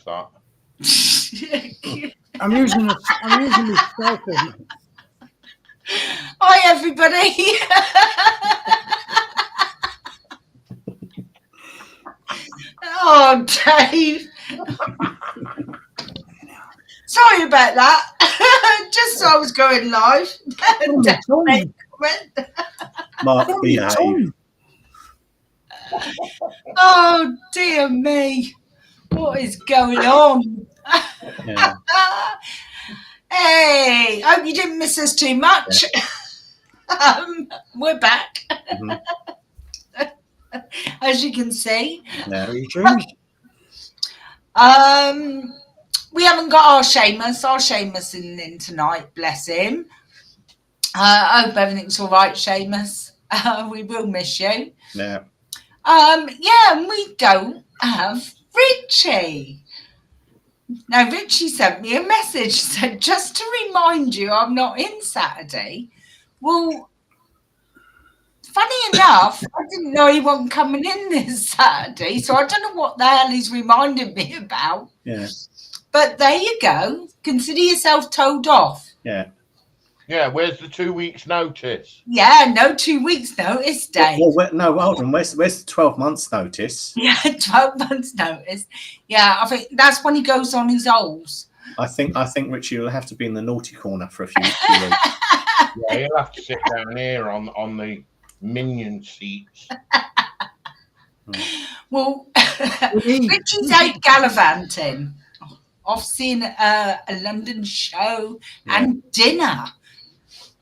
watch that. I'm using this cell phone. Hi, everybody. Oh, Dave. Sorry about that. Just so I was going live. Mark, behave. Oh, dear me. What is going on? Yeah. Hey, hope you didn't miss us too much. Yeah. We're back. Mm-hmm. As you can see. Very true. We haven't got our Seamus in tonight, bless him. I hope everything's all right, Seamus. We will miss you. Yeah. And we don't have Richie. Now, Richie sent me a message, said, just to remind you I'm not in Saturday. Well, funny enough, I didn't know he wasn't coming in this Saturday, so I don't know what the hell he's reminding me about. Yeah. But there you go. Consider yourself told off. Yeah. Yeah, where's the 2 weeks notice? Yeah, no 2 weeks notice, Dave. Well, no, hold on. Where's the 12 months notice? Yeah, 12 months notice. Yeah, I think that's when he goes on his holes. I think Richie will have to be in the naughty corner for a few weeks. Yeah, he'll have to sit down here on the minion seats. Well, Richie's out gallivanting, off seeing a London show and dinner.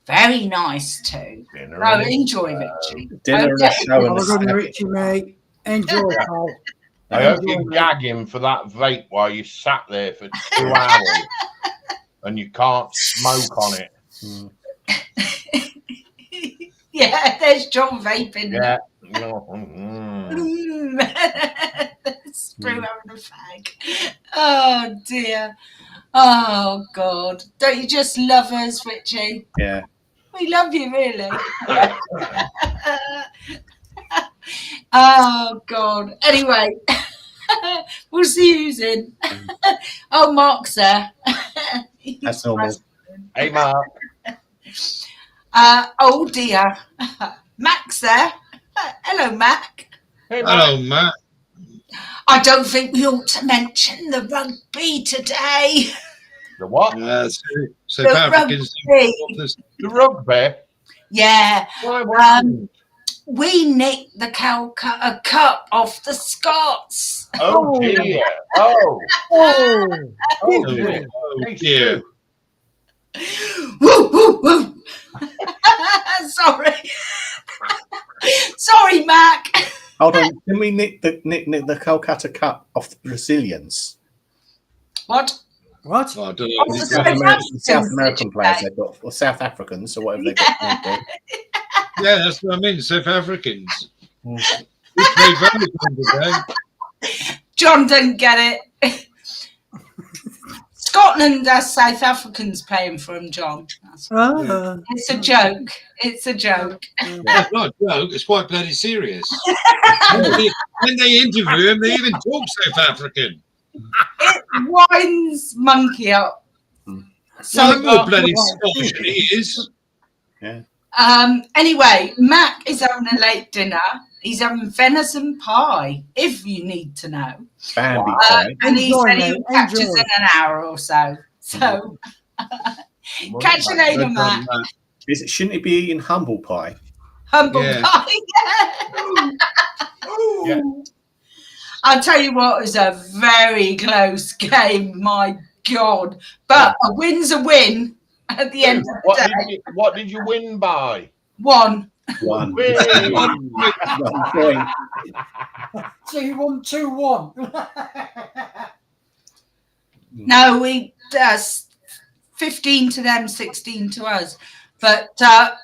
Very nice too. Oh, enjoy, Richie. Dinner and a show. And Richie, mate. Enjoy, pal. I hope you gag him for that vape while you sat there for 2 hours and you can't smoke on it. Yeah, there's John vaping. Yeah. Screw having a fag. Oh dear. Oh God. Don't you just love us, Richie? Yeah. We love you, really. Oh God. Anyway, we'll see who's in. Oh, Mark's there. That's normal. Hey, Mark. Oh dear. Mac's there. Hello, Mac. Hey, Mac. Hello, Matt. I don't think we ought to mention the rugby today. The what? South Africans. The rugby? Yeah. Why, we nicked the Calcutta Cup off the Scots. Oh, dear. Dear. Woo, woo, woo. Sorry. Sorry, Mac. Hold on. Can we nick the Calcutta Cup off the Brazilians? What? What? Oh, I don't know. The South American players they've got, or South Africans, or whatever they've got. Yeah, that's what I mean. South Africans. We played very good today. John didn't get it. Scotland has South Africans playing for him, John. It's a joke. It's a joke. It's not a joke. It's quite bloody serious. When they interview him, they even talk South African. It winds Monkey up. So I'm more bloody Scottish than he is. Yeah. Anyway, Mac is having a late dinner. He's having venison pie, if you need to know. Bambi pie. And he said he'll catch us in an hour or so. So, catch you later, Mac. Shouldn't he be eating humble pie? Humble pie, yeah. I'll tell you what, it was a very close game, my God. But a win's a win at the end of the day. What did you win by? 1. 1. 1 point. So you won 2-1. No, we 15 to them, 16 to us. But a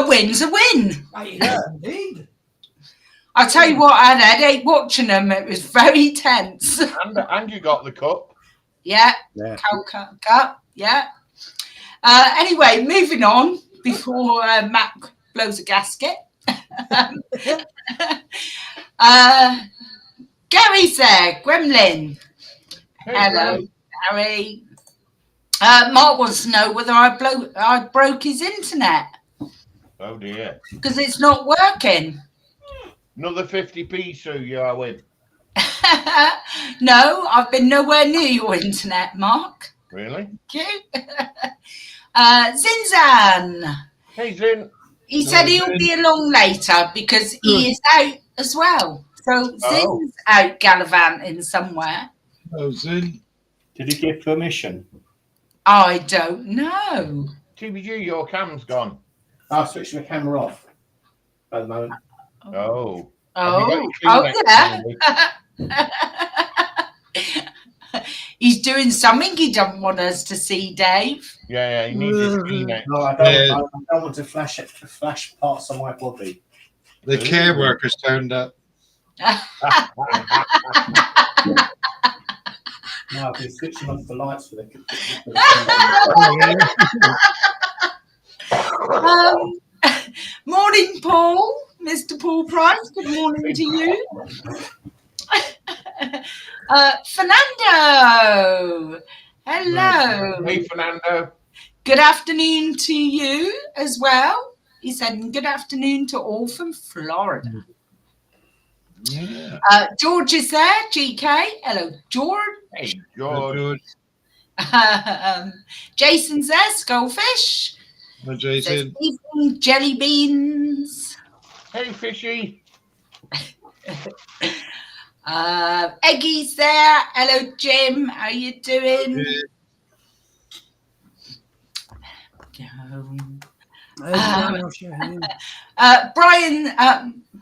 win's a win. Yeah, indeed. I'll tell you what, I had a headache watching them. It was very tense. And you got the cup. Yeah. Calcutta Cup. Yeah. Anyway, moving on before Mac blows a gasket. Gary's there, Gremlin. Hey, Hello, Gary. Harry. Mark wants to know whether I broke his internet Oh dear. because it's not working. Another 50p, Sue, you are with. No, I've been nowhere near your internet, Mark. Really? Thank you. Zinzan. Hey, Zin. He said he'll be along later because he is out as well. So Oh. Zin's out gallivanting somewhere. Oh, Zin. Did he give permission? I don't know. TBG, your cam's gone. I'll switch the camera off at the moment. Oh. Have you got your Oh Kleenex yeah. He's doing something he doesn't want us to see, Dave. Yeah, you need your Kleenex. No, I don't want to flash parts of my body. The care workers turned up. No, I've been switching off the lights for the Morning, Paul. Mr. Paul Price. Good morning to you. Fernando. Hello. Hey, Fernando. Good afternoon to you as well. He said good afternoon to all from Florida. Yeah. George is there. GK. Hello, George. Hey, George. Jason's there. Skullfish. Hi, Jason. Evening jelly beans. Hey, Fishy. Eggy's there. Hello, Jim. How you doing?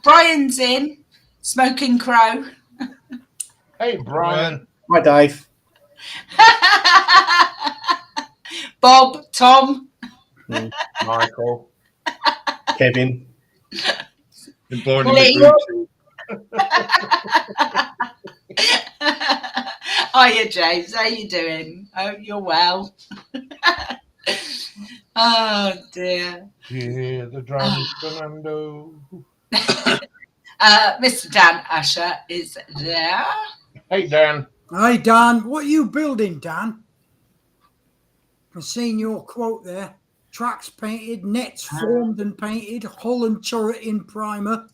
Brian's in. Smoking Crow. Hey, Brian. Hi, Dave. Bob, Tom. Michael. Kevin. Been born Lee. Hiya, James. How you doing? Hope you're well. Oh dear. Yeah, the drums, Fernando. Mr. Dan Usher is there. Hey, Dan. Hi, Dan. What are you building, Dan? I've seen your quote there. Tracks painted, nets formed and painted, hull and turret in primer.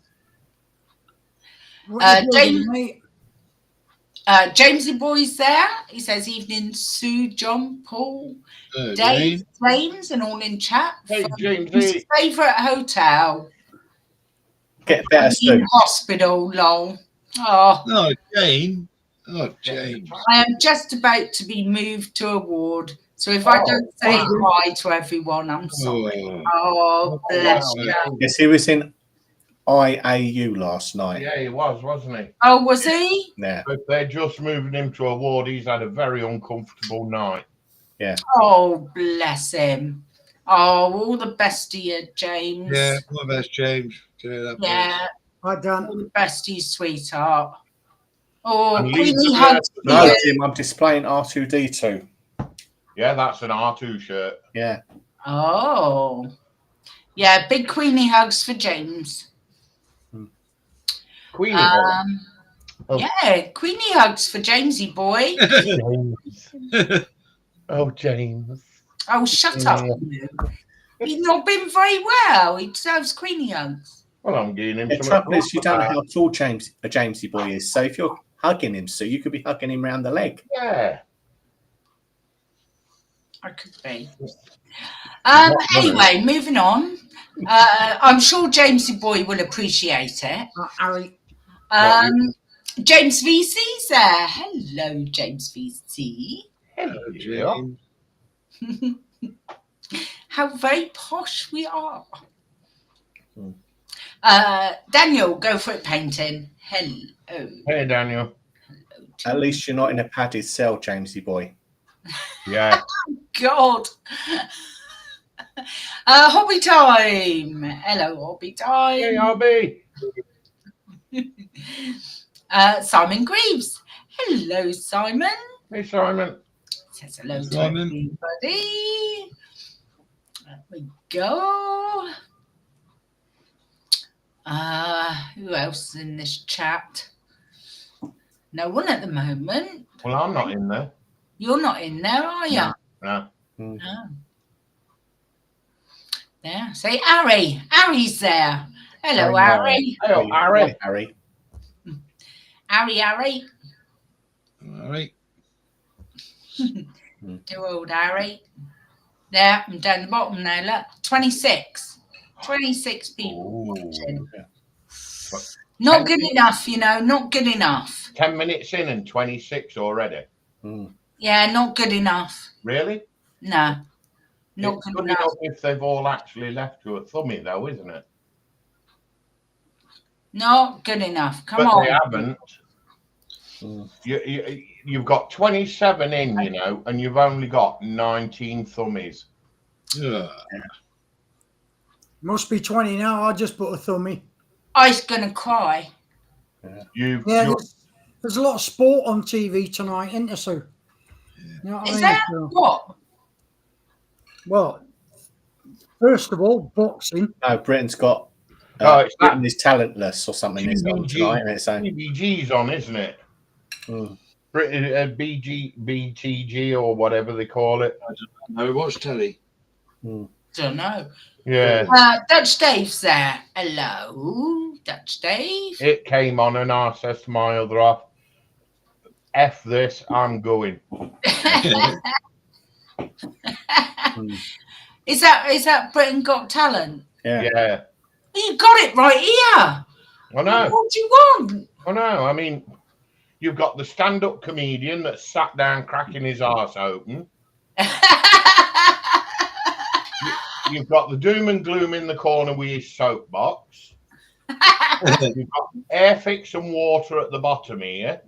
What are you building, mate? Jamesy Boy's there. He says, evening, Sue, John, Paul, Dave, James, and all in chat. Hey, James. His favourite hotel. Get better soon. Hospital, lol. Oh. No, Jane. Oh, James. I am just about to be moved to a ward. So if I don't say hi to everyone, I'm sorry. Oh, bless you. Yes, he was in IAU last night. Yeah, he was, wasn't he? Oh, was he? Yeah. If they're just moving him to a ward, he's had a very uncomfortable night. Yeah. Oh, bless him. Oh, all the best to you, James. Yeah, all the best, James. Yeah. Hi, Dan. All the best to you, sweetheart. Oh, And Queenie leave hugs the- for No, you. Jim, I'm displaying R2D2. Yeah, that's an R2 shirt. Yeah. Oh. Yeah, big Queenie hugs for James. Queenie hug. Oh. Yeah, Queenie hugs for Jamesy boy. James. Oh, James. Oh, shut up. You. He's not been very well. He deserves Queenie hugs. Well, I'm getting him The some. trouble is, you don't know how tall Jamesy boy is. So if you're hugging him, so you could be hugging him round the leg. Yeah. I could be. Anyway, moving on. I'm sure Jamesy boy will appreciate it. Harry. James VC's there. Hello, James VC. Hello, James. How very posh we are. Daniel, go for it painting. Hello. Hey, Daniel. Hello. At least you're not in a padded cell, Jamesy boy. Yeah. God. Hobby time. Hello, hobby time. Hey, Hobby. Simon Greaves. Hello, Simon. Hey, Simon. Says hello to Simon. everybody. There we go. Who else is in this chat? No one at the moment. Well, I'm not in there. You're not in there, are you? No. No. There. Say Harry. Harry's there. Hello, Harry. Hey, Harry. Harry. Harry. All right. Too old, Harry. There, I'm down the bottom now. Look, 26. 26 people watching. Not good enough, you know. Not good enough. 10 minutes in and 26 already. Yeah, not good enough. Really? No. Not It's good good enough. enough if they've all actually left you a thumbie, though, isn't it? Not good enough. Come But on. they haven't. You've got 27 in, you know, and you've only got 19 thummies. Yeah. Must be 20 now. I just put a thumbie. I was going to cry. There's a lot of sport on TV tonight, isn't there, Sue? You know what I Is mean? that what? Well, first of all, boxing. No, Britain's got. It's Britain is talentless or something. Is on tonight, and it's saying BBG's on, isn't it? Britain, BTG or whatever they call it. No, watch telly. Don't know. Yeah. Dutch Dave's there. Hello, Dutch Dave. It came on and I says to my other half, F this, I'm going. Is that Britain Got Talent? Yeah. You got it right here. I know. What do you want? I know. I mean, you've got the stand-up comedian that sat down cracking his arse open. You've got the doom and gloom in the corner with his soapbox. You've got air fix and water at the bottom here.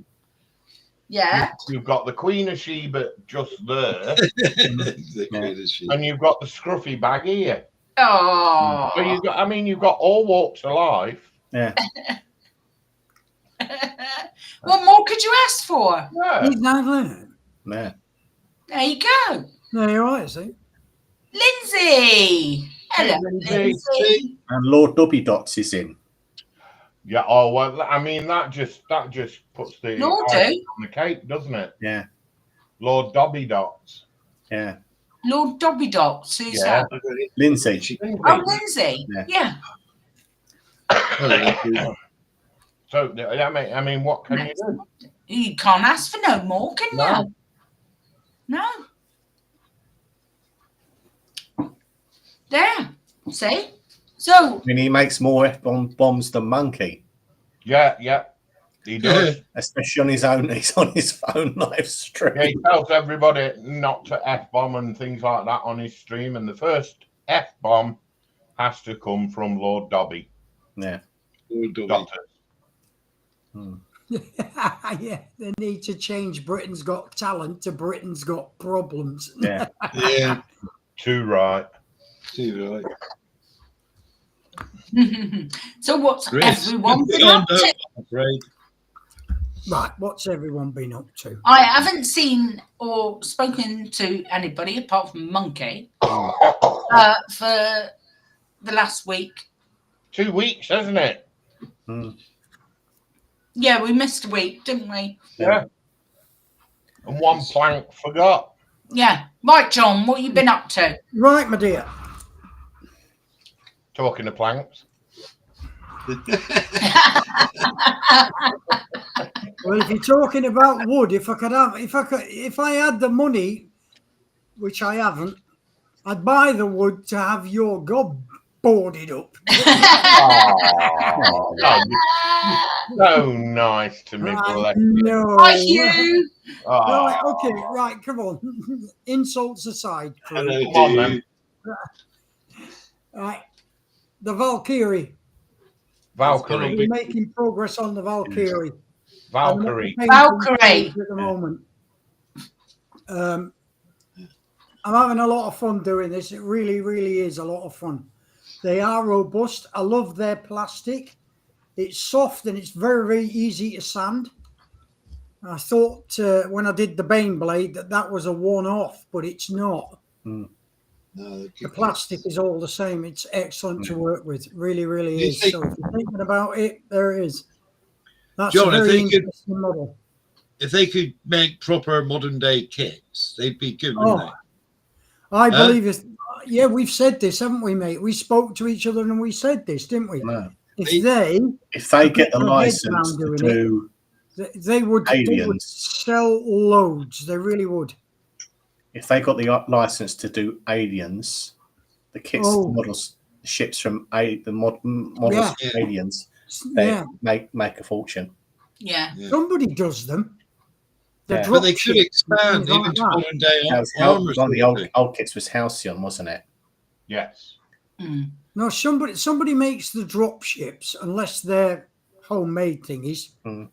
Yeah. You've got the Queen of Sheba just there. And you've got the scruffy bag here. Oh. So you've got all walks of life. Yeah. What more could you ask for? Yeah. Exactly. Yeah. There you go. No, you're right, see. Lindsay. Hello, Lindsay. And Lord Dubby Dots is in. Yeah. Oh well. I mean, that just puts the Lord icing on the cake, doesn't it? Yeah. Lord Dobby Dots. Yeah. Lord Dobby Dots. Who's Yeah. that? Lindsay. Oh, Lindsay. Yeah. So I mean, what can you do? You can't ask for no more, can you? No. There. See? So. I mean, he makes more F-bombs than Monkey. Yeah. He does. Especially on his own. He's on his phone live stream. Yeah, he tells everybody not to F-bomb and things like that on his stream. And the first F-bomb has to come from Lord Dobby. Yeah. Lord Dobby. Doctor. Yeah, they need to change Britain's Got Talent to Britain's Got Problems. Yeah. Yeah. Too right. Too right. So what's Chris. everyone been Oh, up no. to? Right. Right, what's everyone been up to? I haven't seen or spoken to anybody apart from Monkey for the last week. 2 weeks, hasn't it? Yeah, we missed a week, didn't we? Yeah. And one plank forgot. Yeah. Right, John, what you been up to? Right, my dear. Talking of planks. Well, if you're talking about wood, if I had the money, which I haven't, I'd buy the wood to have your gob boarded up. Oh, so nice to me, bless you. No. Hi, Hugh. Oh, Right, okay, right, come on. Insults aside. Hello, Come on, then. dude. Right. The Valkyrie. Valkyrie. We're making progress on the Valkyrie. Valkyrie. Valkyrie. At the moment. I'm having a lot of fun doing this. It really, really is a lot of fun. They are robust. I love their plastic. It's soft and it's very, very easy to sand. I thought when I did the Bane blade that was a one-off, but it's not. No, The plastic is all the same. It's excellent to work with. Really, really is. So if you're thinking about it, there it is. That's John, a I very think interesting model. if they could make proper modern day kits, they'd be good, wouldn't Oh, I believe it. Yeah, we've said this, haven't we, mate? We spoke to each other and we said this, didn't we? No. If they get the their heads license round to doing do they would aliens, sell loads. They really would. if they got the license to do aliens, the kits, Oh. models, ships from the models Yeah. from aliens, they Yeah, make a fortune. Yeah. somebody does them. The Yeah. But they drop could ships and expand things like even to that. modern day That was armor. one of the sort of thing. old kits was Halcyon, wasn't it? Yes. Mm. No, somebody makes the drop ships unless they're homemade thingies. Mm.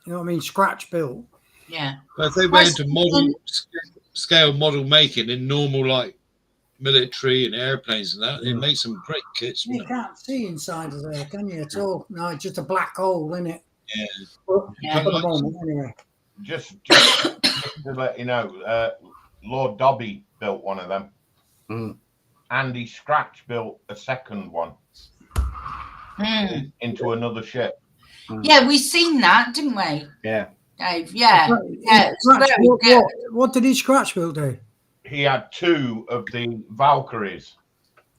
You know what I mean? Scratch built. Yeah. But if they went into model scale model making in normal like military and airplanes and that, they'd make some great kits. You Wouldn't it? can't see inside of there, can you, at all? No, it's just a black hole, isn't it? Yeah. Well, Yeah. for the moment, anyway. Just to let you know, Lord Dobby built one of them. Mm. Andy Scratch built a second one into another ship. Yeah, we seen that, didn't we, Yeah. Dave? Yeah. Yeah. It's Scratch very built good. what did he Scratch build do? He had 2 of the Valkyries,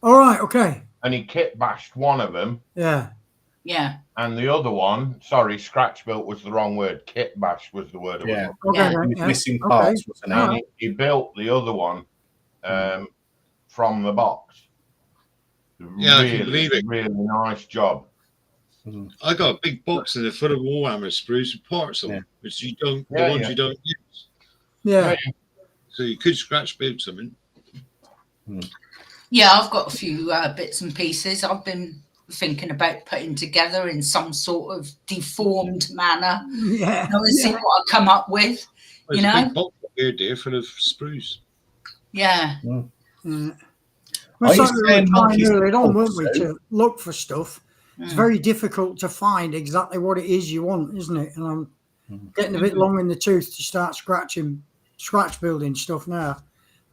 All right, okay. and he kit bashed one of them, Yeah. Yeah. and the other one, sorry, Scratch built was the wrong word. Kit bash was the word. Yeah. Okay. Yeah. then, He was yeah. missing Okay. parts, wasn't And it? he built the other one from the box. Yeah, I can believe it. Really nice job. I got a big box in it full of Warhammer sprues and parts on Yeah. them, which you don't, Yeah, the ones yeah. you don't use. Yeah. So you could scratch build something. Yeah, I've got a few bits and pieces I've been thinking about putting together in some sort of deformed manner. Yeah. I want to see what I come up with. There's You a know? big box up here, dear, full of sprues. Yeah. Yeah. I Well, used something to we say were trying monkeys earlier on, weren't we, also. to look for stuff. It's very difficult to find exactly what it is you want, isn't it? And I'm getting a bit long in the tooth to start scratch building stuff now.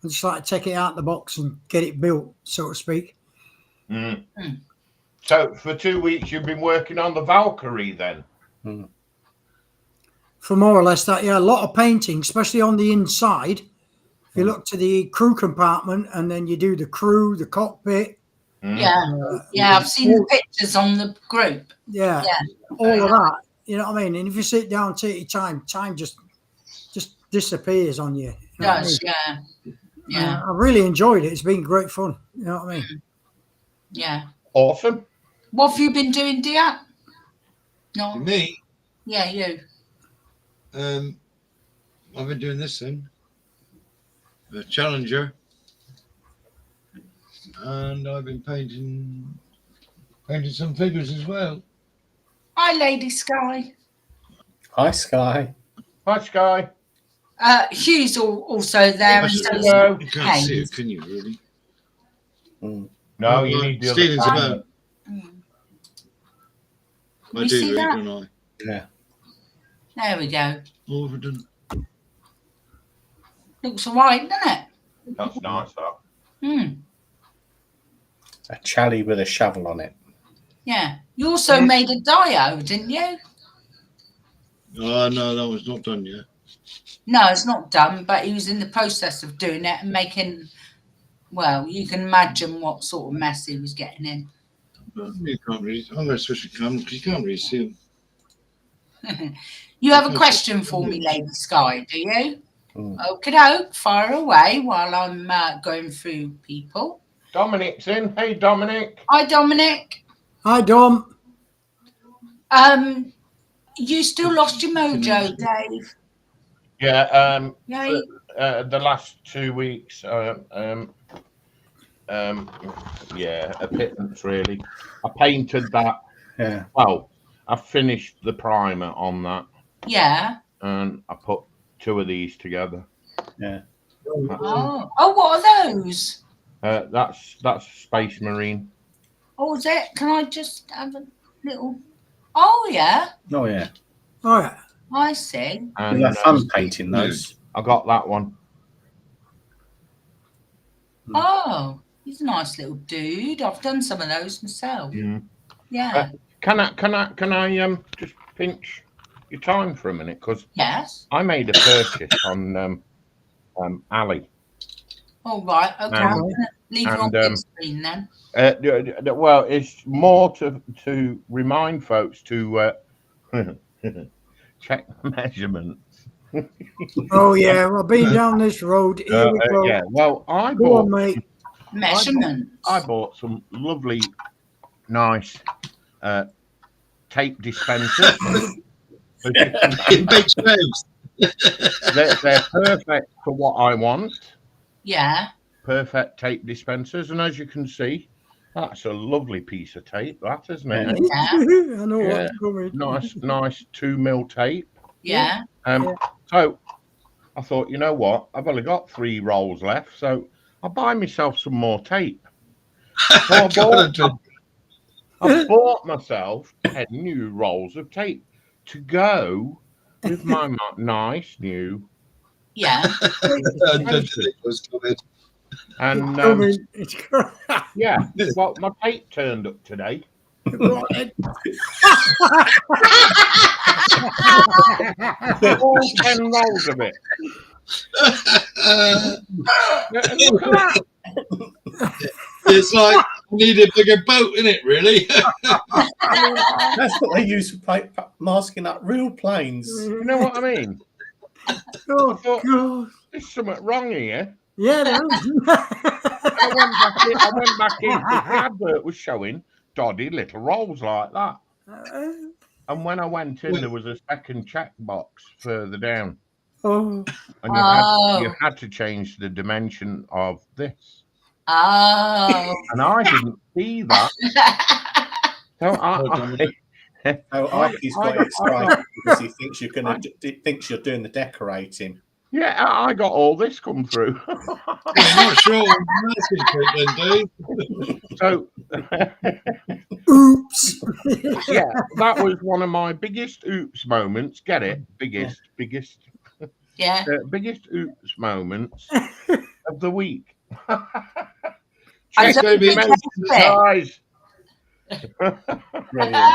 I just like to take it out of the box and get it built, so to speak. So for 2 weeks you've been working on the Valkyrie then? For more or less that, yeah, a lot of painting, especially on the inside. If you look to the crew compartment and then you do the crew, the cockpit. Yeah. Yeah, I've seen the pictures on the group. Yeah. All of that. You know what I mean? And if you sit down, take your time just disappears on you. You know what I mean? Yeah. Yeah. I really enjoyed it. It's been great fun. You know what I mean? Yeah. Awesome. What have you been doing, dear? No. Me, Yeah, you. I've been doing this then. The Challenger. And I've been painting some figures as well. Hi, Lady Sky. Hi, Sky. Hi, Sky. Hugh's also there. And so Hello. You can't see it, can you, really? No, you need the other Stephen's camera. about. I You do, see really, that? don't Yeah. There we go. I? Overdone. Looks all right, doesn't it? That's nice, that. A chally with a shovel on it. Yeah. You also made a dio, didn't you? Oh, no, that was not done yet. No, it's not done, but he was in the process of doing it and making, well, you can imagine what sort of mess he was getting in. You can't really. I'm going to switch the camera because you can't really see them. You have a question for me, Lady Sky, do you? Okie doke, fire away while I'm going through people. Dominic's in. Hey, Dominic. Hi, Dominic. Hi, Dom. You still lost your mojo, Dave. Yeah. Yeah. The last 2 weeks. Yeah, a pittance really. I painted that. Yeah. Well, I finished the primer on that, Yeah. and I put 2 of these together. Yeah. Oh, what are those? That's Space Marine. Oh, is it? Can I just have a little? Oh, yeah. Oh, yeah. Oh, yeah. I see. And We have fun painting those. I got that one. Oh, he's a nice little dude. I've done some of those myself. Yeah. Can I just pinch your time for a minute? Because Yes. I made a purchase on Ali. All right. Okay. I'm going to leave you on big screen then. Well, it's more to remind folks to check the measurements. Oh yeah, well, been down this road. Here we go. Yeah. Well, I Go bought on, mate. Measurements. I bought some lovely, nice tape dispensers. In big space. They're perfect for what I want. Yeah. Perfect tape dispensers, and as you can see, that's a lovely piece of tape, that, isn't it? Yeah. I know Yeah. what's coming. Nice 2mm tape. Yeah. So I thought, you know what? I've only got 3 rolls left, so I'll buy myself some more tape. So I bought myself 10 new rolls of tape to go with my nice new. Yeah. And It's coming. yeah, well, my tape turned up today. Go on, All 10 rolls of it. Look at that. It's like I need a bigger boat, isn't it? Really? That's what they use for masking up real planes. You know what I mean? Oh, I thought, God. there's something wrong here. Yeah, there is. I went back in. The advert was showing doddy little rolls like that. And when I went in, there was a second checkbox further down. Oh. And you had to change the dimension of this. Oh. And I didn't see that. So Ike's got excited because he thinks thinks you're doing the decorating. Yeah, I got all this come through. I'm not sure. Then, Dave. So, Oops. yeah, that was one of my biggest oops moments. Get it? Biggest. Yeah. Biggest oops moments of the week. I Check don't the think size. Brilliant.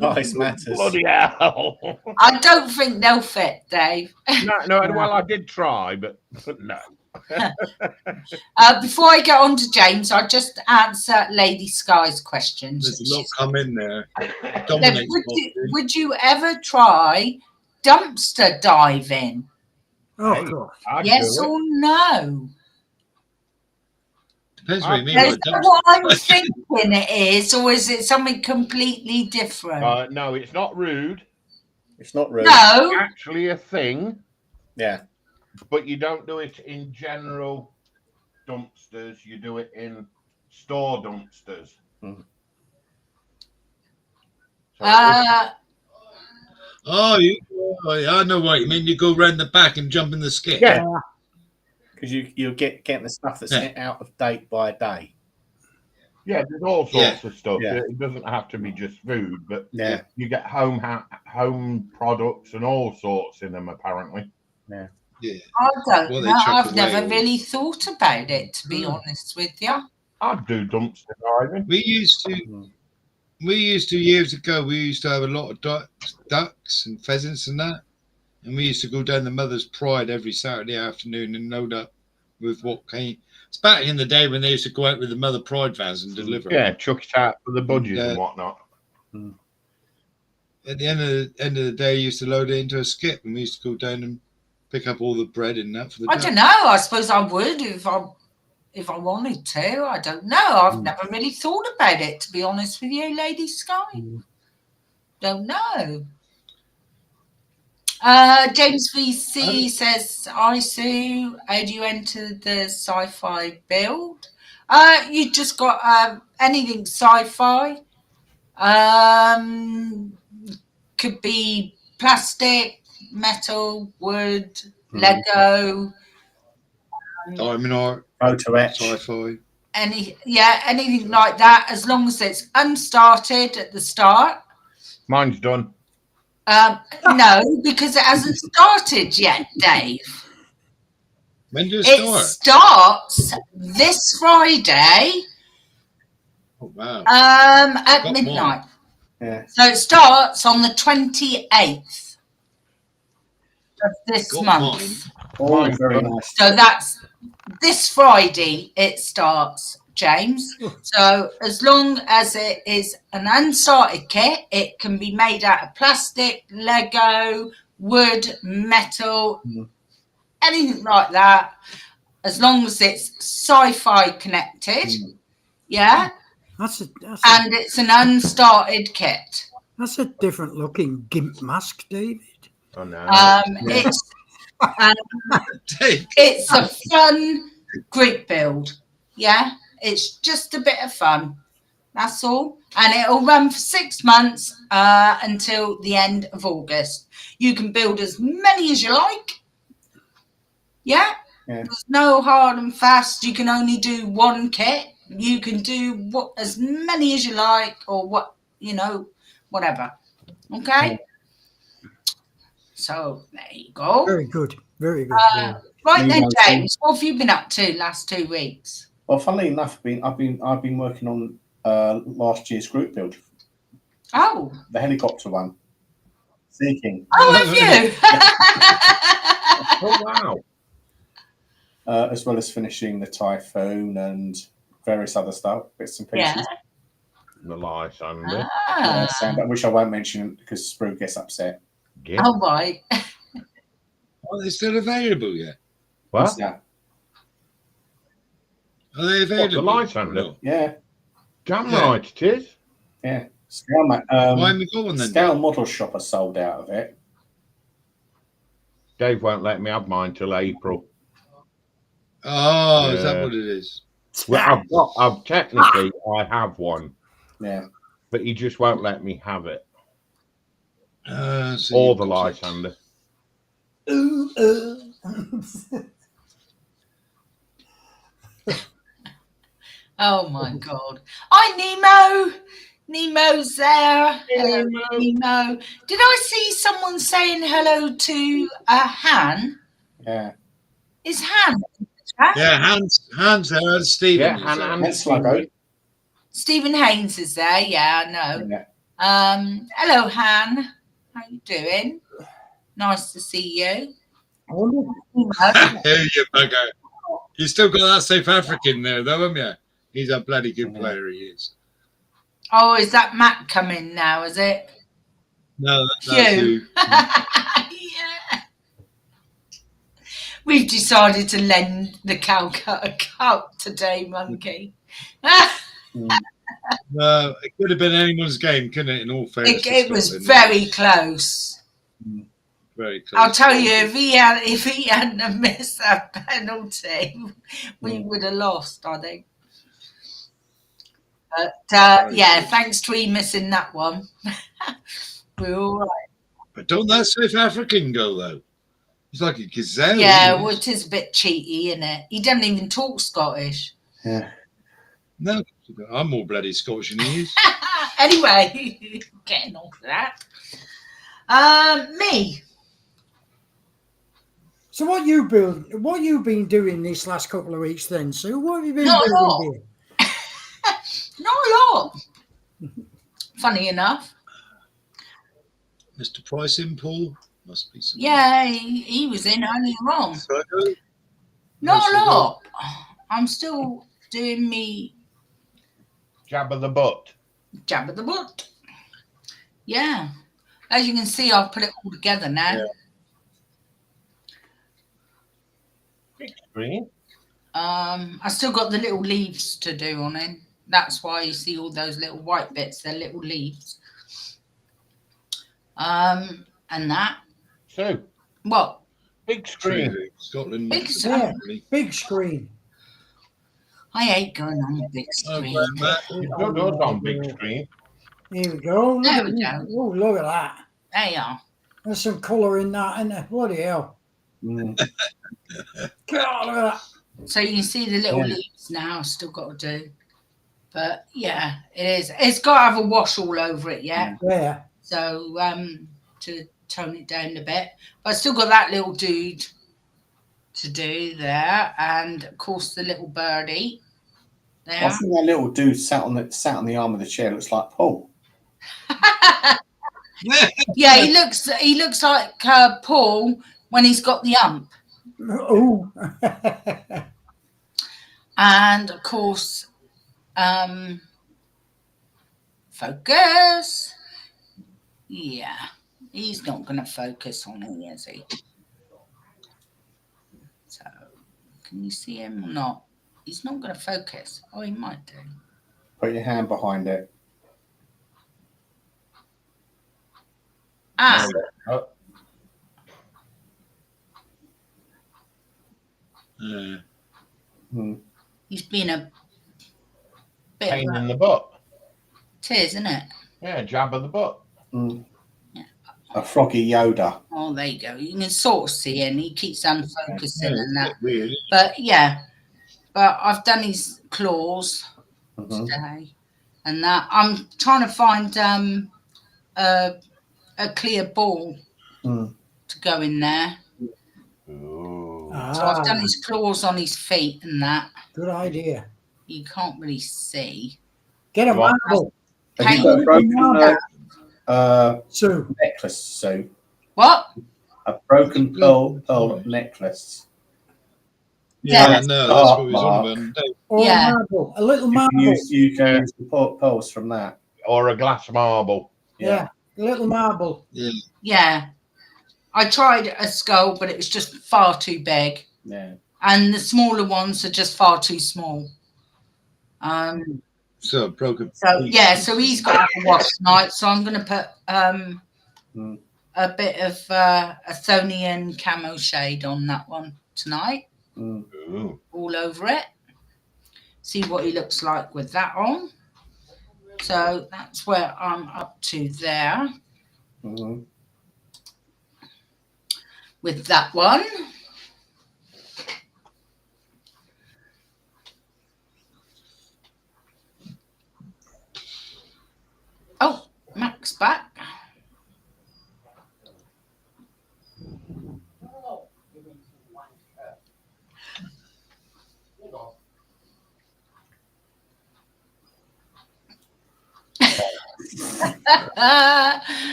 Size matters. Bloody hell. I don't think they'll fit, Dave. No, well, I did try, but no. Before I get on to James, I'll just answer Lady Sky's questions. There's a lot come in there. Would you ever try dumpster diving? Oh, God. Yes or no? Depends what you mean. Is that what I'm thinking it is, or is it something completely different? No, it's not rude. It's not rude. No. It's actually a thing. Yeah. But you don't do it in general dumpsters. You do it in store dumpsters. Mm. So I know what you mean. You go round the back and jump in the skip. Yeah. Because you're getting the stuff that's out of date by a day. Yeah, there's all sorts of stuff. Yeah. It doesn't have to be just food, but Yeah. you get home products and all sorts in them, apparently. Yeah. Yeah. I don't Well, they know. chuck I've away never all- really thought about it, to be honest with you. I'd do dumpster diving. We used to years ago. We used to have a lot of ducks and pheasants and that, and we used to go down the Mother's Pride every Saturday afternoon and load up with what came. It's back in the day when they used to go out with the Mother Pride vans and deliver. Yeah, chuck it out for the budget and whatnot. At the end of the day, you used to load it into a skip, and we used to go down and pick up all the bread and that for the. I don't know. I suppose I would if I wanted to. I don't know. I've never really thought about it, to be honest with you, Lady Sky. Don't know. James VC says, "I Sue, how do you enter the sci-fi build? You just got anything sci-fi. Could be plastic, metal, wood, Lego, diamond art, photo etch, sci-fi. Anything like that, as long as it's unstarted at the start." Mine's done. No, because it hasn't started yet, Dave. When does it start? Starts this Friday. Oh, wow. At midnight. Yeah. So it starts on the 28th of this Got month. mine. Oh, Mine's very good. nice. So that's this Friday it starts, James. So as long as it is an unstarted kit, it can be made out of plastic, Lego, wood, metal, anything like that. As long as it's sci-fi connected, yeah, and it's an unstarted kit. That's a different looking gimp mask, David. I know. It's a fun group build. Yeah, it's just a bit of fun. That's all. And it'll run for 6 months until the end of August. You can build as many as you like. Yeah. There's no hard and fast. You can only do one kit. You can do as many as you like, or whatever. Okay. So there you go. Very good. Very good. Right then, James, what have you been up to last 2 weeks? Well, funnily enough, I've been working on last year's group build. Oh, the helicopter one. Seeking. Oh, have you? Oh wow. As well as finishing the Typhoon and various other stuff, bits and pieces. Yeah. The Lysander. Which I won't mention because Sprue gets upset. Yeah. Oh, right. Are they still available yet? What? Yeah. Are they available? The Lysander? No. Yeah. Damn Yeah. right it is. Yeah. Scale, Why haven't we got one then? Scale Model Shop are sold out of it. Dave won't let me have mine till April. Oh, is that what it is? Well, I've technically I have one. Yeah. But he just won't let me have it. So Or the Lysander. Oh my God. Hi, Nemo. Nemo's there. Hello, Nemo. Did I see someone saying hello to Han? Yeah. Is Han? Yeah, Hans there and Stephen. Yeah, and That's Sluggo. Stephen Haynes is there. Yeah, I know. Yeah. Hello, Han. How you doing? Nice to see you. Here you bugger. You still got that South African there, though, haven't you? He's a bloody good player, he is. Oh, is that Matt coming now, is it? No, that's Hugh. you. Yeah. We've decided to lend the Calcutta Cup today, Monkey. No, it could have been anyone's game, couldn't it? In all fairness, It was very close. Very close. I'll tell you, if he hadn't missed that penalty, we would have lost, I think. But yeah, thanks to him missing that one. We're all right. But don't that South African go though? He's like a gazelle. Yeah, well, it is a bit cheaty, isn't it? He doesn't even talk Scottish. Yeah. No, I'm more bloody Scottish than he is. Anyway, getting off that. Me. So what you been doing this last couple of weeks then, Sue? What have you been Not a lot. doing here? Not a lot. Funny enough. Mr. Price in, Paul? Must be some. Yeah, he was in earlier on. Not a lot. I'm still doing me Jab of the butt. jab of the butt. Yeah. As you can see, I've put it all together now. Yeah. Big screen. I still got the little leaves to do on it. That's why you see all those little white bits. They're little leaves. And that. So, What? big screen. Scotland. Big Yeah, big screen. I hate going on the big screen. Good on big screen. Here we go. There we go. Oh, look at that. There you are. There's some colour in that, isn't there? Bloody hell. God, look at that. So you can see the little leaves now. I've still got to do. But yeah, it is. It's got to have a wash all over it, yeah. Yeah. So to tone it down a bit. But I still got that little dude to do there, and of course the little birdie there. I think that little dude sat on the arm of the chair looks like Paul. Yeah, he looks like Paul when he's got the ump. Oh. And of course, focus. Yeah, he's not going to focus on me, is he? So, can you see him or not? He's not going to focus. Oh, he might do. Put your hand behind it. Ah, Oh, he's been a bit pain of in the butt. it is, isn't it? Yeah, jab of the butt. Yeah. A froggy Yoda. Oh, there you go. You can sort of see him. He keeps unfocusing and that. Weird. But yeah, but I've done his claws today, and that I'm trying to find a clear ball to go in there. Ooh. So I've done his claws on his feet and that. Good idea. You can't really see. Get a What? marble. Have you got a broken Sue. necklace, Sue? What? A broken pearl necklace. Yeah, Yeah. no, that's what we was on Mark. about. Or Yeah. a marble. A little You marble. can use the pearls from that. Or a glass marble. Yeah. A little marble. Yeah. I tried a skull, but it was just far too big. Yeah. And the smaller ones are just far too small. So broken. So yeah, so he's got to have a wash tonight. So I'm going to put a bit of Athonian camo shade on that one tonight, Ooh. all over it. See what he looks like with that on. So that's where I'm up to there with that one. Oh, Mac's back.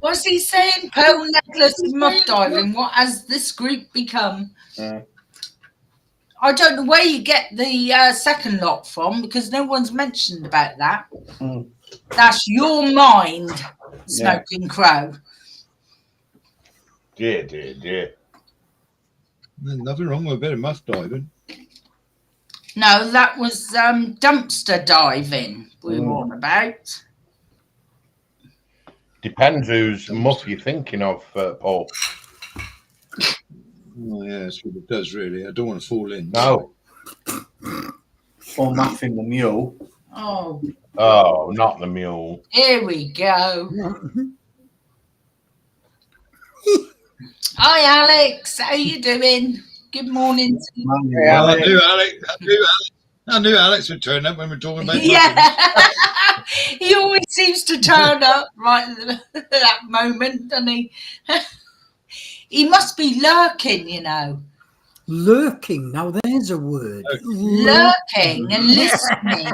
What's he saying? Pearl necklace and muff diving. What has this group become? I don't know where you get the second lot from because no one's mentioned about that. That's your mind, Smoking Crow. Dear. There's nothing wrong with a bit of muff diving. No, that was dumpster diving we were on about. Depends whose muff you're thinking of, Paul. Oh, yeah, that's what it does, really. I don't want to fall in. No. Or muffin the mule. Oh, not the mule. here we go. Hi, Alex. How you doing? Good morning to you. Yeah, I knew Alex would turn up when we're talking about Yeah. He always seems to turn up right at that moment, doesn't he? He must be lurking, you know. Lurking. Now there's a word. Lurking and listening.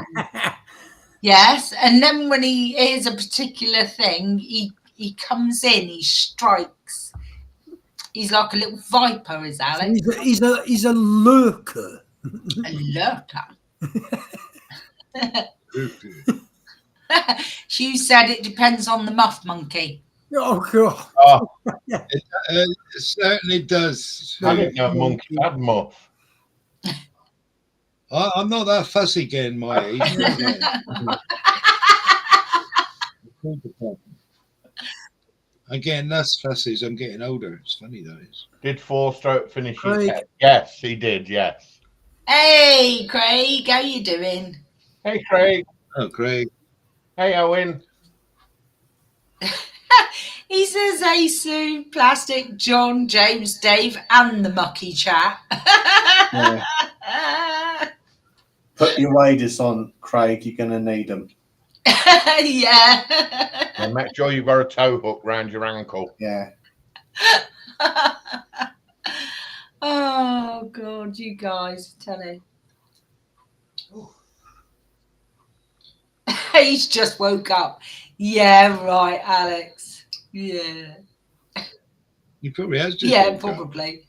Yes. And then when he hears a particular thing, he comes in, he strikes. He's like a little viper, is Alex. He's a lurker. A lurker. Hugh said it depends on the muff monkey. Oh, God. Oh, It certainly does. I didn't know monkey had muff. I'm not that fussy getting my age. I'm getting less fussy as I'm getting older. It's funny, that is. Did 4-stroke finish his Craig. head? Yes, he did, yes. Hey, Craig, how you doing? Hey, Craig. Oh, Craig. Hey, Owen. He says, hey, Sue, Plastic, John, James, Dave, and the mucky chat. Put your waders on, Craig. You're going to need them. Yeah. And make sure you've got a toe hook round your ankle. Yeah. Oh, God, you guys, tell me. He's just woke up. Yeah, right, Alex. Yeah. He probably has just Yeah, woke up. probably.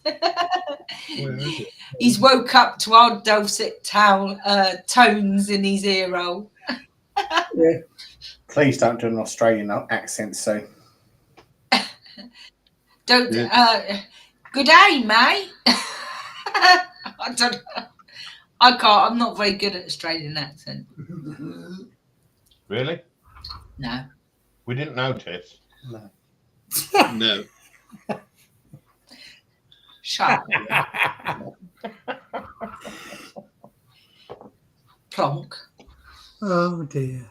Where is it? He's woke up to our dulcet tones in his ear roll. Yeah. Please don't do an Australian accent, so. Don't. Yeah. Good day, mate. I don't know. I can't. I'm not very good at Australian accent. Really? No. We didn't notice. No. No. Shut up. Plonk. Oh dear.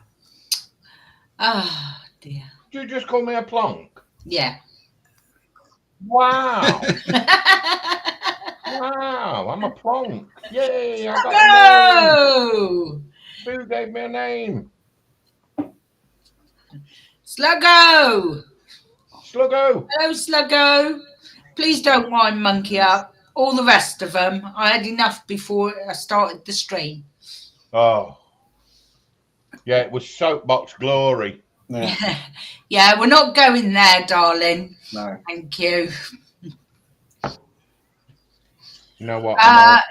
Ah, dear. Did you just call me a plonk? Yeah. Wow. Wow, I'm a plonk. Yay, I got a Sluggo! name. Who gave me a name? Sluggo! Sluggo. Hello, Sluggo. Please don't wind Monkey up. All the rest of them. I had enough before I started the stream. Oh. Yeah, it was soapbox glory. Yeah. Yeah, we're not going there, darling. No. Thank you. You know what?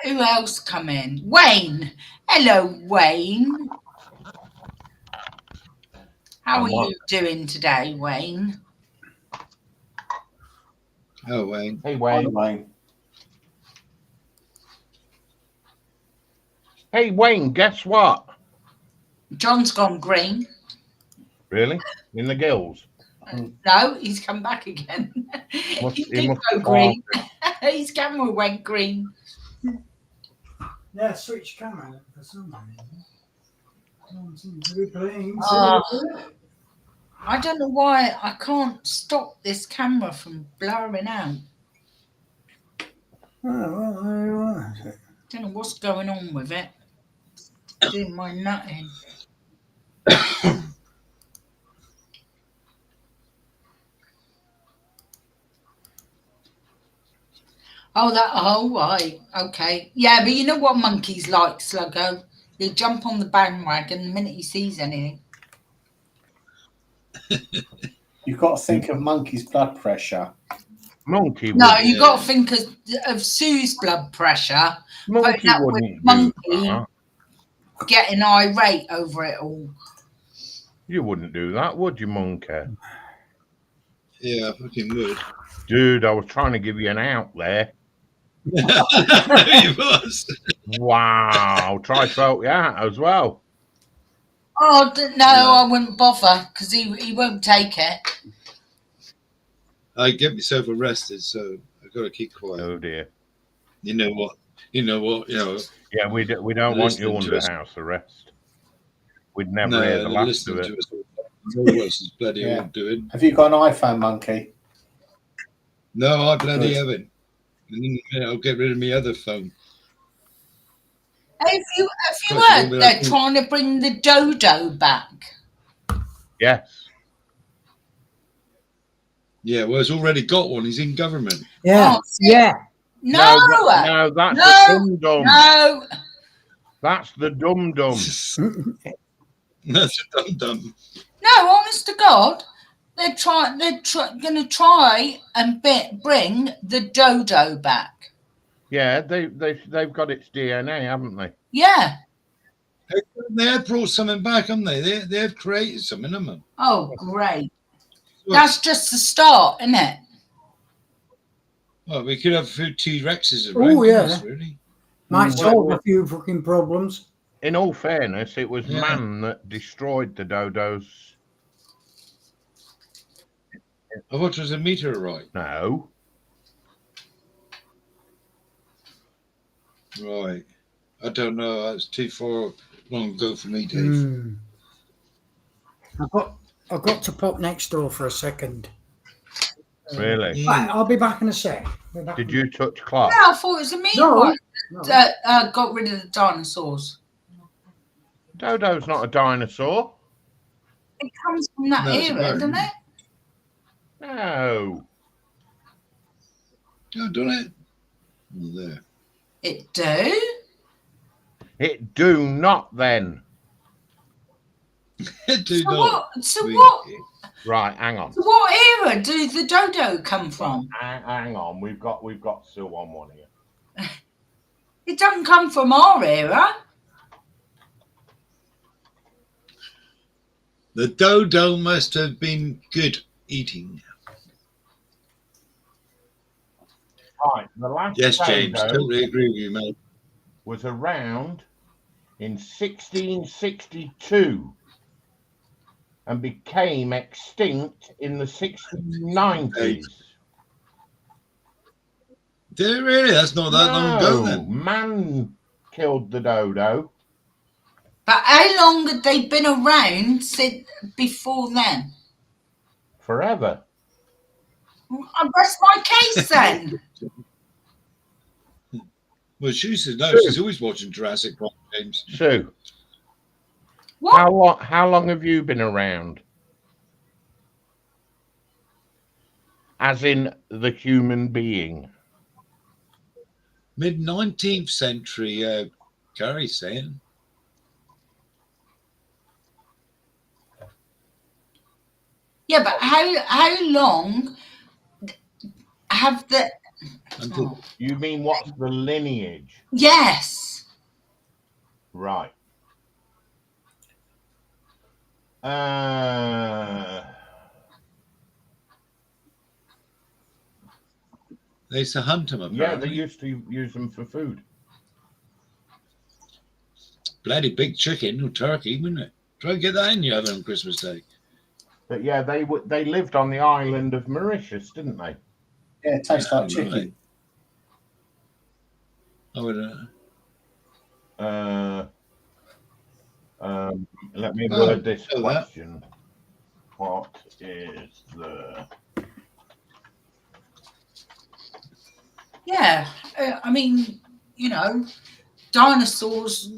Who else come in? Wayne. Hello, Wayne. How are you doing today, Wayne? Oh, Wayne. Hey, Hi, Wayne. Wayne. Hey, Wayne, guess what? John's gone green. Really? In the gills? No, he's come back again. He did go green. His camera went green. Yeah, switch camera for some reason. Don't seem to be playing. I don't know why I can't stop this camera from blurring out. Oh, well, there you are. Don't know what's going on with it. Doing my nutting. Oh, right. Okay. Yeah, but you know what monkeys like, Sluggo? They jump on the bandwagon the minute he sees anything. You've got to think of Monkey's blood pressure. Monkey No, wouldn't. you got to think of Sue's blood pressure. Monkey putting up with wouldn't do Monkey that. getting irate over it all. You wouldn't do that, would you, Monkey? Yeah, I fucking would. Dude, I was trying to give you an out there. He was. Wow. Try to help you out as well. Oh, no, I wouldn't bother because he won't take it. I get myself arrested, so I've got to keep quiet. Oh, dear. You know what? You know. Yeah, we don't want you under house arrest. We'd never hear the last of it. To us all is bloody Yeah. all doing. Have you got an iPhone, Monkey? No, I bloody Good. haven't. And in a minute, I'll get rid of my other phone. Have you heard they're trying to bring the dodo back? Yes. Yeah, well, it's already got one. He's in government. Yeah, Oh, yeah. No, No, that's No. the dum-dum. no. That's the dum-dum. That's a dum-dum. No, honest to God, they're going to try and bring the dodo back. Yeah, they've got its DNA, haven't they? Yeah. They have brought something back, haven't they? They have created something, haven't they? Oh, great. Well, That's just the start, isn't it? well, we could have a few T-Rexes around. Oh, yeah. Us, really. Might Well, solve a few fucking problems. In all fairness, it was Yeah. man that destroyed the dodos. I thought it was a meteorite. No. Right. I don't know. That's too far long ago for me, Dave. I've got to pop next door for a second. Really? Yeah. Right, I'll be back in a sec. Did you touch Clark? Yeah, I thought it was a meteorite No. that got rid of the dinosaurs. Dodo's not a dinosaur. It comes from that No, it's a era, bird. doesn't it? No. Oh, done it? There. It do. It do not then. Right, hang on. So what era do the dodo come from? Hang on, we've got Sue on one here. It doesn't come from our era. The dodo must have been good eating. Right, the last Yes, James, dodo totally agree with you, mate. was around in 1662 and became extinct in the 1690s. Did it really? That's not that long ago then. Man killed the dodo. But how long had they been around since before then? Forever. I rest my case then. Well, she says no. Sue. She's always watching Jurassic Park, James. Sue, What? how long have you been around? As in the human being. Mid-19th century, Gary's saying. Yeah, but how long have the... You mean what's the lineage? Yes. Right. They used to hunt them, apparently. Yeah, they used to use them for food. Bloody big chicken or turkey, wouldn't it? Try and get that in your oven on Christmas Day. But yeah, they lived on the island of Mauritius, didn't they? Yeah, it tastes like chicken. I would. Let me word this question. What is the... Yeah, I mean, dinosaurs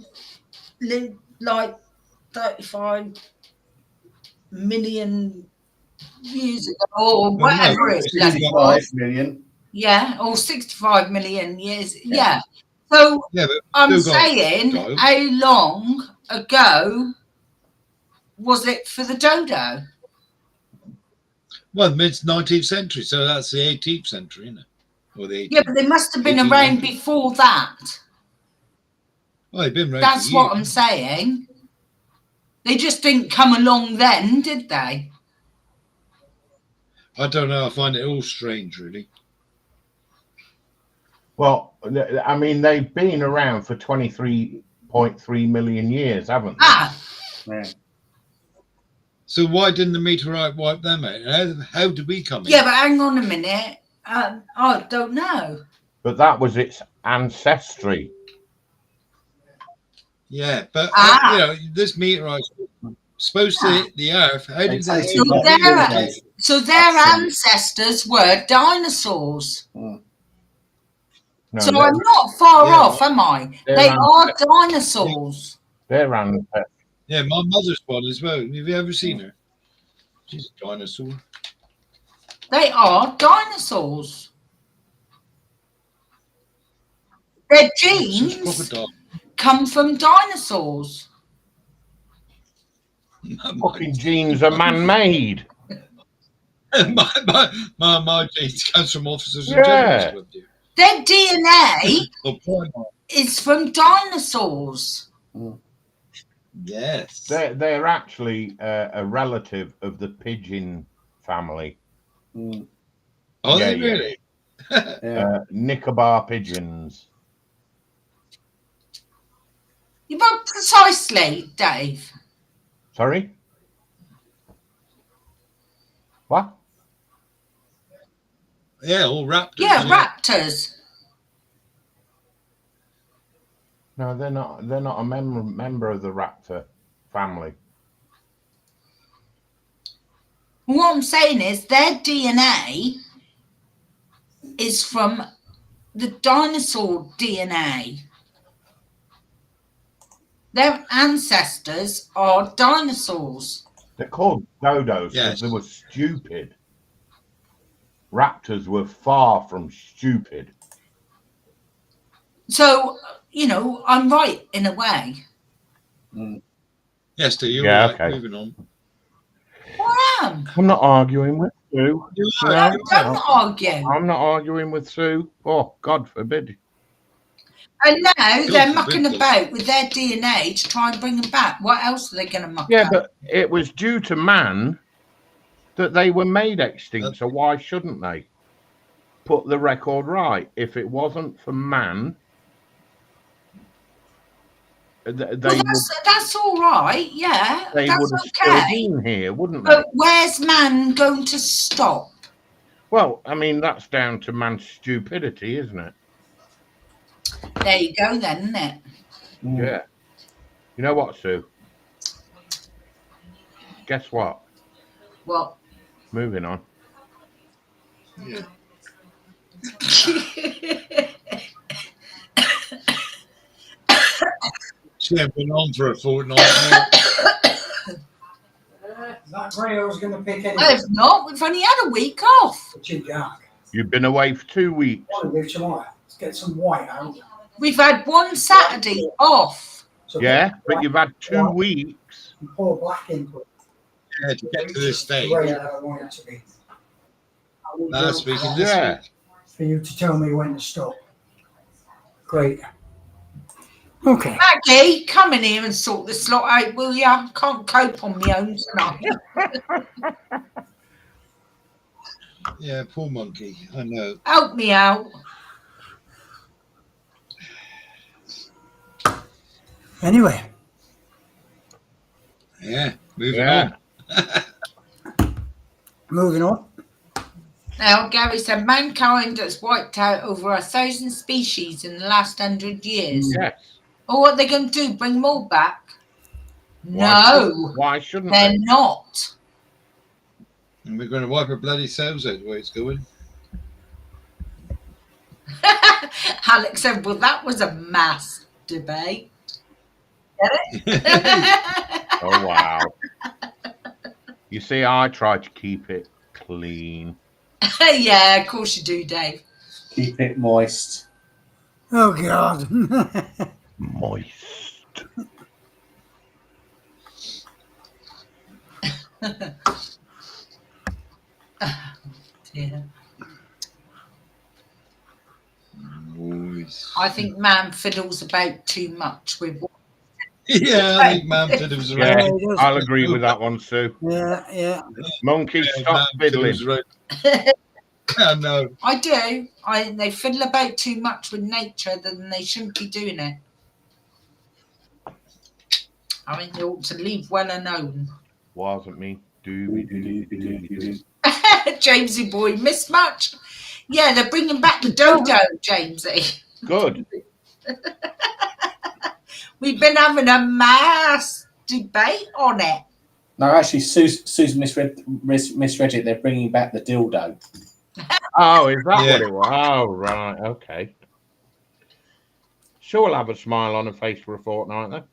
lived like 35 million years ago, or whatever it's 65 million. Yeah, or 65 million years. Yeah. So I'm saying, how long ago was it for the dodo? Well, mid-19th century, so that's the 18th century, isn't it? Or the 18th. Yeah, but they must have been around before that. Well, they've been around. That's what I'm saying. They just didn't come along then, did they? I don't know. I find it all strange, really. Well, I mean, they've been around for 23.3 million years, haven't they? Yeah. So why didn't the meteorite wipe them out? How did we come in? Yeah, but hang on a minute. I don't know. But that was its ancestry. Yeah, but this meteorite's supposed to hit the Earth. How did they hit it? So their ancestors were dinosaurs. No, so I'm not far off, am I? They are dinosaurs. They're ancestors. Yeah, my mother's one as well. Have you ever seen her? She's a dinosaur. They are dinosaurs. Their genes come from dinosaurs. Fucking genes are man-made. my genes comes from officers and generals. Their DNA is from dinosaurs. Yes. They're actually a relative of the pigeon family. Are they really? Nicobar pigeons. You know precisely, Dave. Sorry? What? Yeah, all raptors. Yeah, raptors. No, they're not. They're not a member of the raptor family. What I'm saying is their DNA is from the dinosaur DNA. Their ancestors are dinosaurs. They're called dodos because they were stupid. Raptors were far from stupid. So, I'm right in a way. Yes, you're Yeah, right. okay. Moving on. I am. I'm not arguing with Sue. You No, are. Don't argue. I'm not arguing with Sue. Oh, God forbid. And now they're forbid, mucking though. about with their DNA to try and bring them back. What else are they going to muck Yeah, up? but it was due to man that they were made extinct, so why shouldn't they put the record right? If it wasn't for man, they That's all right. Yeah, would that's have still okay. been here, wouldn't they? But where's man going to stop? Well, I mean, that's down to man's stupidity, isn't it? There you go then, isn't it? Yeah. You know what, Sue? Guess what? What? Moving on. Yeah. She ain't been on for a fortnight now. That grey I was going to pick anyway. Well, if not, we've only had a week off. It's too dark. You've been away for 2 weeks. What do we do tomorrow? Let's get some white out. We've had one Saturday off. So Yeah, put but white you've had 2 weeks. and pour black into it. Yeah, to get to this stage. The way that I want it to be. I need Last you week and this Yeah. week. for you to tell me when to stop. Great. Okay. Maggie, come in here and sort this lot out, will ya? Can't cope on my own tonight. Yeah, poor monkey. I know. Help me out. Anyway, Yeah, moving Yeah. on. moving on. Now, Gary said mankind has wiped out over 1,000 species in the last 100 years. Yes. Oh, what are they going to do? Bring them all back? Why shouldn't They're they? not. And we're going to wipe our bloody selves out the way it's going. Alex said, well, that was a mass debate. Get it? Oh, wow. You see, I try to keep it clean. Yeah, of course you do, Dave. Keep it moist. Oh, God. Moist. Yeah. Boys. I think man fiddles about too much with what. Yeah, I think man fiddles Yeah, around. it is. I'll agree with that one, Sue. Yeah. Monkey, Yeah, stop man fiddling. fiddles around. I know. I do. They fiddle about too much with nature, then they shouldn't be doing it. I mean, you ought to leave well alone. Wasn't me. Doobie. Jamesy boy, miss much? Yeah, they're bringing back the dodo, Jamesy. Good. We've been having a mass debate on it. No, actually, Susan misread it. They're bringing back the dildo. Oh, is that Yeah. what it was? Oh, right. Okay. Sure, we'll have a smile on her face for a fortnight then.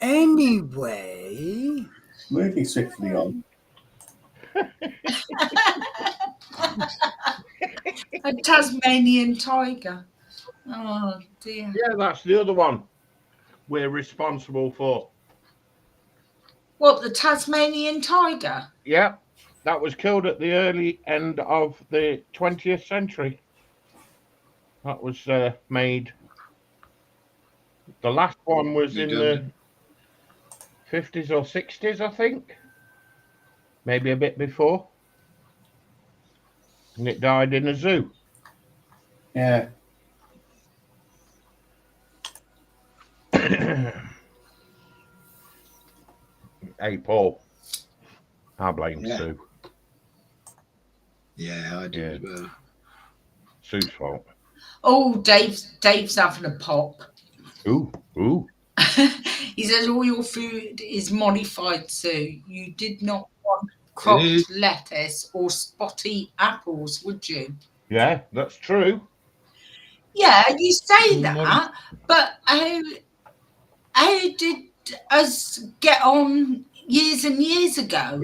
Anyway, Moving swiftly on. A Tasmanian tiger. Oh, dear. Yeah, that's the other one we're responsible for. What, the Tasmanian tiger? Yeah, that was killed at the early end of the 20th century. That was made. The last one was in the 50s or 60s, I think. Maybe a bit before. And it died in a zoo. Yeah. Hey, Paul. I blame Yeah. Sue. Yeah, I do as well. Sue's fault. Oh, Dave's having a pop. Ooh. He says all your food is modified, Sue. You did not want cropped lettuce or spotty apples, would you? Yeah, that's true. Yeah, you say Mm, that, but how did us get on years and years ago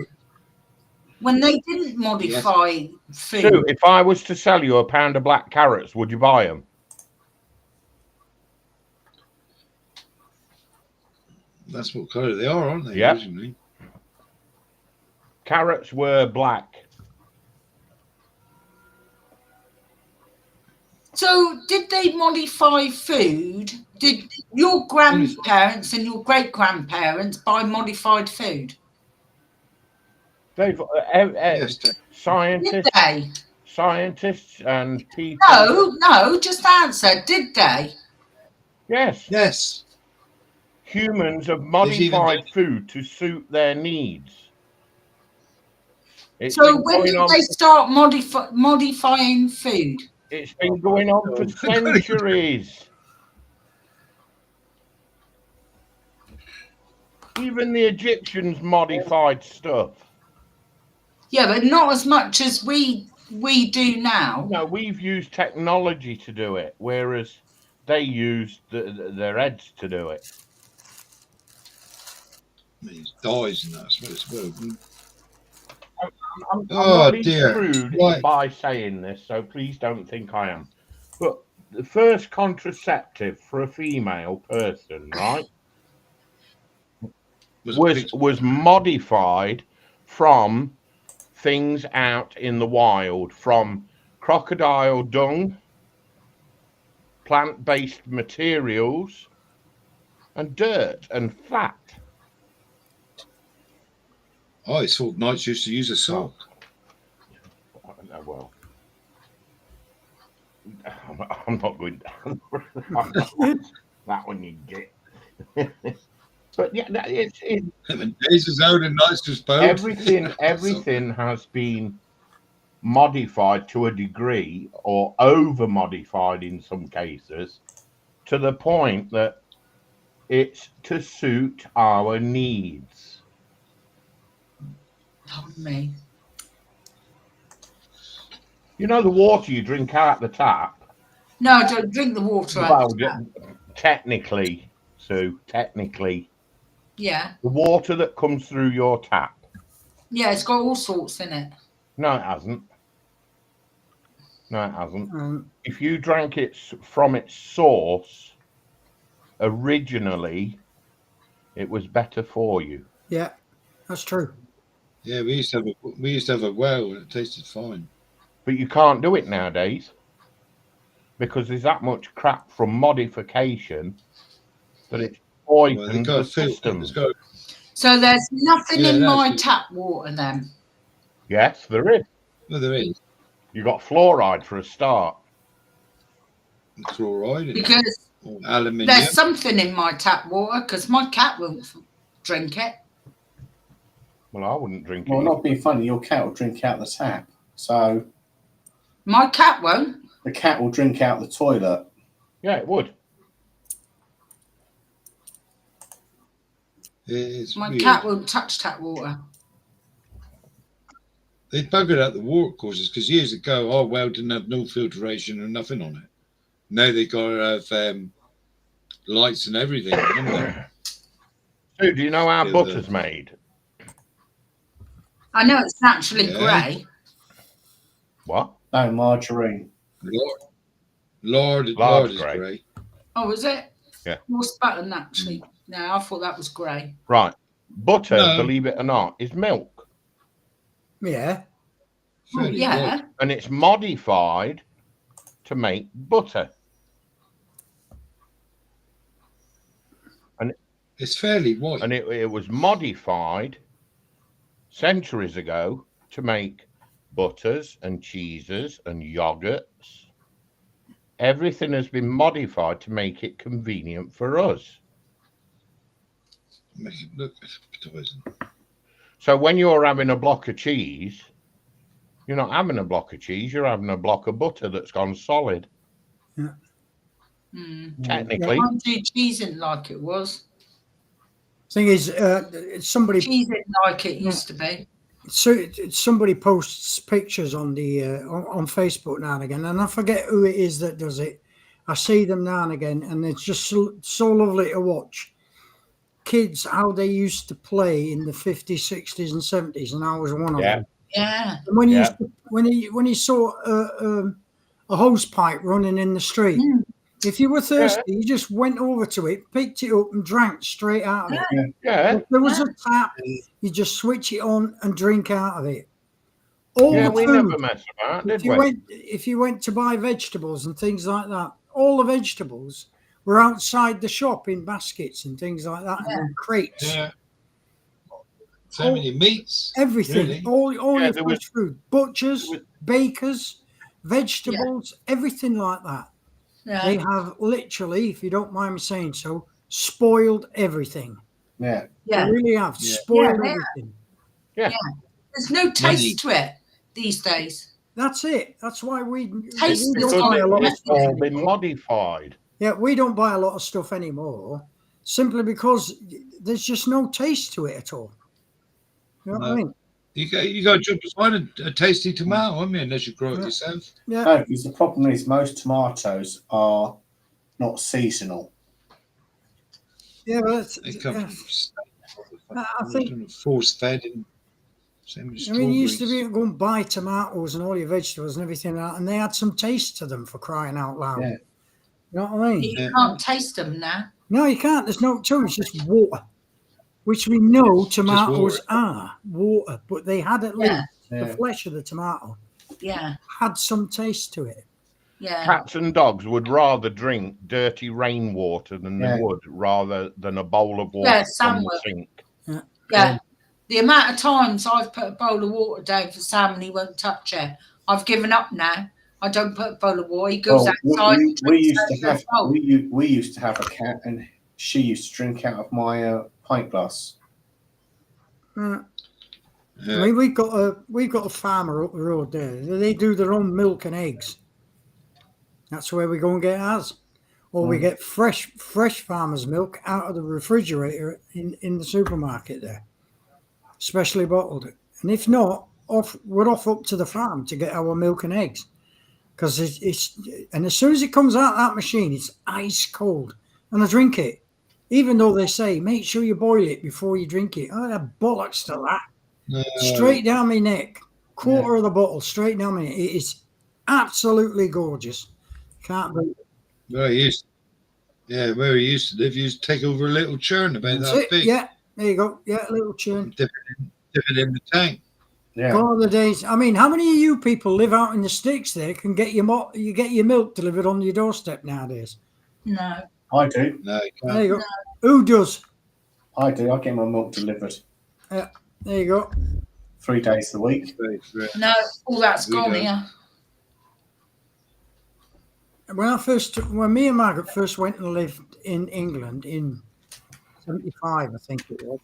when they didn't modify food? Sue, if I was to sell you a pound of black carrots, would you buy them? That's what colour they are, aren't they? Yep. Originally. Carrots were black. So, did they modify food? Did your grandparents and your great grandparents buy modified food? They've Yes. Did scientists, they? scientists, and people. No, just answer. Did they? Yes. Yes. Humans have even modified food to suit their needs. It's So, been when going did on. they start modifying food? It's been going on for centuries. Even the Egyptians modified stuff. Yeah, but not as much as we do now. No, we've used technology to do it, whereas they used their heads to do it. It dies and that's what it's well. I'm not being dear. crude Right. by saying this, so please don't think I am. But the first contraceptive for a female person, right, was modified from things out in the wild, from crocodile dung, plant-based materials, and dirt and fat. I thought knights used to use a sock. Well, I'm not going down that one you get. But yeah, it's days was out and knights was both. Everything has been modified to a degree, or over modified in some cases, to the point that it's to suit our needs. Pardon me. You know the water you drink out the tap? No, I don't drink the water out the tap. Technically, Sue, Yeah. the water that comes through your tap. Yeah, it's got all sorts in it. No, it hasn't. If you drank it from its source, originally, it was better for you. Yeah, that's true. Yeah, we used to have a well and it tasted fine. But you can't do it nowadays because there's that much crap from modification that it's poisoned the system. So there's nothing in my tap water then? Yes, there is. Well, there is. You got fluoride for a start. Chloride. Because aluminium. There's something in my tap water because my cat won't drink it. Well, I wouldn't drink it. Well, not being funny, your cat will drink out the tap. So my cat won't. The cat will drink out the toilet. Yeah, it would. My cat won't touch tap water. They buggered out the water courses because years ago our well didn't have no filtration and nothing on it. Now they got to have lights and everything. So, do you know how butter's made? I know it's naturally grey. What? No, margarine. Lard is grey. Oh, is it? Yeah. What's butter naturally? No, I thought that was grey. Right. Butter, believe it or not, is milk. Yeah. Oh, yeah. And it's modified to make butter. And it's fairly white. And it was modified centuries ago to make butters and cheeses and yogurts. Everything has been modified to make it convenient for us. Make it look appetizing. So when you're having a block of cheese, you're not having a block of cheese, you're having a block of butter that's gone solid. Yeah. Technically. I do cheese in like it was. Thing is, somebody cheese in like it used to be. So somebody posts pictures on the on Facebook now and again, and I forget who it is that does it. I see them now and again, and it's just so lovely to watch. Kids, how they used to play in the 50s, 60s, and 70s, and I was one of them. Yeah. And when when you saw a hose pipe running in the street, If you were thirsty, you just went over to it, picked it up, and drank straight out of it. Yeah. If there was a tap, you just switch it on and drink out of it. All Yeah, the we food. never mess about, did If you we? went to buy vegetables and things like that, all the vegetables were outside the shop in baskets and things like that, and in crates. Yeah. So many meats. Everything, Really? all Yeah, your there was- fresh food, butchers, bakers, vegetables, everything like that. They have literally, if you don't mind me saying so, spoiled everything. Yeah. They really have spoiled everything. Yeah. There's no taste to it these days. That's it. That's why we Taste don't is buy a lot of It's stuff all been anymore. modified. Yeah, we don't buy a lot of stuff anymore simply because there's just no taste to it at all. You know what I mean? You got to find a tasty tomato, haven't you? Unless you grow it yourself. Yeah. No, because the problem is most tomatoes are not seasonal. Yeah, but They come I think from force fed and same as I mean, you used to strawberries. be able to go and buy tomatoes and all your vegetables and everything like that, and they had some taste to them, for crying out loud. Yeah. You know what I mean? You can't taste them now. No, you can't. There's no taste. It's just water, which we know tomatoes are water, but they had at least the flesh of the tomato had some taste to it. Yeah. Cats and dogs would rather drink dirty rainwater than they would rather than a bowl of water from the sink. Yeah. The amount of times I've put a bowl of water down for Sam and he won't touch it. I've given up now. I don't put a bowl of water. He goes outside. We used to have a cat, and she used to drink out of my pint glass. I mean, we've got a farmer up the road there. They do their own milk and eggs. That's where we go and get ours. Or we get fresh farmer's milk out of the refrigerator in the supermarket there, specially bottled. And if not, we're off up to the farm to get our milk and eggs, because and as soon as it comes out of that machine, it's ice cold, and I drink it, even though they say make sure you boil it before you drink it. Oh, that bollocks to that! Straight down my neck, quarter of the bottle straight down my neck. It is absolutely gorgeous. Can't beat it. Where he used to live, you used to take over a little churn about that big. Yeah, there you go. Yeah, a little churn. Dip it in the tank. Yeah. God, the days. I mean, how many of you people live out in the sticks there can get you get your milk delivered on your doorstep nowadays? No. I do. No, you can't. There you go. Who does? I do. I get my milk delivered. Yeah, there you go. 3 days a week. No, all that's We gone don't. here. When me and Margaret first went and lived in England in 75, I think it was.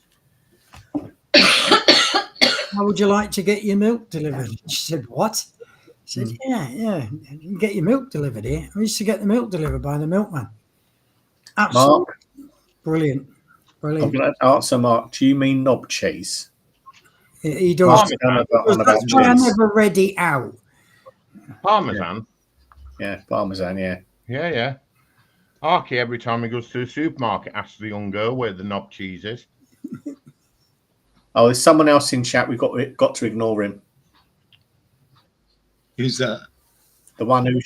How would you like to get your milk delivered? She said, what? I said, yeah, you can get your milk delivered here. I used to get the milk delivered by the milkman. Absolutely. Mark, Brilliant. I'm going to answer Mark. Do you mean knob cheese? He does. That's why I never read it out. Parmesan. Yeah, Parmesan, yeah. Yeah. Archie, every time he goes to the supermarket, asks the young girl where the knob cheese is. Oh, there's someone else in chat. We've got to ignore him. Who's that? The one who.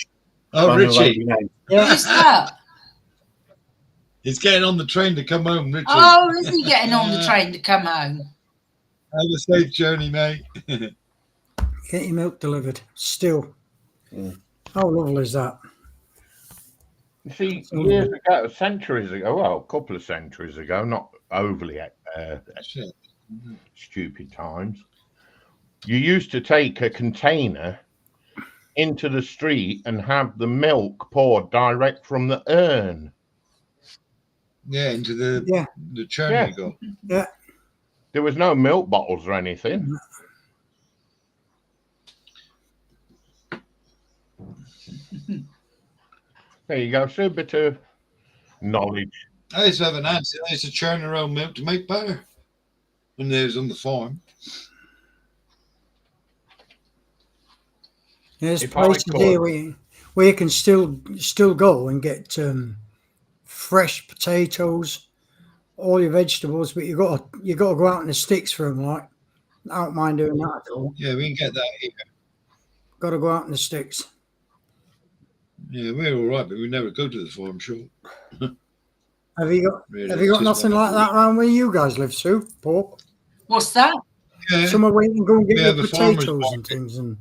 Richie. Who's that? He's getting on the train to come home, Richie. Oh, is he getting on the train to come home? Have a safe journey, mate. Get your milk delivered. Still. How lovely is that? You see, years ago, centuries ago, well, a couple of centuries ago, not overly stupid times, you used to take a container into the street and have the milk poured direct from the urn. Yeah, into the churn you go. Yeah. There was no milk bottles or anything. There you go. So a bit of knowledge. I used to have an aunt. I used to churn her own milk to make butter when they was on the farm. There's places here where you can still go and get fresh potatoes, all your vegetables, but you got to go out in the sticks for them. Like, I don't mind doing that at all. Yeah, we can get that here. Got to go out in the sticks. Yeah, we're all right, but we never go to the farm shop. Have you got Really, Have you got just nothing one like that around where you guys live, Sue? Paul? What's that? Yeah, Somewhere where you can go and get We your have a farmer's potatoes and market. things. And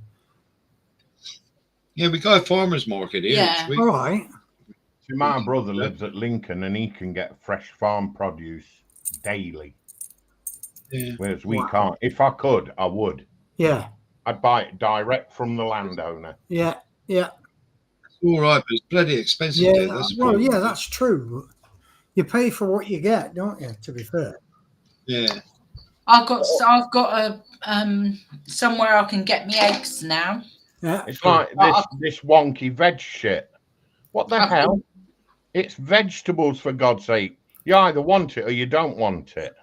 yeah, we got a farmer's market here Yeah. this week. all right. See, my brother lives at Lincoln and he can get fresh farm produce daily, Yeah. whereas we Wow. can't. If I could, I would. Yeah, I'd buy it direct from the landowner. yeah, yeah, It's all right, but it's bloody expensive yeah. there. That's the Well, problem. yeah, that's true. You pay for what you get, don't you? To be fair. Yeah. I've got a somewhere I can get me eggs now. Yeah. It's like this wonky veg shit. What the hell? It's vegetables, for God's sake. You either want it or you don't want it.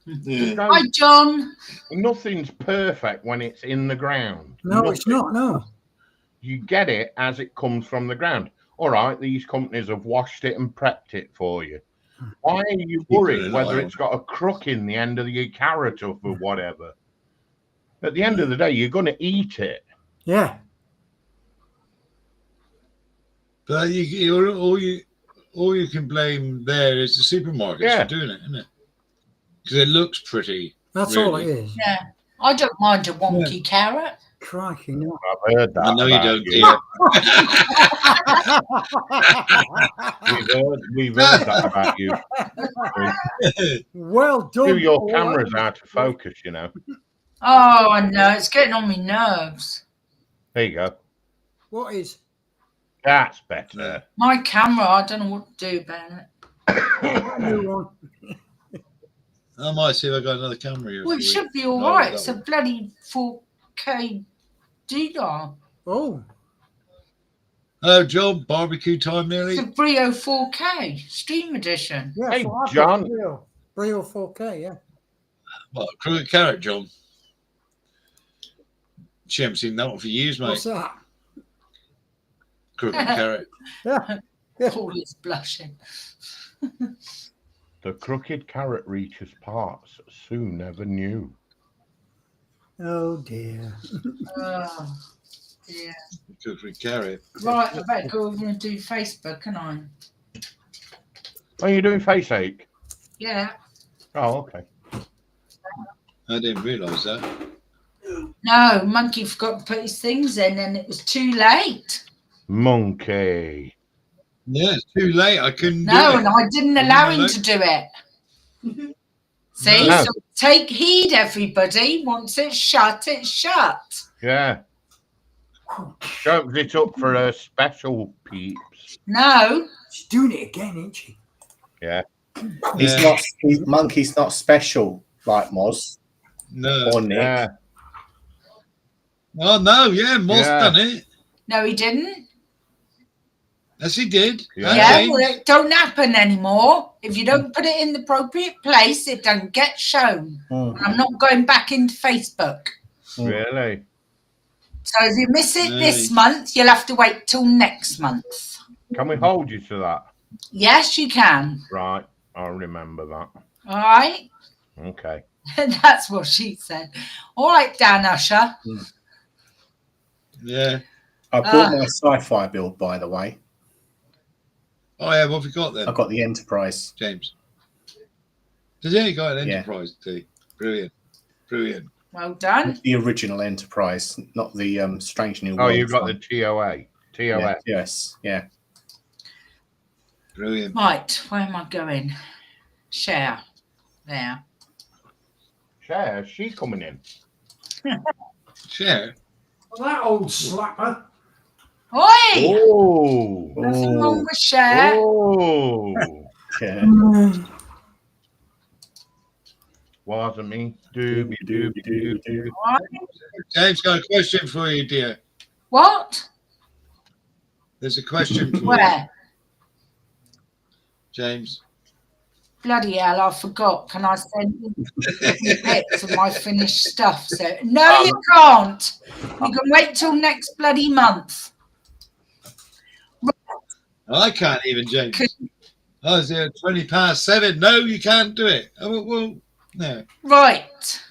Yeah. Hi, John. Nothing's perfect when it's in the ground. No, it's not. No. You get it as it comes from the ground. All right, these companies have washed it and prepped it for you. Why are you worried whether it's got a crook in the end of your carrot or for whatever? At the end of the day, you're going to eat it. Yeah. But all you can blame there is the supermarkets for doing it, isn't it? Because it looks pretty. That's all it is. Yeah. I don't mind a wonky carrot. Crikey, no. I've heard that. I know you don't, dear. We've heard that about you. Well done. Do your cameras out of focus, you know. Oh, I know. It's getting on my nerves. There you go. What is? That's better. My camera, I don't know what to do about it. New one. I might see if I got another camera here. Well, it should be all right. It's a bloody 4K DDR. Oh. Hello, John. Barbecue time nearly. It's a Brio 4K Stream Edition. Yeah, Hey, so I've got John. Brio 4K, yeah. What, crooked carrot, John? She hasn't seen that one for years, mate. What's that? Crooked carrot. Yeah. Paul is blushing. The crooked carrot reaches parts Sue never knew. Oh dear. Oh, dear. Crooked carrot. Right, I better go over and do Facebook, can I? Are you doing face ache? Yeah. Oh, okay. I didn't realise that. No, Monkey forgot to put his things in and it was too late. Monkey. Yeah, it's too late. I couldn't do No, it. and I didn't allow him to do it. See, No. so take heed, everybody. Once it's shut, it's shut. Yeah. Opens it up for her special peeps. No. She's doing it again, isn't she? Yeah. Monkey's not special like Moz No. or Nick. Yeah. Oh, no, yeah, Moz done it. No, he didn't. Yes, he did. Yeah. And Yeah, James. well, it don't happen anymore. If you don't put it in the appropriate place, it don't get shown. I'm not going back into Facebook. Really? So if you miss it this Nice. month, you'll have to wait till next month. Can we hold you to that? Yes, you can. Right. I'll remember that. All right. Okay. That's what she said. All right, Dan Usher. Yeah. I bought my sci-fi build, by the way. Oh, yeah, what have you got then, I got the Enterprise. James? Does he got an Yeah. Enterprise, do you? Brilliant. Brilliant. Well done. The original Enterprise, not the Strange New World. Oh, you've got one. the TOA. TOS. Yeah, yes, yeah. Brilliant. Right, where am I going? Share. There. Cher, is she coming in? Share. Well, that old slapper. Oi! Oh. Nothing wrong with share. Oh. Yeah. Wasn't me. Doobie doobie doobie. Right. James got a question for you, dear. What? There's a question for you, Where? James. Bloody hell, I forgot. Can I send you bits of my finished stuff? So no, you can't. You can wait till next bloody month. I can't even, James. Oh, is it 7:20? No, you can't do it. Oh, well, no. Right.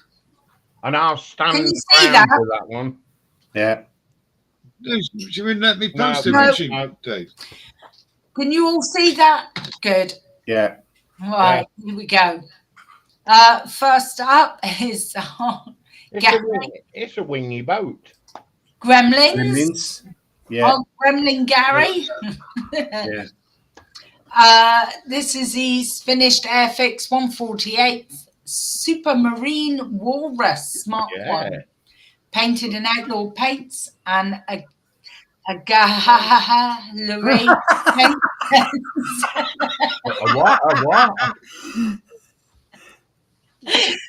And I'll stand Can you the see ground that? for that one. Yeah. No, she wouldn't let me No, post it, no. would she, No. Dave? Can you all see that? Good. Yeah. Right, here we go. First up is It's a wingy boat. Gremlins. Gremlins. Yeah. Oh, Gremlin Gary. Yeah. This is his finished Airfix 148 Supermarine Walrus Smart One, painted in outlaw paints and a gallery paint. A what?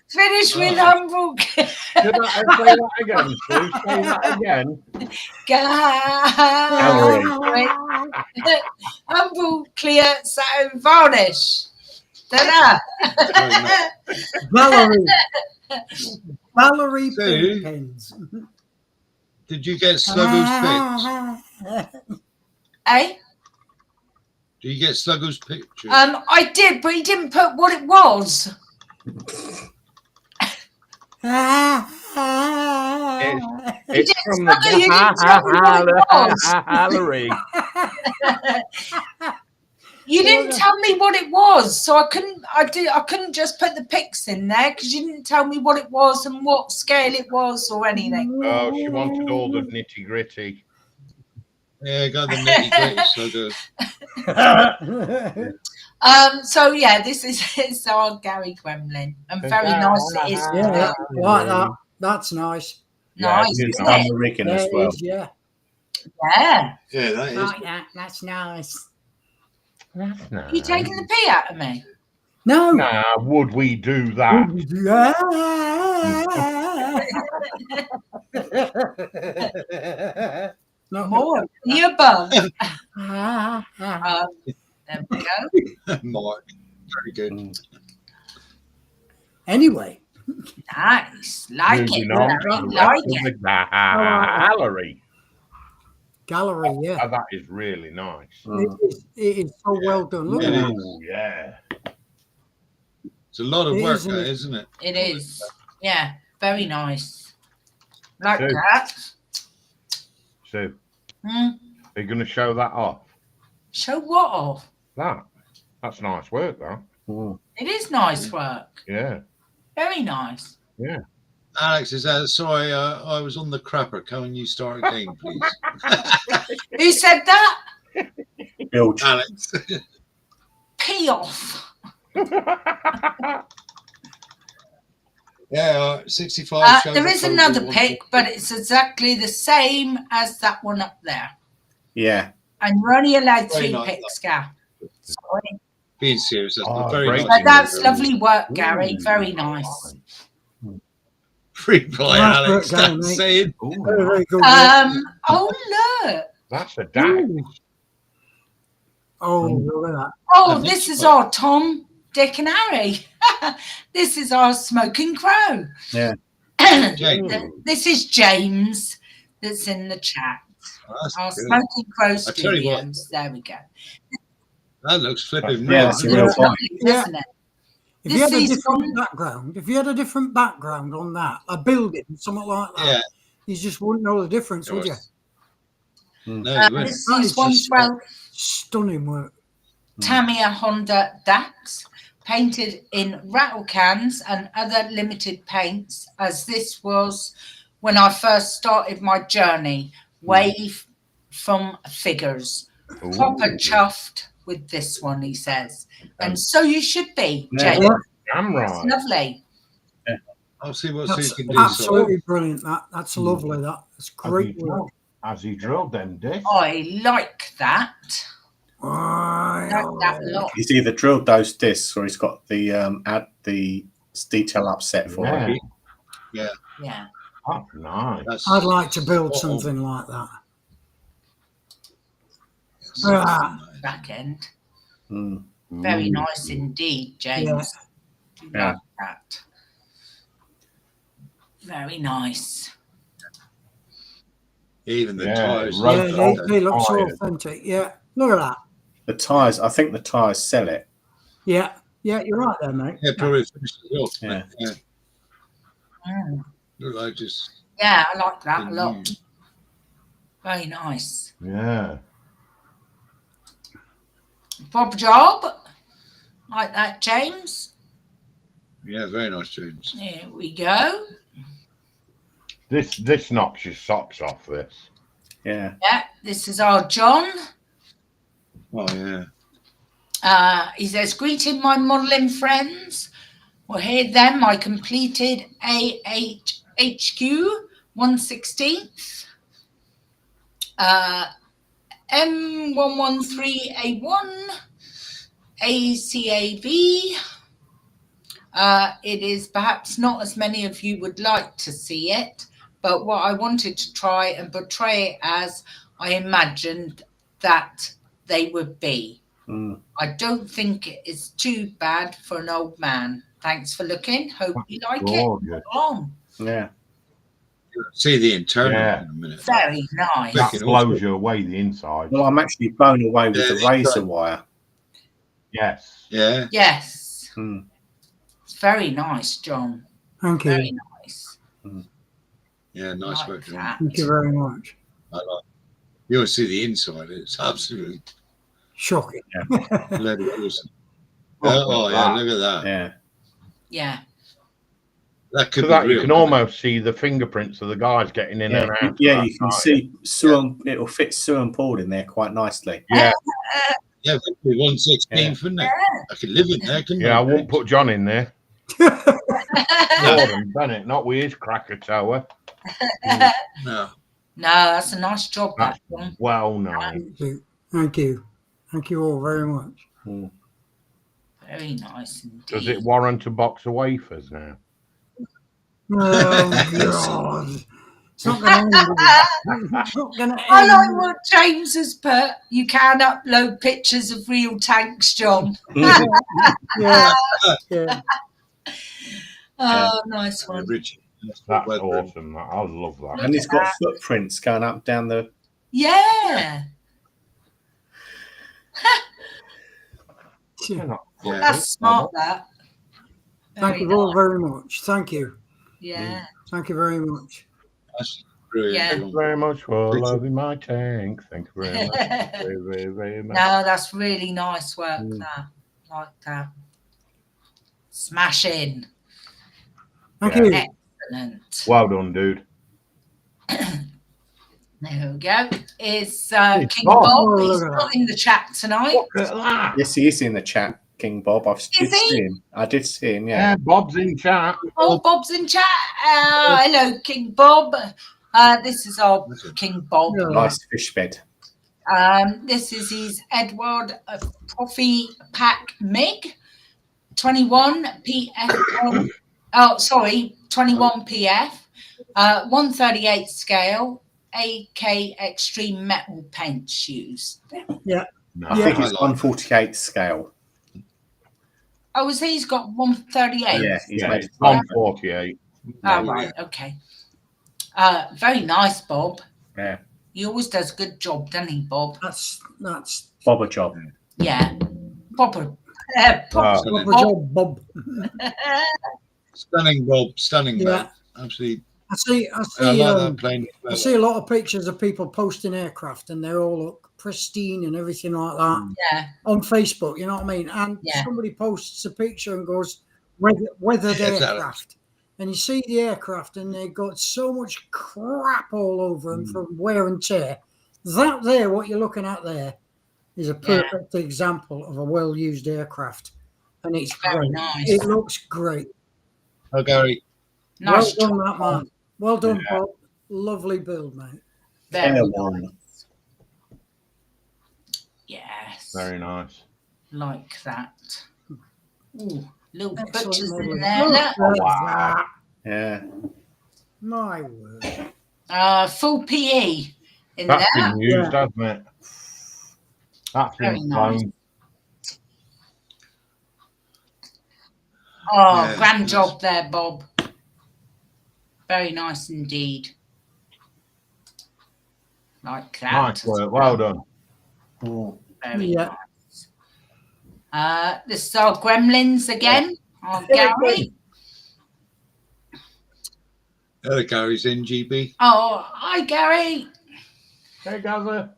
Finished with humble Say that again, Sue. Say that again. Gallery. humble clear satin varnish. Ta-da! Valerie Sue? Pinkins. Did you get Sluggo's pics? Eh? Did you get Sluggo's pictures? I did, but he didn't put what it was. It's from Sluggo, you didn't tell me what it was. gallery. You didn't tell me what it was, so I couldn't just put the pics in there because you didn't tell me what it was and what scale it was or anything. Oh, she wanted all the nitty gritty. Yeah, I got the nitty gritty Sluggo. So yeah, this is our Gary Gremlin, and very nice it is. Yeah, like that. That's nice. Nice, It's isn't on it? the rigging Yeah, as it well. is, yeah. Yeah. Yeah, that is. Like that. That's nice. That's nice. You taking the pee out of me? No. Nah, would we do that? Not More your bum. more. There we go. Mark. Very good. Anyway, Nice. Like it. Moving on to the Like rest of it. the gallery. gallery, yeah. Oh, that is really nice. It is so well done. Look at that. Oh, yeah. It's a lot of It work, is, that, isn't it? isn't it? It is. Yeah. Very nice. Like Good. that. So, Hmm. are you going to show that off? Show what off? That's nice work, that. It is nice work. Yeah. Very nice. Yeah. Alex is sorry, I was on the crapper. Can you start again, please? Who said that? Bilge. Alex. Pee off. Yeah, 65 shows. There is I another told you pic, but it's exactly the same as that one up there. Yeah. And you're only allowed Very 3 nice. pics, Gav. Sorry. Being serious, that's Oh, very great. nice. But that's lovely work, Gary. Ooh. Very nice. Free by Nice Alex. work, Gary, That's mate. saying. Ooh, Very, very good. Oh, look. that's a dash. Oh, look at that. Oh, this is our Tom, Dick, and Harry. This is our Smoking Crow. Yeah. James. This is James that's in the chat. Oh, that's Our good. Smoking Crow I tell you what. Studios. There we go. That looks flipping Yeah, nice. that's a real It's fine. lovely, isn't it? If you had a This is different from- background, if you had a different background on that, a building, something like that, Yeah. you just wouldn't know the difference, would you? No, you wouldn't. This That is is one just from Stunning work. Tamiya Honda Dax, painted in rattle cans and other limited paints, as this was when I first started my journey, way from figures. Proper chuffed with this one, he says. And so you should be, Yeah. James. Damn It's right. lovely. I'll see what That's Sue can do. absolutely brilliant. That's lovely. That's great work. Has he drilled them discs? I like that. I like that a lot. He's either drilled those discs or he's got the the detail upset for Yeah. it. Yeah. Yeah. That's nice. That's, I'd like to build Uh-oh. something like that. that's Back end. Mm. Very nice indeed, James. Do Yeah. like that. Very nice. even the Yeah, tires. right. Yeah, they look so Tires. authentic. Yeah, look at that. The tyres, I think the tyres sell it. Yeah, you're right there, mate. Yeah, probably finished as well. Yeah. Yeah. Mm. Look like just Yeah, I like that a been lot. used. Very nice. Yeah. Bob job. Like that, James. Yeah, very nice, James. There we go. This knocks your socks off. This. Yeah. Yeah, this is our John. Oh, yeah. He says, greeting my modelling friends. Well, here then, I completed AHQ 1/16th. M113A1 ACAV. It is perhaps not as many of you would like to see it, but what I wanted to try and portray it as I imagined that they would be. Mm. I don't think it is too bad for an old man. Thanks for looking. Hope you like Gorgeous. it. Long. Yeah. See the internal Yeah. in a minute. Very nice. That Wicked. blows you away the inside. Well, I'm actually blown away with Yeah, the razor wire. Yes. Yeah. Yes. Mm. It's very nice, John. Thank you. Very nice. Yeah, nice Like work, John. that. Thank you very much. I like. You want to see the inside? It's absolutely Shocking. bloody awesome. Look Oh at yeah, that. look at that. Yeah. Yeah. That could So be that real. you can almost see the fingerprints of the guys getting in Yeah, and out. yeah, of that, you can can't see Sue and it'll fit Sue and Paul in there quite nicely. Yeah. Yeah, it could be 1/16th, wouldn't it? I could live in there, couldn't Yeah, I? I won't put John in there. Gordon Bennett, not with his Krakatoa. No. No, that's a nice job, That's that one. well nice. Thank you. Thank you. Thank you all very much. Mm. Very nice indeed. Does it warrant a box of wafers now? Oh, God. It's not going to end. It's not going to I like end. what James has put. You can upload pictures of real tanks, John. Yeah. Yeah. Oh, nice one. Richard. That's awesome. I love that. And it's got footprints going up down the. Yeah. Yeah. Yeah. That's smart, that. Thank Very you all nice. very much. Thank you. Yeah. Thank you very much. That's brilliant. Yeah. Thank you very much for Richard. loving my tank. Thank you very much. Very, very, very much. No, that's really nice work, that. Like that. Smashing. Thank Yeah. you. Excellent. Well done, dude. There we go. Is It's King Bob. Bob? Oh, He's look at not that. in the chat tonight. Look at that. Yes, he is in the chat, King Bob. I've did he? see him. I did see him. Yeah, Yeah. Bob's in chat. Oh, Bob's in chat. Hello, King Bob. This is our King Bob. Yeah. Nice fish bed. This is his Edward Coffee Pack MiG 21 PF. Oh, sorry, 21 PF, 138 scale, AK Extreme Metal paints used. Yeah. No. I think I it's like 148 scale. Oh, is he's got 138? Yeah, he's Yeah, made it's it like that. 148. Oh, right, okay. Very nice, Bob. Yeah. He always does a good job, doesn't he, Bob? That's Bob a job. Yeah. Proper. Wow. proper job, Bob. Stunning, Bob. Stunning, Yeah. mate. Absolutely. I see. I like that plane. I see a lot of pictures of people posting aircraft, and they all look pristine and everything like that Yeah. on Facebook. You know what I mean? And Yeah. somebody posts a picture and goes, "Weathered Yes, Alex. aircraft," and you see the aircraft, and they've got so much crap all over them from wear and tear. That there, what you're looking at there, is a perfect example of a well-used aircraft, and it's Very great. nice. It looks great. Oh, Gary. Nice well done, job, that Bob. man. Well done, Yeah. Bob. Lovely build, mate. Very Airborne. nice. Yes. Very nice. Like that. Ooh, little Excellent butchers in modelling. there. Look Look. at that. Yeah. My word. Full PE in That's there. been used, hasn't it? That's Very been nice. flown. Oh, Yeah, grand nice. job there, Bob. Very nice indeed. Like that. Nice work. Well done. Very Yeah. nice. This is our gremlins again. Our Gary. Hello, Gary's NGB. Oh, hi, Gary. Hey, Gaza.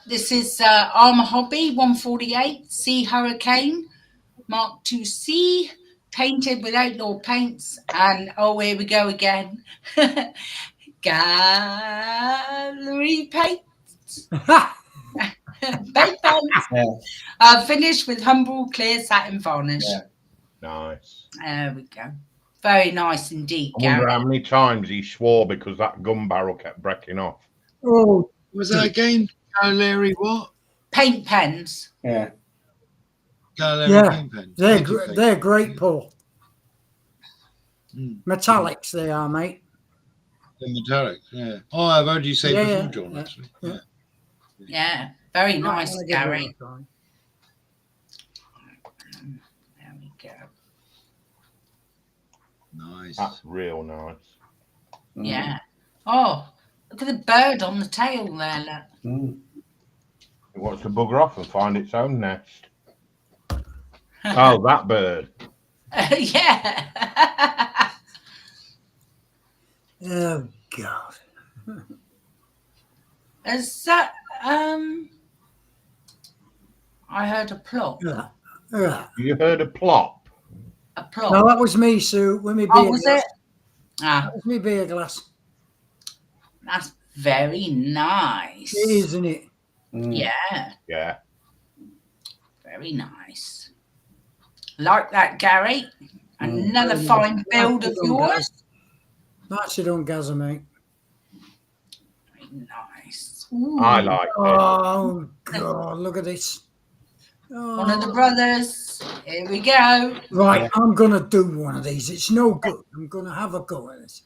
This is Armour Hobby 148 Sea Hurricane Mark 2C, painted with outlaw paints. And oh, here we go again. Gallery paints. Paint paints. Yeah. Finished with humble clear satin varnish. Yeah. Nice. There we go. Very nice indeed, I wonder Gary. how many times he swore because that gun barrel kept breaking off. Oh, Was that again? Gallery what? Paint pens. Yeah. Gallery yeah. paint pen. They're great, Paul. Mm. Metallics they are, mate. The metallic, yeah. Oh, I've heard you say Yeah, before, John, yeah, actually. yeah. Yeah, very nice, I'll give it a Gary. try. There we go. Nice. That's real nice. Yeah. Oh, look at the bird on the tail there. Look. Mm. It wants to bugger off and find its own nest. Oh, that bird. Yeah. Oh God. Is that I heard a plop. Yeah. You heard a plop? A plop. No, that was me, Sue. With me Oh, beer was glass. it? Ah, That was me beer glass. that's very nice. It is, isn't it? Mm. Yeah, Yeah. very nice. Like that, Gary. Another Very fine nice. build of Nicely done, yours. Gaz. Nicely done, Gaza, mate. Very nice. Ooh. I like it. Oh God, look at this. One of the Oh. brothers. Here we go. Right, Yeah. I'm gonna do one of these. It's no good. I'm gonna have a go at this.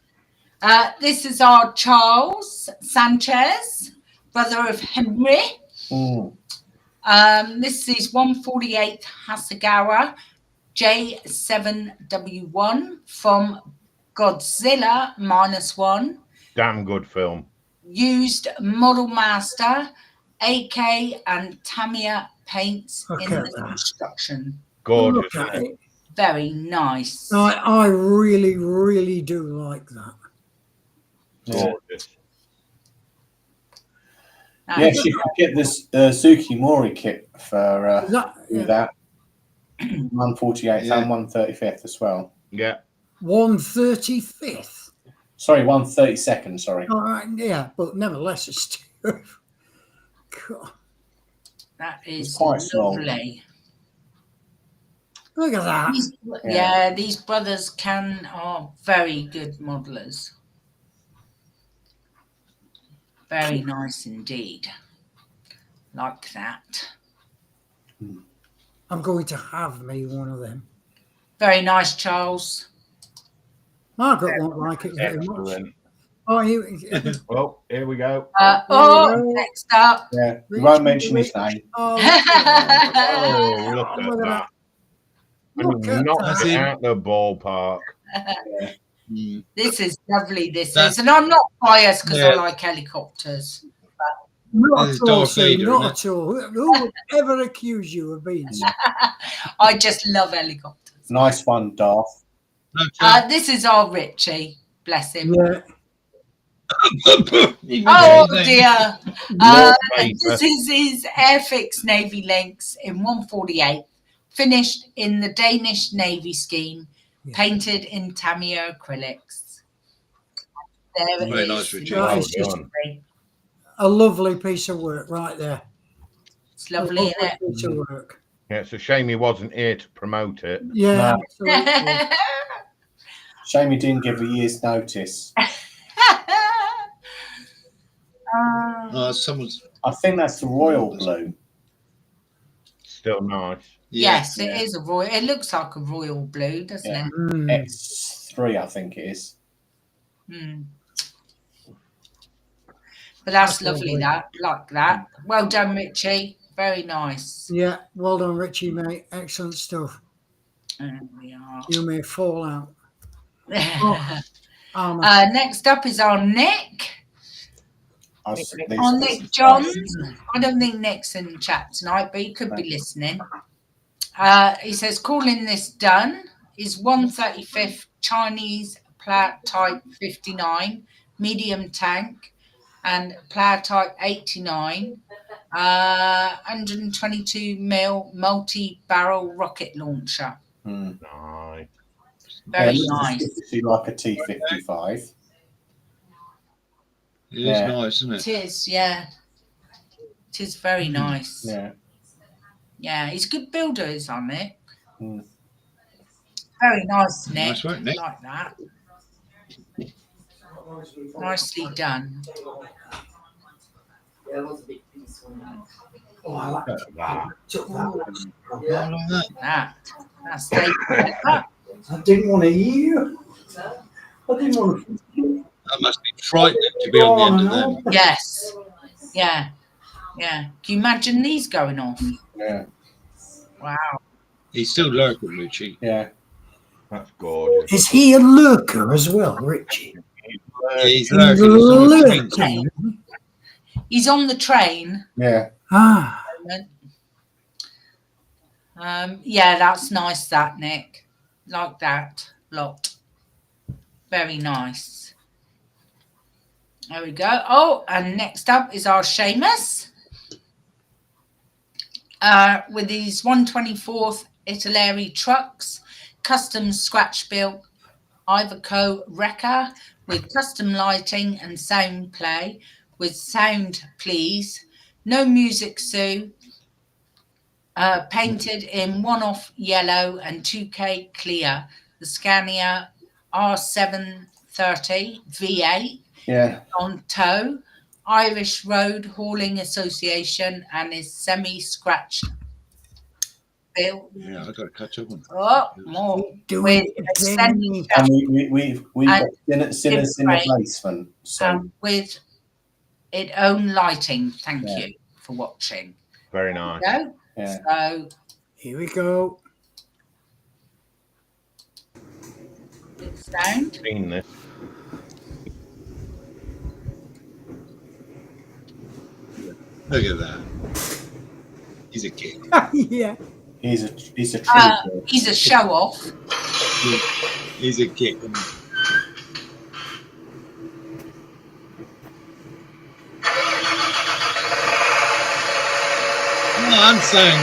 This is our Charles Sanchez, brother of Henry. Mm. This is 148 Hasegawa J7W1 from Godzilla -1. Damn good film. Used Model Master, AK and Tamiya paints Look in at the that. construction. Gorgeous. Look at isn't it? it. Very nice. I really, really do like that. Yeah. Gorgeous. Yes, you could get this Suki Mori kit for Is that that 148th Yeah. and 135th as well. Yeah. 135th? Sorry, 132nd. Sorry. All right, yeah, but nevertheless, it's still. God, That is It's quite small. lovely. look at that. These brothers are very good modelers. Very nice indeed. Like that. I'm going to have me one of them. Very nice, Charles. Margaret won't like it very much. Excellent. Oh, you. Well, here we go. Next up. Yeah, we won't mention his name. Oh, Oh, look at look at that. Look And at knocked that. it out the ballpark. Mm. This is lovely. This That- is, and I'm not biased because I Yeah. like helicopters. Not It's at all, Darth Sue, Vader, not isn't at all. Who would ever accuse you of being so? I just love helicopters. Nice one, Darth. Okay. This is our Richie. Bless him. Yeah. Oh dear. Lord Vader. This is his Airfix Navy Links in 148, finished in the Danish Navy scheme, Yeah. painted in Tamiya acrylics. There it Very is. nice, Richie. That Well is just done. a lovely piece of work right there. It's lovely, isn't it? Piece of work. Yeah, it's a shame he wasn't here to promote it. Yeah, No. absolutely. Shame he didn't give a year's notice. Someone's. I think that's the royal blue. Still nice. Yes, Yeah. it is a royal. It looks like a royal blue, doesn't Yeah. it? Mm. X3, I think it is. Mm. But that's That's lovely. lovely. Like that. Well done, Richie. Very nice. Yeah, well done, Richie, mate. Excellent stuff. There we are. You may fall out. Armour. Next up is our Nick. I s- these- On Nick Johns. I don't think Nick's in the chat tonight, but he could be listening. He says, calling this done is 135th Chinese Plat Type 59, medium tank, and plough type 89, 122mm multi-barrel rocket launcher. Nice. Very looks nice. suspiciously like a T55. It is Yeah. nice, isn't It it? is, yeah. It is very nice. Yeah. Yeah, he's a good builder, is on it. Mm. Very nice, Nick. Nice work, Nick. Like that. Nicely done. Oh, I like Look at that. Yeah, like that. That's taken. I didn't want to hear. I didn't want to. That must be frightening to be on the end of them. Yes. Yeah. Yeah. Can you imagine these going off? Yeah. Wow. He's still lurking, Richie. Yeah. That's gorgeous. Is he a lurker as well, Richie? Yeah, he's lurking. He's on the screen. Lurking. He's on the train. Yeah. Ah, Yeah, that's nice, that, Nick. Like that lot. Very nice. There we go. Oh, and next up is our Seamus. With these 124th Italeri trucks, custom scratch built Iveco Wrecker with custom lighting and sound play with sound please. No music, Sue. Painted in one-off yellow and 2K clear. The Scania R730 V8 Yeah. on tow. Irish Road Hauling Association and is semi-scratched built. Yeah, I got to catch up on that. Oh, more doing with it extended again. And we've got And sinners in the different. basement. So with its own lighting. Thank Yeah. you for watching. Very nice. Go. yeah. So Here we go. good sound. Seen this. Look at that. He's a kid. Yeah. He's a true. He's a show off. He's a kid. Come on, son.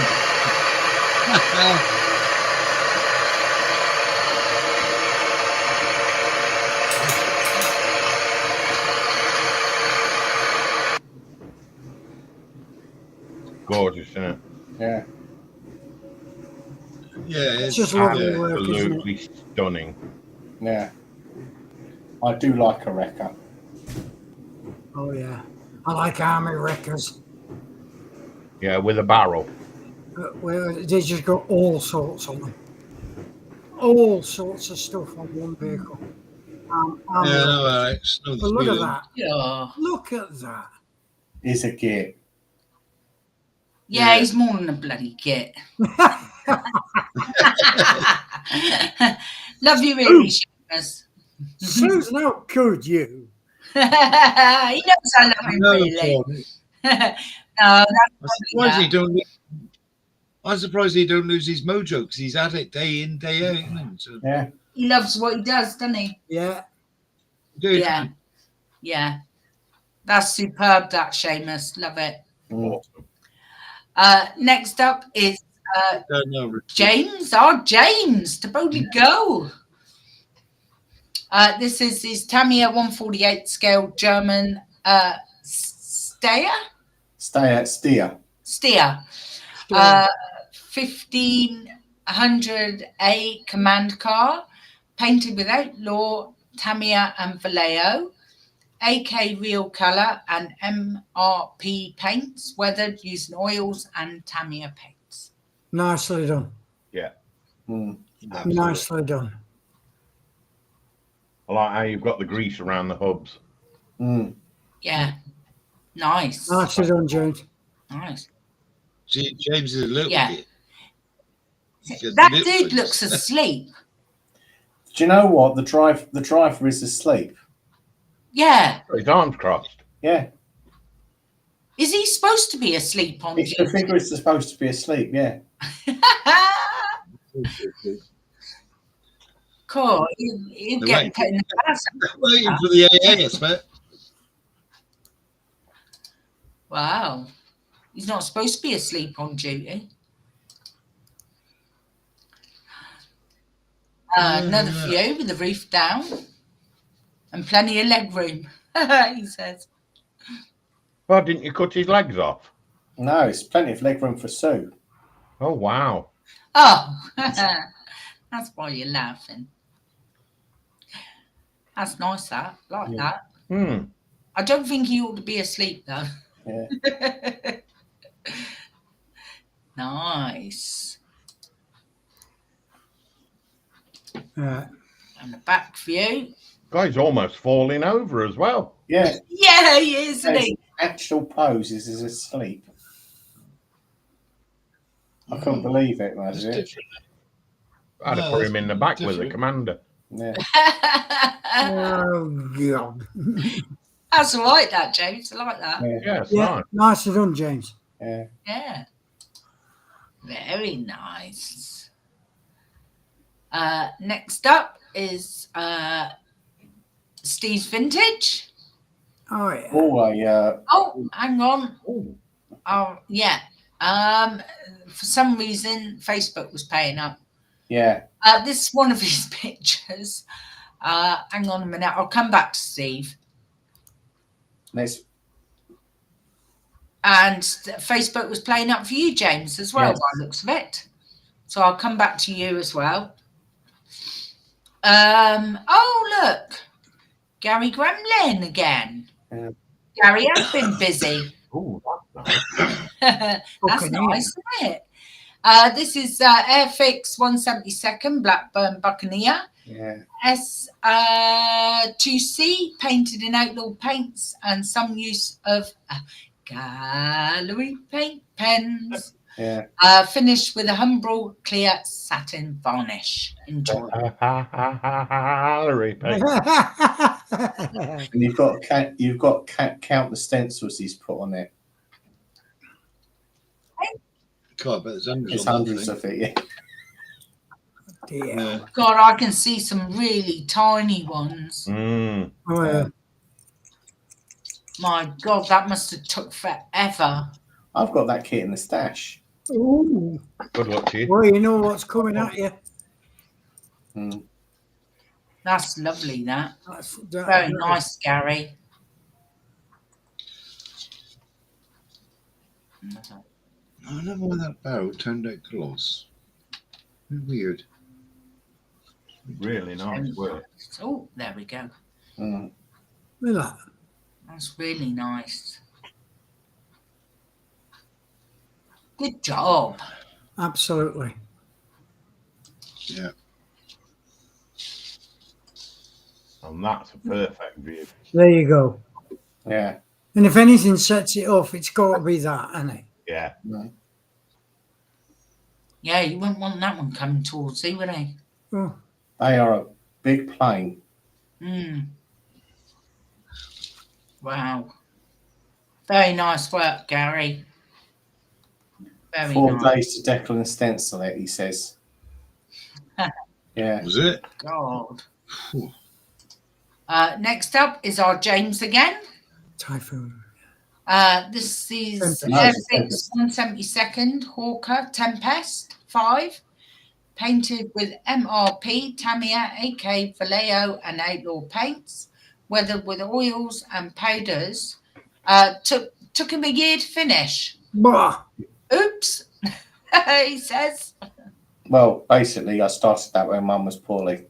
Gorgeous, isn't it? Yeah. Yeah, It's just lovely work, isn't it? Absolutely stunning. Yeah. I do like a wrecker. Oh, yeah. I like army wreckers. Yeah, with a barrel. Where they just got all sorts on them. All sorts of stuff on one vehicle. yeah, no, Alex. No, But look at that. Yeah. Look at that. He's a git. Yeah, he's more than a bloody git. Love you really, Seamus. Susan, how could you? He knows I love him No, really. Paul. No, I'm surprised he don't lose his mojo because he's at it day in, day out. Isn't he? So, Yeah. he loves what he does, doesn't he? Yeah. dude, Yeah. Yeah. That's superb, that Seamus. Love it. Awesome. Next up is don't know, Richie. James. Our James to boldly go. This is his Tamiya 148 scale German Steer. Steer. 1500A command car, painted with outlaw Tamiya and Vallejo, AK real colour and MRP paints, weathered using oils and Tamiya paints. Nicely done. Yeah. Mm. Absolutely. Nicely done. I like how you've got the grease around the hubs. Mm. Yeah, nice. Nicely done, James. Nice. James is a little Yeah. bit. He's got That little dude ones. looks asleep. Do you know what? The driver is asleep. Yeah. His arms crossed. Yeah. Is he supposed to be asleep on The duty? figure is supposed to be asleep. Yeah. Cool. He'll The get way- put in the class. Waiting for the AA, I bet. Wow. He's not supposed to be asleep on duty. Another view with the roof down and plenty of leg room, he says. Well, didn't you cut his legs off? No, it's plenty of leg room for Sue. Oh, wow. Oh, that's why you're laughing. That's nice, that. Like that. I don't think he ought to be asleep, though. Yeah. Nice. And the back view. Guy's almost falling over as well. Yeah. Yeah, he is, isn't he? Actual pose is asleep. I couldn't believe it, man. I'd have put him in the back with the commander. Yeah. Oh, God. That's all right, that, James. I like that. Yeah, it's Yeah, nice. nicely done, James. Yeah. Yeah. Very nice. Next up is Steve's Vintage. Oh, yeah. Oh, hang on. Oh, yeah. For some reason, Facebook was paying up. Yeah. This is one of his pictures. Hang on a minute. I'll come back to Steve. Nice. And Facebook was playing up for you, James, as well, Yes. by the looks of it. So I'll come back to you as well. Oh, look. Gary Gremlin again. Yeah. Gary has been busy. Oh, that's nice. That's Okay. nice, isn't it? This is Airfix 172nd Blackburn Buccaneer. Yeah. S2C, painted in outlaw paints and some use of gallery paint pens. Yeah. Finished with a Humbrol clear satin varnish. Enjoy. Harry Payne. And you've got to count the stencils he's put on it. God, but there's hundreds There's on that hundreds thing. of it. Yeah. Dear. Yeah. God, I can see some really tiny ones. Mm. Oh, yeah. My God, that must have took forever. I've got that kit in the stash. Ooh. Good luck to you. Well, you know what's coming at you. Mm. That's lovely, that. That Very nice, Gary. I don't know why that barrel turned out gloss. Weird. Really nice work. Oh, there we go. Mm. Look at that. That's really nice. Good job. Absolutely. Yeah. And that's a perfect view. There you go. Yeah. And if anything sets it off, it's got to be that, hasn't it? Yeah. Mm. Yeah, you wouldn't want that one coming towards you, would you? Oh, They are a big plane. Wow. Very nice work, Gary. Very 4 nice. days to Declan and stencil it, he says. Yeah. Was it? God. Whew. Next up is our James again. Typhoon. This is Tempest. Airfix 172nd Hawker Tempest 5, painted with MRP, Tamiya, AK, Vallejo, and outlaw paints, weathered with oils and powders. Took him a year to finish. Bah. Oops, he says. Well, basically, I started that when Mum was poorly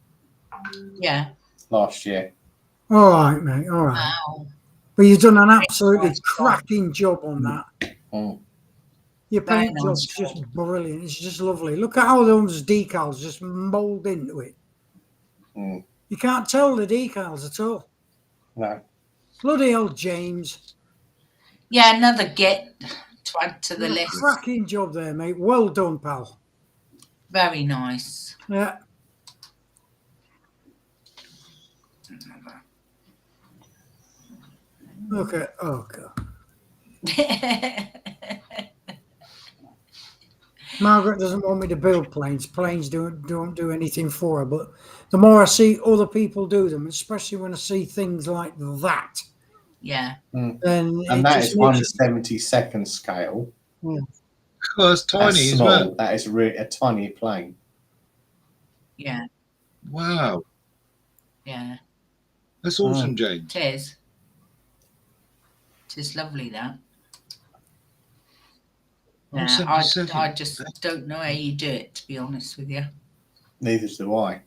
Yeah. last year. All right, mate. All right. Wow. But you've done an absolutely Nice job. cracking job on that. Mm. Your Very paint nice job's job. just brilliant. It's just lovely. Look at how those decals just mould into it. Mm. You can't tell the decals at all. No. Bloody hell, James. Yeah, another get to add to the Done a list. cracking job there, mate. Well done, pal. Very nice. Yeah. Okay. Oh, God. Margaret doesn't want me to build planes. Planes don't do anything for her. But the more I see other people do them, especially when I see things like that, Yeah. then And that is 1/72nd scale. Well, it's tiny That's as small. well. That is really a tiny plane. Yeah. Wow. Yeah. That's awesome, James. It is. It is lovely, that. Yeah, I just don't know how you do it, to be honest with you. Neither do I.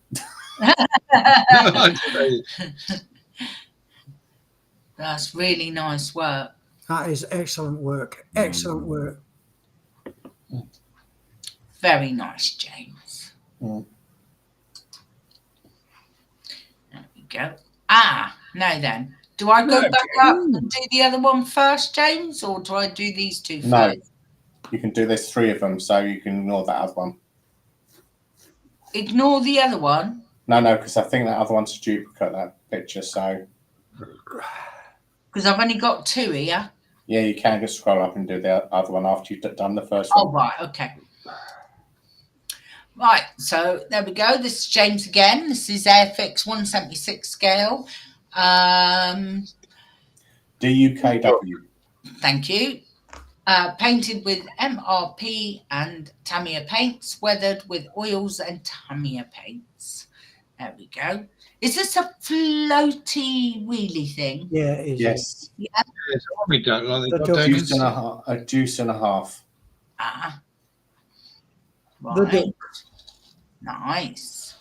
That's really nice work. That is excellent work. Excellent work. Very nice, James. Mm. There we go. Now then. Do I go back up and do the other one first, James, or do I do these two first? No. You can do there's 3 of them, so you can ignore that other one. Ignore the other one? No, because I think that other one's a duplicate, that picture, so... Because I've only got 2 here. Yeah, you can just scroll up and do the other one after you've done the first one. Oh, right, okay. Right, so there we go. This is James again. This is Airfix 1/76 scale. DUKW. Thank you. Painted with MRP and Tamiya paints, weathered with oils and Tamiya paints. There we go. Is this a floaty wheelie thing? Yeah, it is. Yes. Yeah. It's army duck, like The they've duck. got Deuce diamonds. and a deuce and a half. The Right. duck. Nice.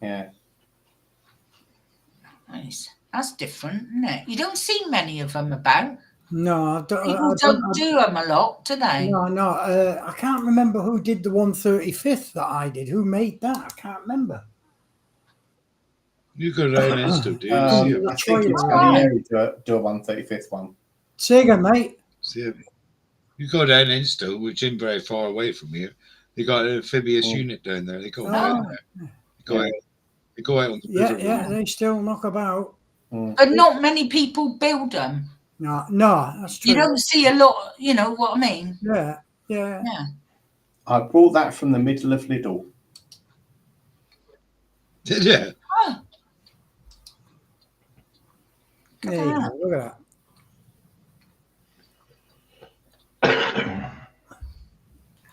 Yeah. Nice. That's different, isn't it? You don't see many of them about. No, People don't do them a lot, do they? No. I can't remember who did the 1/35th that I did. Who made that? I can't remember. You got own Insta, do you? I think it's Gary do a 1/35th one. Say again, mate. See, you go down Insta, which isn't very far away from you. They got an amphibious unit down there. They go out there. They go out on the river. Yeah, they still knock about. But not many people build them. No, that's true. You don't see a lot, you know what I mean? Yeah. I bought that from the middle of Lidl. Did you? Oh. There you go. Look at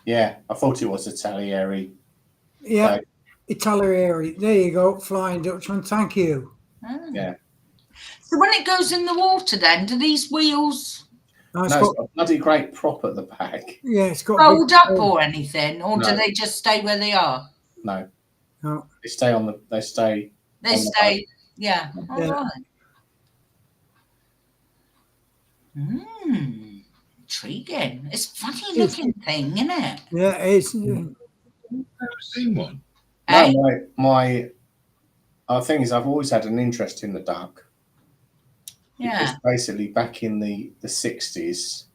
Yeah, I thought it was a Talieri. Yeah, Italieri. There you go, Flying Dutchman. Thank you. Yeah. So when it goes in the water, then do these wheels It's got a bloody great prop at the back. Yeah, it's got fold up or anything, or No. do they just stay where they are? No, No. they stay on the. They stay. They on the stay. boat. Yeah. All Yeah. right. Intriguing. It's a funny looking thing, isn't it? Yeah, it's. I've never seen one. No, my thing is, I've always had an interest in the duck. Yeah. Because basically, back in the 60s,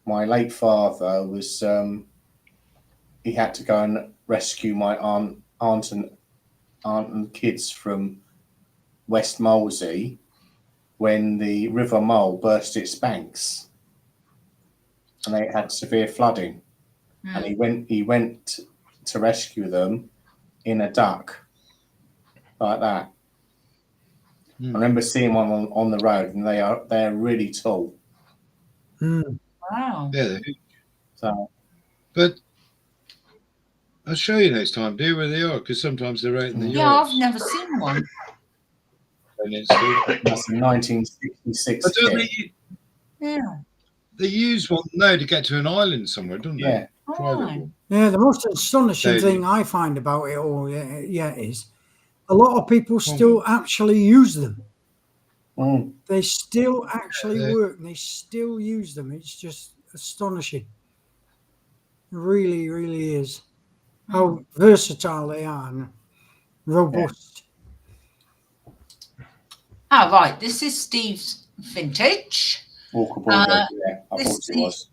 my late father was he had to go and rescue my aunt and kids from West Molesey when the River Mole burst its banks, and they had severe flooding. And he went to rescue them in a duck like that. I remember seeing one on the road, and they're really tall. Wow. Yeah. So, but I'll show you next time, dear, where they are, because sometimes they're out in the Yeah, yards. I've never seen one. that's a 1966 kit. Yeah. They use one now to get to an island somewhere, don't they? Yeah. Private Right. one. Yeah, the most astonishing Daily. thing I find about it all, is a lot of people still actually use them. They still actually work, and they still use them. It's just astonishing. It really, really is. How versatile they are and robust. Ah, right. This is Steve's vintage. Walker Bulldog, yeah, I this thought it was.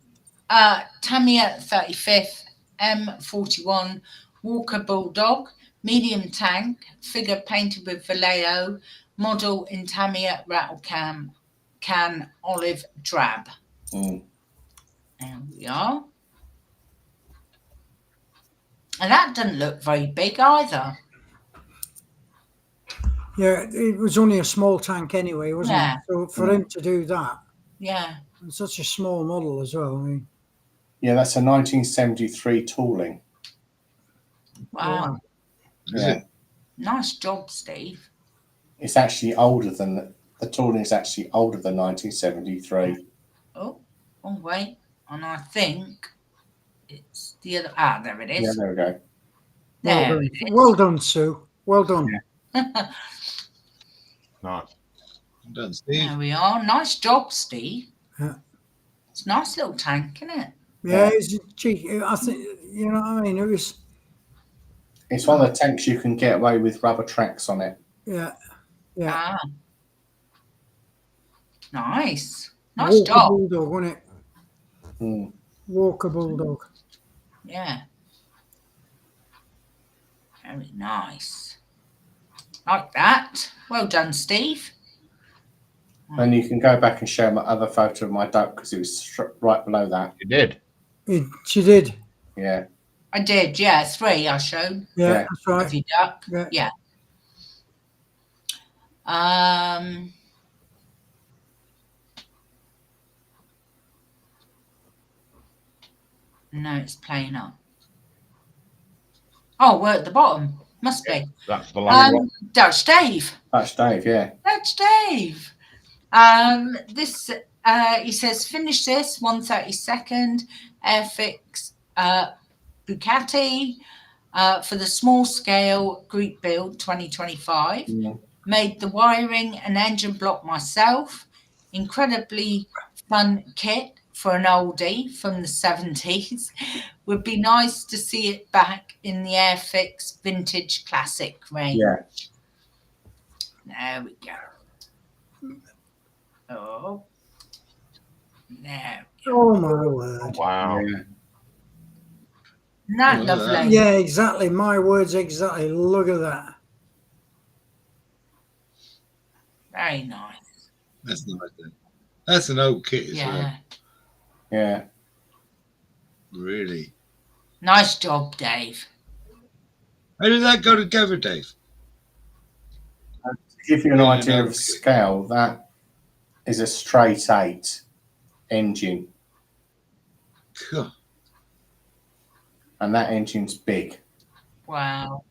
Tamiya 35th M41 Walker Bulldog, medium tank, figure painted with Vallejo, model in Tamiya rattle can olive drab. There we are. And that doesn't look very big either. Yeah, it was only a small tank anyway, wasn't Yeah. it? So for him to do that, Yeah. and such a small model as well. I mean, Yeah, that's a 1973 tooling. Wow. Is Yeah. it? Nice job, Steve. It's actually older than the tooling is actually older than 1973. Oh, wait. And I think it's the other. There it Yeah, is. there we go. well There done, it is. well done, Sue. Well done. Nice. Done, Steve. There we are. Nice job, Steve. Yeah. It's a nice little tank, isn't it? Yeah, it's cheeky. I think you know what I mean. It was. It's one of the tanks you can get away with rubber tracks on it. Yeah, yeah. Nice. Nice Walker job. Bulldog, wasn't it? Mm. Walker Bulldog. Yeah. Very nice. Like that. Well done, Steve. And you can go back and show my other photo of my duck because it was right below that. You did. She did. Yeah. I did, yeah. 3 I showed Yeah, Yeah. that's right. of your duck. Yeah. No, it's playing up. Oh, we're at the bottom. Must be. That's the last one. That's Dave. That's Dave, yeah. That's Dave. This he says finish this 132nd Airfix Bucati for the small scale group build 2025. Mm. Made the wiring and engine block myself. Incredibly fun kit for an oldie from the 70s. Would be nice to see it back in the Airfix vintage classic range. Yeah. There we go. Oh. There. Oh my word. Wow. Yeah. Isn't that Oh, look at that. lovely? Yeah, exactly. My words exactly. Look at that. Very nice. That's nice. Then. That's an old kit as well. Yeah. Yeah. Really. Nice job, Dave. How did that go together, Dave? To give you an Yeah, idea no, of okay. scale, that is a straight 8 engine. God. And that engine's big. Wow.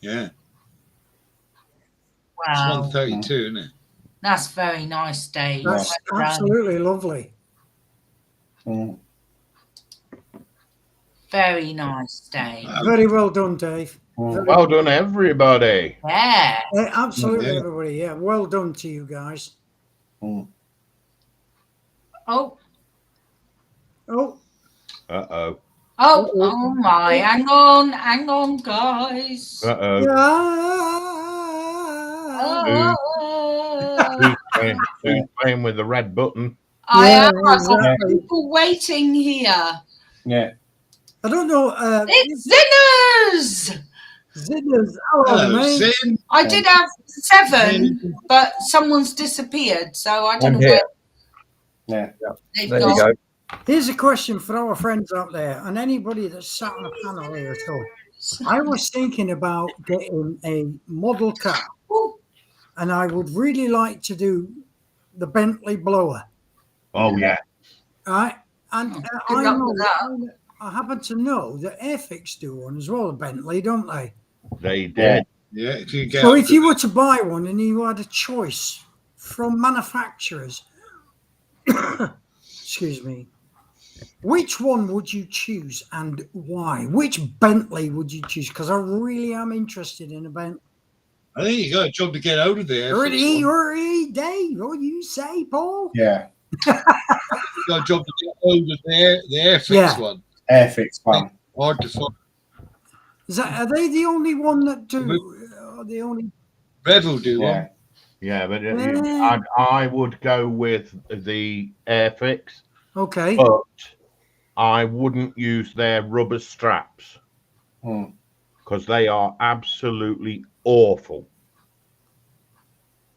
Yeah. It's Wow. 132, isn't it? That's very nice, Dave. That's Well done. absolutely lovely. Mm. Very nice, Dave. Very well done, Dave. Mm. Well done, everybody. Yeah. Yeah, absolutely, Yeah. everybody. Yeah, well done to you guys. Mm. Oh. Oh, Uh-oh. Oh my. Hang on, guys. Uh-oh. yeah. Oh. Who's playing with the red button? I Yeah, am. I've got exactly. people waiting here. Yeah. I don't know. It's Zinners! Zinners. Hello, Hello, mate. Zin. I did have 7, but someone's disappeared, so I don't know I'm here. where Yeah. they've There gone. you go. Here's a question for our friends out there and anybody that's sat on a panel here. So I was thinking about getting a model car, Ooh, and I would really like to do the Bentley blower. Oh, yeah. Right? And Good I luck know, with that. I happen to know that Airfix do one as well, Bentley, don't they? They did. Yeah, if you get So if you were to buy one and you had a choice from manufacturers, excuse me, which one would you choose and why? Which Bentley would you choose? Because I really am interested in a Bentley. I think you got a job to get out of there. Hurry, Dave. What you say, Paul? Yeah. You got a job to get out of the Airfix Yeah. one. Airfix one. Hard to find. Are they the only one that do? The only? Rev will do Yeah. one. Yeah, but Yeah. I would go with the Airfix, Okay. but I wouldn't use their rubber straps Mm. because they are absolutely awful.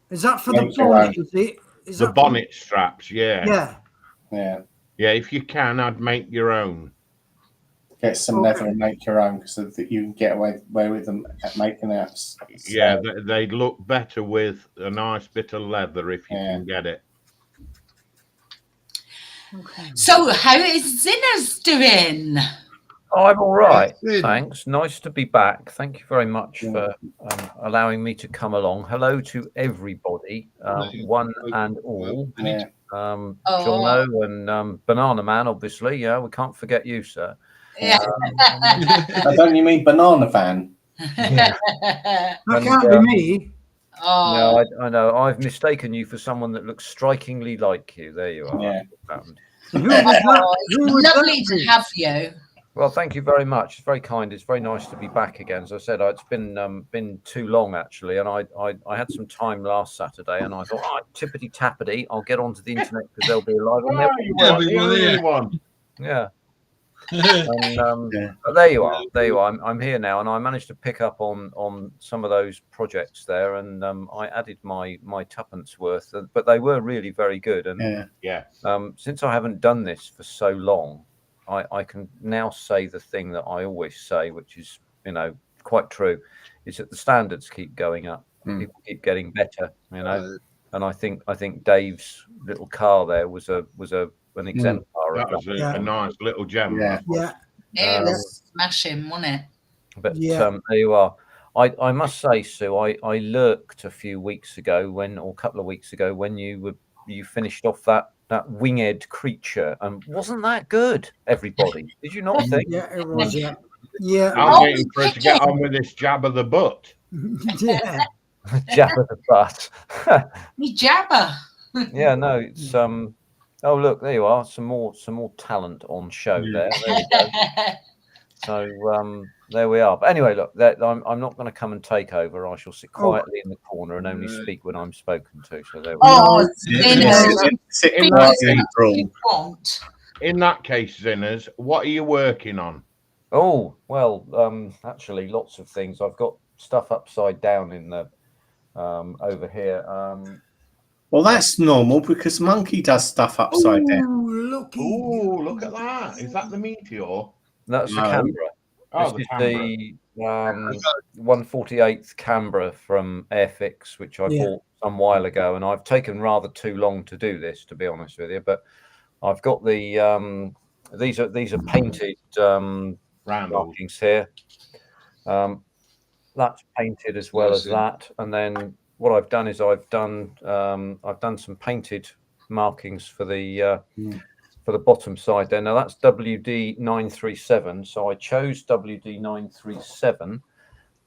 Is that for Make the your bonnet? own. Is it? Is The that for- bonnet straps, yeah. Yeah. Yeah. Yeah, if you can, I'd make your own. get some leather and make your own, because you can get away with them at making out. Yeah, they look better with a nice bit of leather if you can get it. Okay. So, how is Zinner's doing? I'm all right, Good. thanks. Nice to be back. Thank you very much for allowing me to come along. Hello to everybody, one and all. Yeah. Jono and Banana Man, obviously. Yeah, we can't forget you, sir. Yeah. Don't you mean Banana Van? Yeah. That can't be me. Oh, No, I know. I've mistaken you for someone that looks strikingly like you. There you are. Yeah. Who was that? Who was lovely that? to have you. Well, thank you very much. It's very kind. It's very nice to be back again. As I said, it's been too long actually, and I had some time last Saturday, and I thought, tippity tappity, I'll get onto the internet because they'll be live on there. Yeah. And but there you are. There you are. I'm here now, and I managed to pick up on some of those projects there, and I added my tuppence worth, but they were really very good. And since I haven't done this for so long, I can now say the thing that I always say, which is, quite true, is that the standards keep going up. People keep getting better, and I think Dave's little car there was an exemplar. That was a nice little gem. Yeah. It was smashing, wasn't it? But there you are. I must say, Sue, I lurked a few weeks ago or a couple of weeks ago when you finished off that winged creature, and wasn't that good, everybody? Did you not think? Yeah, it was. Yeah. I'm waiting for it to get on with this jab of the butt. Yeah. Jab of the butt. Me jabber. Yeah, no, it's oh look, there you are. Some more talent on show there. There we go. So there we are. But anyway, look, I'm not going to come and take over. I shall sit quietly in the corner and only speak when I'm spoken to. So there we go. In that case, Zinners, what are you working on? Oh, well, actually, lots of things. I've got stuff upside down in the over here. Well, that's normal because Monkey does stuff upside down. Look at that. Is that the meteor? That's the Canberra. Oh, this is the 148th Canberra from Airfix, which I bought some while ago, and I've taken rather too long to do this, to be honest with you. But I've got the these are painted markings here. That's painted as well as that, and then what I've done is I've done some painted markings for the bottom side there. Now that's WD937, so I chose WD937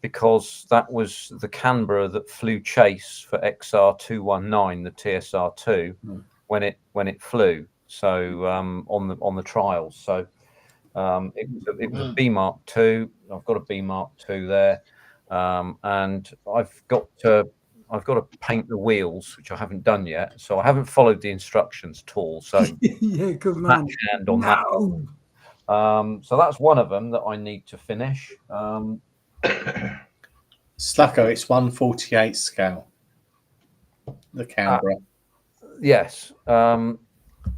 because that was the Canberra that flew chase for XR219, the TSR2, when it flew. So on the trials, so it was a B Mark II. I've got a B Mark II there, and I've got to paint the wheels, which I haven't done yet. So I haven't followed the instructions at all. So yeah, good man. Hand on that. So that's one of them that I need to finish. Slucko, it's 1/48 scale. The Canberra. Yes.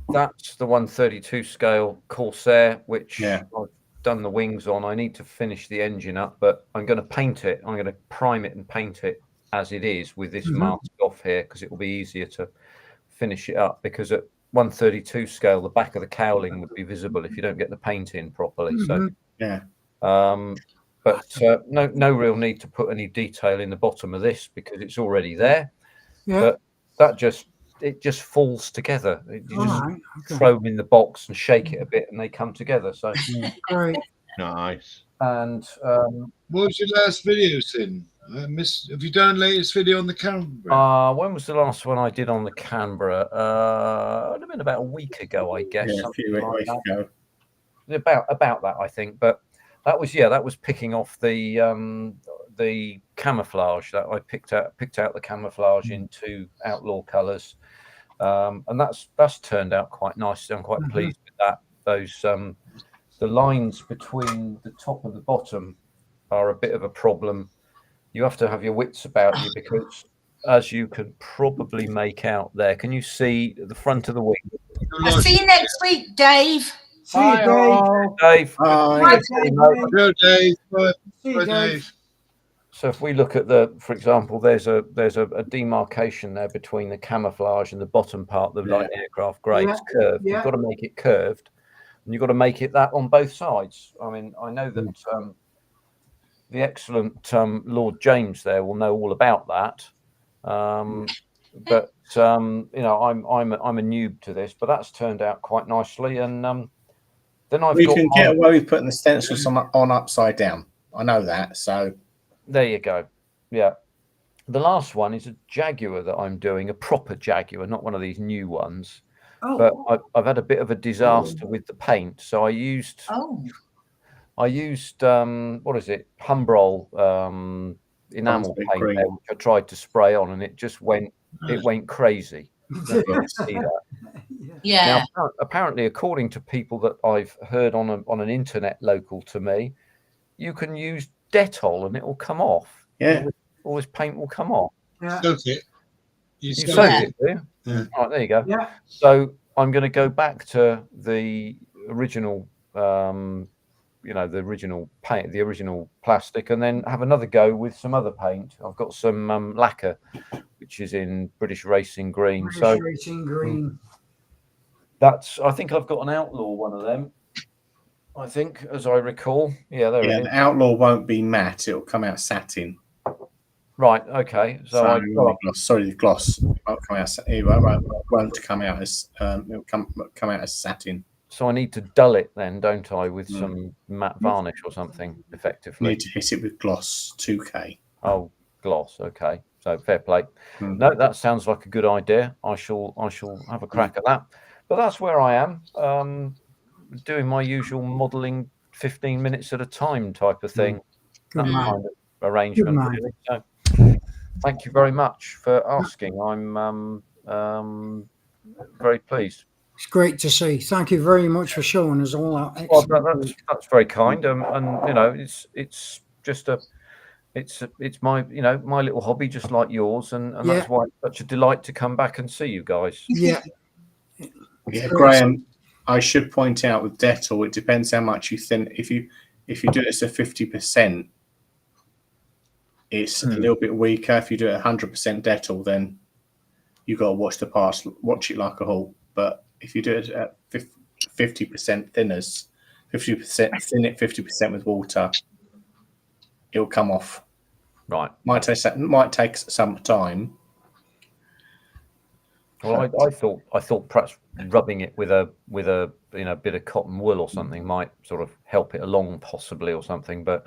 That's the 132 scale Corsair, which I've done the wings on. I need to finish the engine up, but I'm going to paint it. I'm going to prime it and paint it as it is with this mask off here, because it will be easier to finish it up, because at 132 scale the back of the cowling would be visible if you don't get the paint in properly. So but no real need to put any detail in the bottom of this because it's already there. But that just falls together. You just throw them in the box and shake it a bit and they come together. So great. Nice. And what was your last video, Sin? Have you done latest video on the Canberra? When was the last one I did on the Canberra? It would have been about a week ago, I guess. Yeah, a few weeks ago. About that, I think. But that was picking off the camouflage that I picked out the camouflage in 2 outlaw colours, and that's turned out quite nicely. I'm quite pleased with that. Those the lines between the top and the bottom are a bit of a problem. You have to have your wits about you, because as you can probably make out there, can you see the front of the wing? I'll see you next week, Dave. See you, Dave. all. Dave. Bye. Hello, Dave. Bye, See you, bye, Dave. Dave. So if we look at for example, there's a demarcation there between the camouflage and the bottom part, the light aircraft grey. It's curved. Yeah. You've got to make it curved, and you've got to make it that on both sides. I mean, I know that the excellent Lord James there will know all about that. But you know, I'm a noob to this, but that's turned out quite nicely. And then I've We got can get away with putting the stencils on upside down. I know that. So there you go. Yeah. The last one is a Jaguar that I'm doing, a proper Jaguar, not one of these new ones. Oh. But I've had a bit of a disaster with the paint, so I used what is it, Humbrol enamel paint there, which I tried to spray on, and it just went crazy. See that? Yeah. Now, apparently, according to people that I've heard on an internet local to me, you can use Dettol and it will come off. yeah, All this paint will come off. Yeah. Soak it. You soak it, do you? Yeah. Right, there you go. Yeah. So I'm going to go back to the original, you know, the original paint, the original plastic, and then have another go with some other paint. I've got some lacquer, which is in British Racing Green. British Racing Green. I think I've got an Outlaw one of them. I think, as I recall. Yeah, there it is. the Outlaw won't be matte. It'll come out satin. Right. Okay. So the gloss won't come out. It won't come out as it'll come out as satin. So I need to dull it then, don't I, with some matte varnish or something, effectively. You need to hit it with gloss 2K. Oh, gloss. Okay. So fair play. No, that sounds like a good idea. I shall have a crack at that. But that's where I am, doing my usual modelling 15 minutes at a time type of thing. That kind of arrangement. Really. So, thank you very much for asking. I'm very pleased. It's great to see. Thank you very much for showing us all that. Well, that's very kind. And you know, it's just it's my, you know, my little hobby, just like yours, and that's why it's such a delight to come back and see you guys. Yeah. Yeah, Graham, I should point out with Dettol, it depends how much you thin. If you do it as a 50%, it's a little bit weaker. If you do it 100% Dettol, then you got to watch it like a hawk. But if you do it at 50% thinners, 50% thin it, 50% with water, it'll come off. Right. Might take some time. Well, I thought perhaps rubbing it with a you know, bit of cotton wool or something might sort of help it along, possibly, or something. But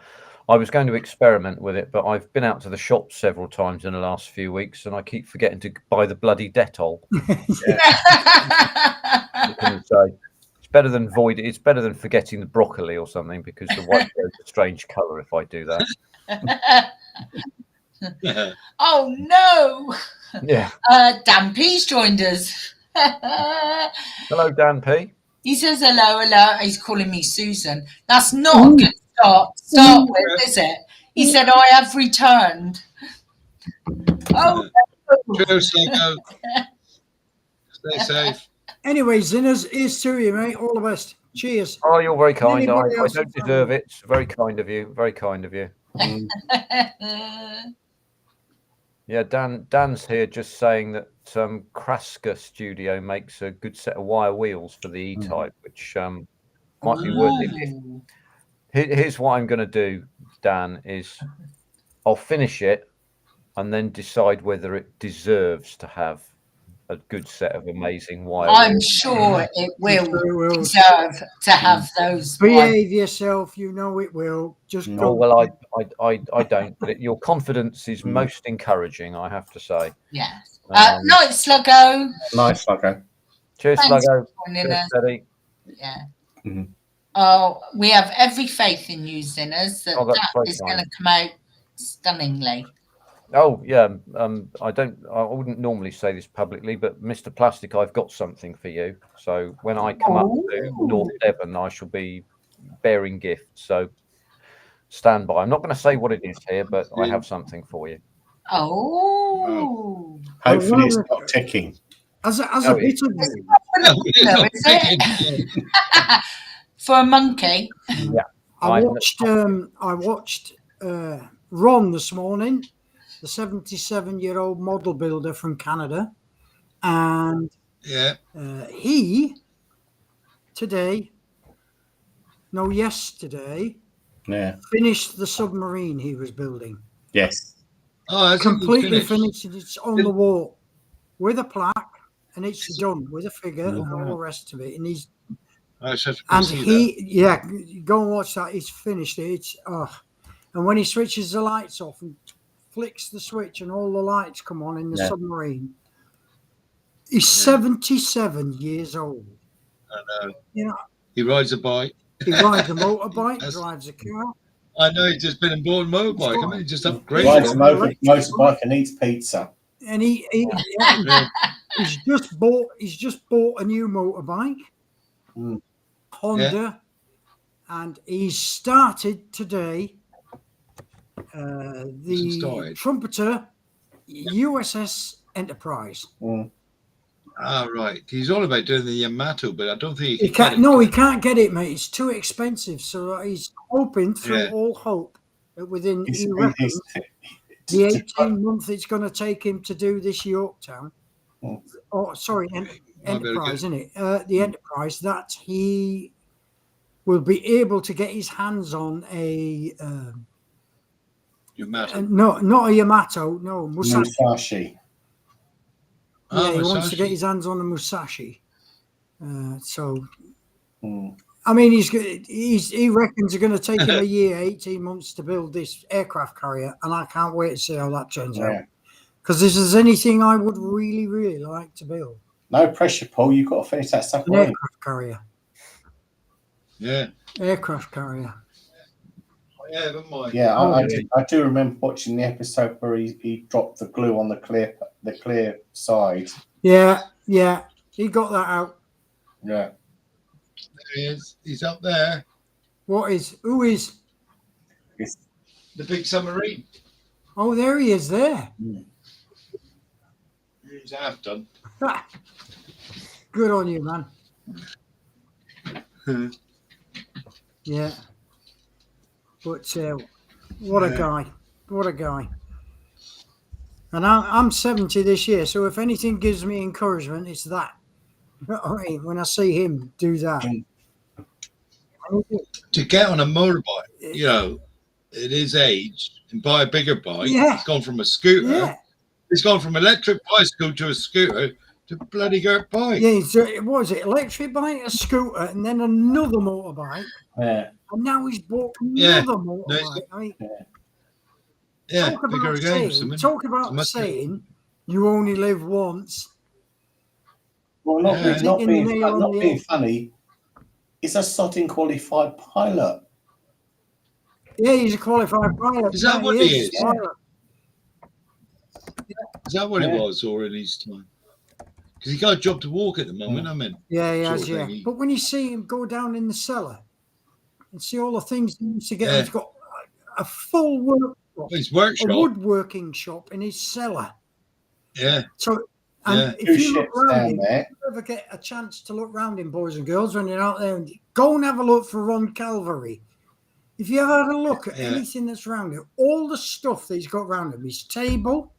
I was going to experiment with it, but I've been out to the shop several times in the last few weeks, and I keep forgetting to buy the bloody Dettol. So it's better than It's better than forgetting the broccoli or something, because the white goes a strange colour if I do that. Oh no! Yeah. Dan P's joined us. Hello, Dan P. He says hello. He's calling me Susan. That's not a good start with, is it? He said, I have returned. Oh, Cheers, stay safe. Anyway, Zinners, here's to you, mate. All the best. Cheers. Oh, you're very kind. I Anybody else don't deserve it. It's very kind of you. Very kind of you. Yeah, Dan's here just saying that Kraska Studio makes a good set of wire wheels for the E-Type, which might be worth it. Here's what I'm going to do, Dan, is I'll finish it and then decide whether it deserves to have a good set of amazing wire I'm wheels. sure it will deserve to have those. Behave yourself. You know it will. Just go. Oh, well, I don't. But your confidence is most encouraging, I have to say. Yes. Night, Sluggo. Nice, Sluggo. Cheers, Thanks Sluggo. for joining Cheers, us. Teddy. Yeah. Mm-hmm. Oh, we have every faith in you, Zinners, that that's is going to come out stunningly. Oh yeah, I wouldn't normally say this publicly, but Mr. Plastic, I've got something for you. So when I come up to North Devon, I shall be bearing gifts. So stand by. I'm not going to say what it is here, but I have something for you. Oh. Hopefully it's not ticking. As a bit of No, is it? for a monkey. Yeah. I watched Ron this morning, the 77-year-old model builder from Canada, and Yeah. he yesterday Yeah. finished the submarine he was building. Yes. Oh, that's Completely finished. finished. It's on the wall with a plaque, and it's done with a figure and all the rest of it. And he's I should and see he go and watch that. He's finished it. It's and when he switches the lights off and flicks the switch and all the lights come on in the submarine, he's 77 years old. I know. You know, He rides a bike. he rides a motorbike, drives a car. I know he's just been and bought a motorbike. I mean, he just upgraded. Rides a it. motorbike and eats pizza. And he's just bought a new motorbike, Honda, and he's started today the trumpeter USS Enterprise. Ah, right. He's all about doing the Yamato, but I don't think he can't. No, he can't get it, mate. It's too expensive. So he's hoping through all hope that within the 18 months it's going to take him to do this Yorktown. Oh, sorry, Enterprise, isn't it? The Enterprise, that he will be able to get his hands on a Yamato. No, not a Yamato. No, Musashi. Yeah, he wants to get his hands on a Musashi. I mean, he reckons it's going to take him a year, 18 months to build this aircraft carrier, and I can't wait to see how that turns out. Because this is anything I would really, really like to build. No pressure, Paul. You've got to finish that stuff. An aircraft carrier. Yeah. Aircraft carrier. Yeah, never mind. Yeah, I do remember watching the episode where he dropped the glue on the clear side. Yeah, he got that out. Yeah. There he is. He's up there. Who is? It's the big submarine. Oh, there he is there. He's half done. Good on you, man. Yeah. But what a guy. What a guy. And I'm 70 this year, so if anything gives me encouragement, it's that. When I see him do that. To get on a motorbike, at his age, and buy a bigger bike, he's gone from a scooter. Yeah. He's gone from electric bicycle to a scooter to bloody dirt bike. Yeah, what was it? Electric bike, a scooter, and then another motorbike. Yeah. And now he's bought another motorbike. I mean, talk about saying you only live once. Well, not being funny. He's a sodding qualified pilot. Yeah, he's a qualified pilot. Is that what he is? Yeah. Is that what it was, or in his time? Because he got a job to walk at the moment, Yeah, he has, yeah. But when you see him go down in the cellar and see all the things he used to get, he's got a full workshop, his workshop, a woodworking shop in his cellar. Yeah. So, and if you look around him, if you ever get a chance to look around him, boys and girls, when you're out there, go and have a look for Ron Calvary. If you ever had a look at anything that's around him, all the stuff that he's got around him, his table,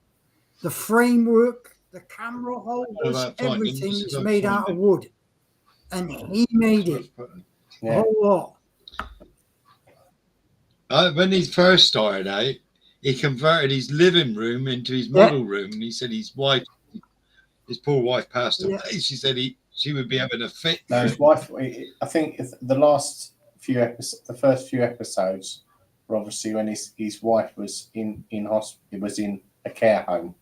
the framework, the camera holders, everything is made out of wood. And he made it. A whole lot. When he first started out, he converted his living room into his model room. And he said his poor wife passed away. She said she would be having a fit. No, his wife, I think the first few episodes were obviously when his wife was in hospital, was in a care home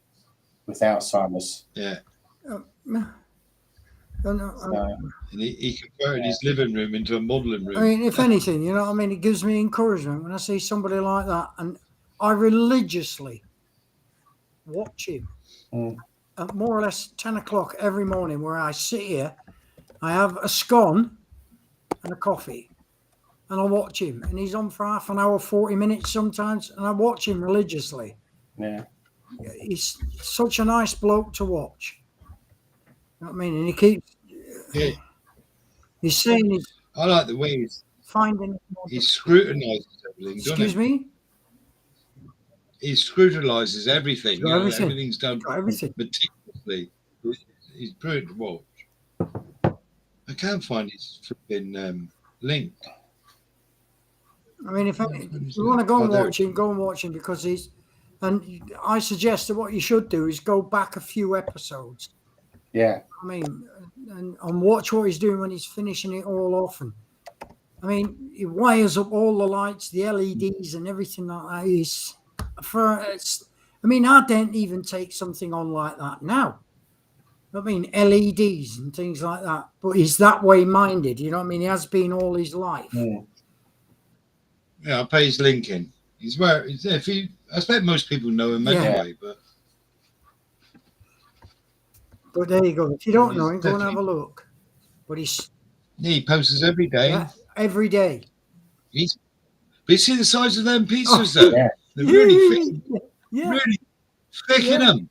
with Alzheimer's. Yeah. And he converted his living room into a modelling room. I mean, if anything, you know what I mean? It gives me encouragement when I see somebody like that. And I religiously watch him at more or less 10 o'clock every morning, where I sit here, I have a scone and a coffee, and I watch him. And he's on for half an hour, 40 minutes sometimes, and I watch him religiously. Yeah. He's such a nice bloke to watch. You know what I mean? And he keeps... He's saying I like the way finding. he scrutinises everything. Excuse doesn't he? me. He scrutinises everything. Got You know, everything. everything's done Got everything. meticulously. He's brilliant to watch. I can't find his flipping link. I mean, if you want to go and watch him, because he's. And I suggest that what you should do is go back a few episodes. Yeah. I mean, and watch what he's doing when he's finishing it all off. And I mean, he wires up all the lights, the LEDs, and everything like that. I mean, I don't even take something on like that now. I mean, LEDs and things like that. But he's that way minded. You know what I mean? He has been all his life. Yeah, I'll pay his link in. He's where if he. I expect most people know him anyway, but there you go. If you don't know him, go and have a look. But he posts every day. Yeah, every day. But you see the size of them pizzas, though. Yeah. They're really thick. Yeah. Really thick in them.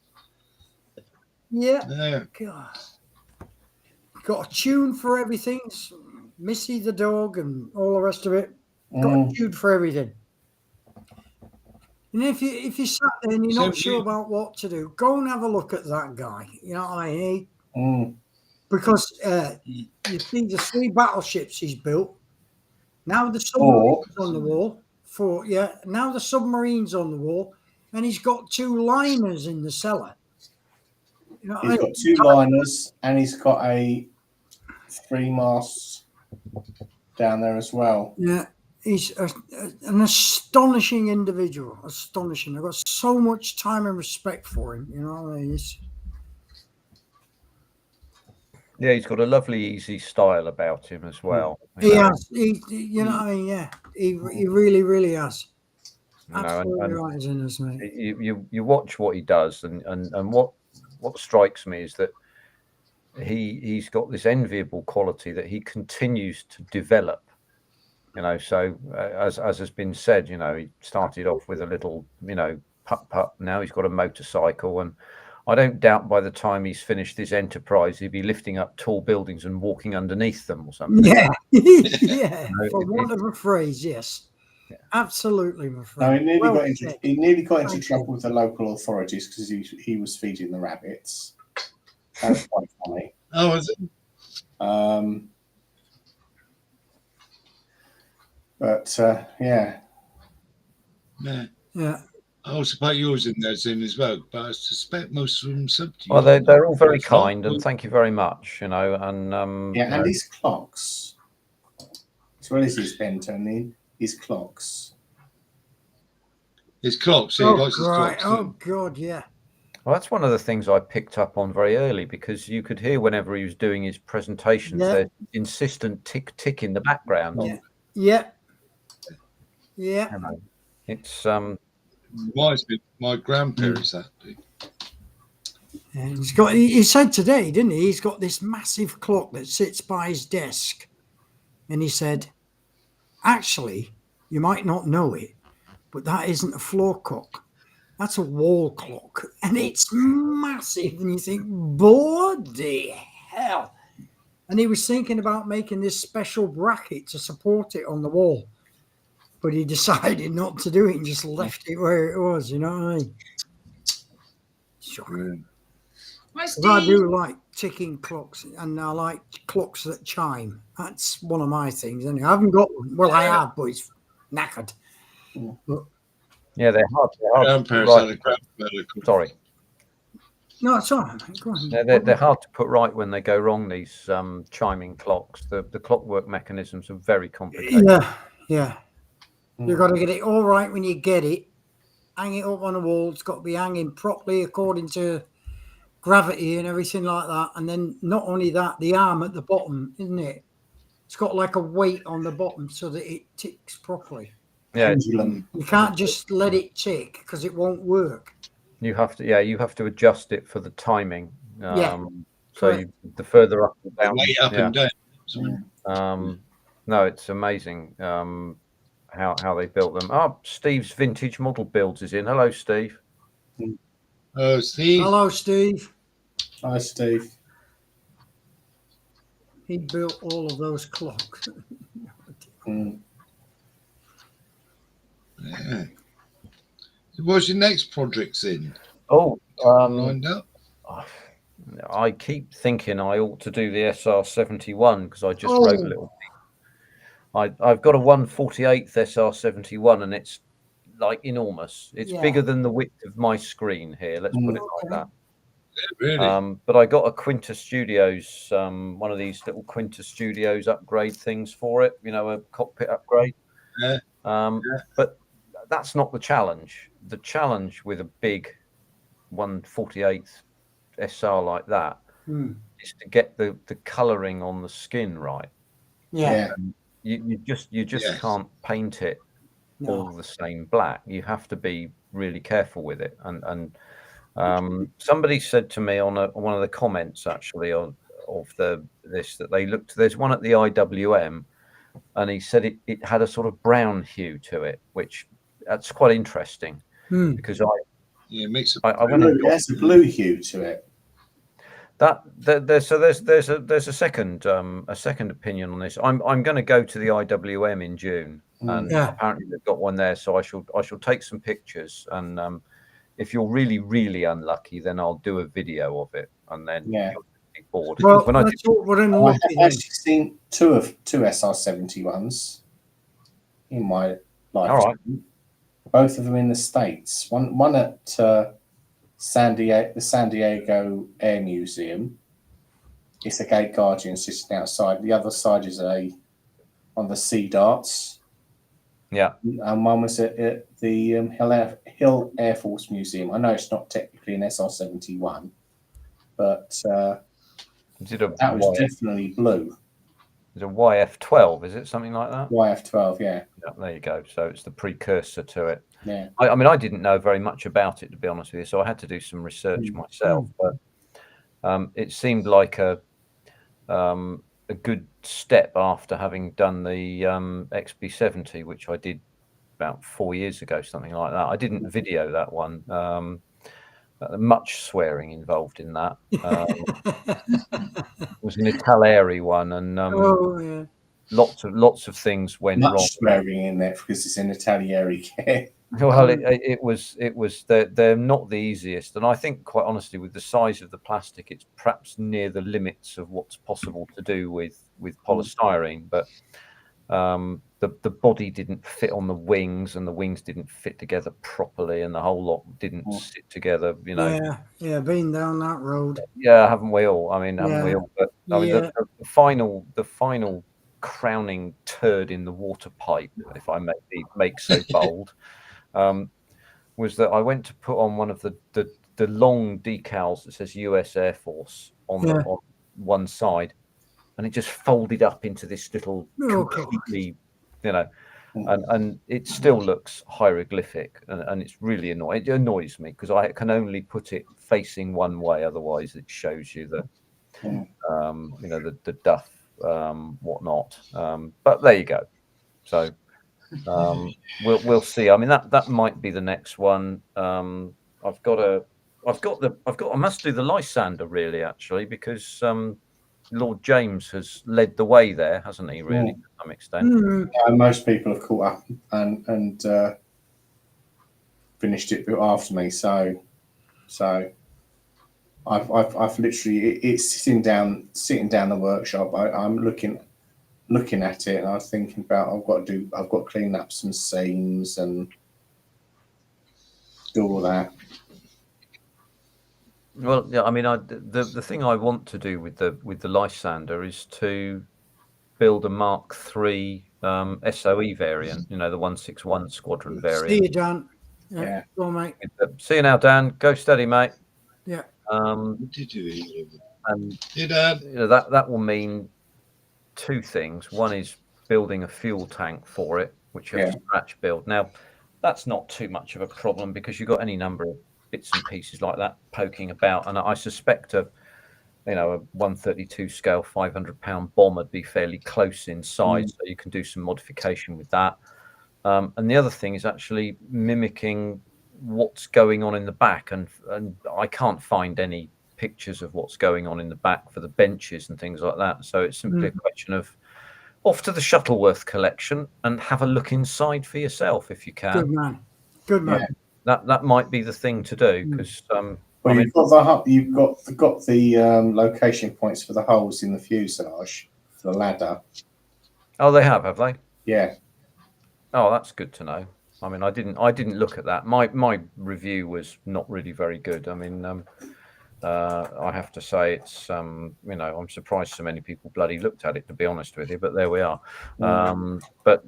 Yeah. God. Got a tune for everything. Missy the dog and all the rest of it. Got a tune for everything. And if you sat there and you're not sure about what to do, go and have a look at that guy. You know what I mean? Because you see the 3 battleships he's built. Now the submarines on the wall. Now the submarines on the wall, and he's got 2 liners in the cellar. You know, he's got 2 liners, and he's got a 3 masts down there as well. Yeah. He's an astonishing individual. Astonishing. I've got so much time and respect for him. You know what I mean? Yeah, he's got a lovely, easy style about him as well. He has. You know what I mean? Yeah. He really, really has. Absolutely right, isn't mate? You watch what he does, and what strikes me is that he's got this enviable quality that he continues to develop. You know, so as has been said, you know, he started off with a little, pup. Now he's got a motorcycle, and I don't doubt by the time he's finished his enterprise, he'll be lifting up tall buildings and walking underneath them or something. Yeah, yeah. For want of a phrase, yes, absolutely, my friend. No, he nearly got into trouble with the local authorities because he was feeding the rabbits. That was quite funny. Oh, was it? But Yeah. Yeah. I also put yours in there soon as well, but I suspect most of them sub to you. Well, they're all very kind, and thank you very much. You know, and and his clocks, as well as his banter, and his clocks. His clocks. Yeah, Oh, right. Oh, God, yeah. Well, that's one of the things I picked up on very early, because you could hear whenever he was doing his presentations, there's insistent tick in the background. Yeah. Yeah. You know, it's reminds me of my grandparents actually. And he said today, didn't he? He's got this massive clock that sits by his desk. And he said, actually, you might not know it, but that isn't a floor clock. That's a wall clock. And it's massive. And you think, bloody hell. And he was thinking about making this special bracket to support it on the wall. But he decided not to do it and just left it where it was, you know what I mean? Sure. I do like ticking clocks, and I like clocks that chime. That's one of my things. Anyway, I haven't got one. Well, I have, but it's knackered. But, yeah, they're hard. Grandparents had a grandmother. Sorry. No, it's all right. Go on. They're hard to put right when they go wrong, these chiming clocks. The clockwork mechanisms are very complicated. Yeah. You've got to get it all right when you get it. Hang it up on a wall. It's got to be hanging properly according to gravity and everything like that. And then not only that, the arm at the bottom, isn't it? It's got like a weight on the bottom so that it ticks properly. Yeah, you can't just let it tick because it won't work. You have to adjust it for the timing. So the further up and down, way up and down. No, it's amazing how they built them. Oh, Steve's Vintage Model Builds is in. Hello, Steve. Oh, Steve. Hello, Steve. Hi, Steve. He built all of those clocks. Mm. Yeah. What's your next projects in? Oh, Lined up? I keep thinking I ought to do the SR71 because I just wrote a little. I've got a 1/48 SR71 and it's like enormous. It's bigger than the width of my screen here. Let's put it like that. Yeah, really? But I got a Quinta Studios, one of these little Quinta Studios upgrade things for it. You know, a cockpit upgrade. Yeah. But that's not the challenge. The challenge with a big 1/48 SR like that is to get the colouring on the skin right. Yeah. You just Yes. can't paint it all the same black. You have to be really careful with it. And somebody said to me on one of the comments actually of this that they looked. There's one at the IWM, and he said it had a sort of brown hue to it, which that's quite interesting because Yeah, it makes it has a blue hue to it. There's a second opinion on this. I'm going to go to the IWM in June, and apparently they've got one there. So I shall take some pictures, and if you're really unlucky, then I'll do a video of it, and then you'll be bored. Well, when that's what we're unlucky. I've actually seen two SR71s in my lifetime. All right. Both of them in the States. One at the San Diego Air Museum. It's a Gate Guardian sitting outside. The other side is on the Sea Darts. Yeah. And one was at the Hill Air Force Museum. I know it's not technically an SR71, but that was definitely blue. Is a YF12? Is it something like that? YF12, yeah. There you go. So it's the precursor to it. Yeah. I mean, I didn't know very much about it, to be honest with you, so I had to do some research myself. But it seemed like a good step after having done the XB70, which I did about 4 years ago, something like that. I didn't video that one. Much swearing involved in that. It was an Italieri one, and lots of things went wrong. Much swearing in there because it's an Italieri. Well, it was. They're not the easiest, and I think, quite honestly, with the size of the plastic, it's perhaps near the limits of what's possible to do with polystyrene. But the body didn't fit on the wings, and the wings didn't fit together properly, and the whole lot didn't sit together. You know. Yeah, been down that road. Yeah, haven't we all? I mean, haven't we all? But I mean, the final crowning turd in the water pipe, if I may make so bold. Was that I went to put on one of the long decals that says US Air Force on one side, and it just folded up into this little completely, and it still looks hieroglyphic, and it's really annoying. It annoys me because I can only put it facing one way, otherwise it shows you the duff, whatnot. But there you go. So. We'll see. I mean, that might be the next one. I must do the Lysander really, actually, because Lord James has led the way there, hasn't he? Really, to some extent. Most people have caught up and finished it after me. So I've literally it's sitting down the workshop. I'm looking at it, and I was thinking about I've got to clean up some seams and do all that. Well, yeah, I mean, the thing I want to do with the Lysander is to build a Mark III SOE variant. The 161 Squadron variant. See you, Dan. Yeah. Go on, mate. See you now, Dan. Go steady, mate. Yeah. And Dad. That will mean two things. One is building a fuel tank for it, which you have to scratch build. Now, that's not too much of a problem because you've got any number of bits and pieces like that poking about, and I suspect a 132 scale 500-pound bomb would be fairly close in size, so you can do some modification with that. And the other thing is actually mimicking what's going on in the back, and I can't find any pictures of what's going on in the back for the benches and things like that. So it's simply a question of off to the Shuttleworth collection and have a look inside for yourself if you can. Good man. Good man. Yeah. That might be the thing to do, because Well, you've got the location points for the holes in the fuselage for the ladder. Oh, they have they? Yeah. Oh, that's good to know. I mean, I didn't look at that. My review was not really very good. I mean, I have to say it's I'm surprised so many people bloody looked at it, to be honest with you. But there we are. But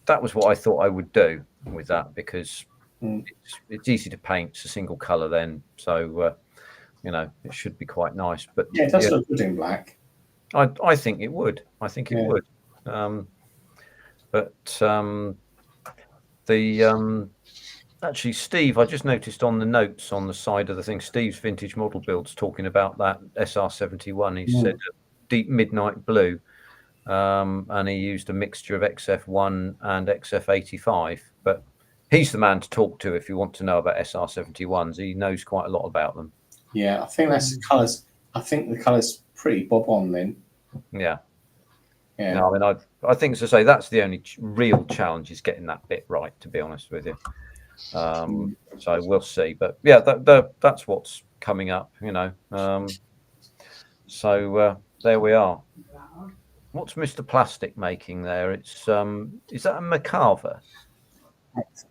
that was what I thought I would do with that, because it's easy to paint. It's a single color then, so it should be quite nice. But yeah, it does look good in black. I think it would. I think it would. Actually, Steve, I just noticed on the notes on the side of the thing, Steve's Vintage Model Builds talking about that SR71. He said deep midnight blue, and he used a mixture of XF1 and XF85. But he's the man to talk to if you want to know about SR71s. He knows quite a lot about them. Yeah, I think that's the colours. I think the colours pretty bob on then. Yeah. Yeah. No, I mean, I think, as I say, that's the only real challenge, is getting that bit right, to be honest with you. So we'll see. But yeah, that's what's coming up, So there we are. What's Mr. Plastic making there? It's is that a Macarver? No, it's a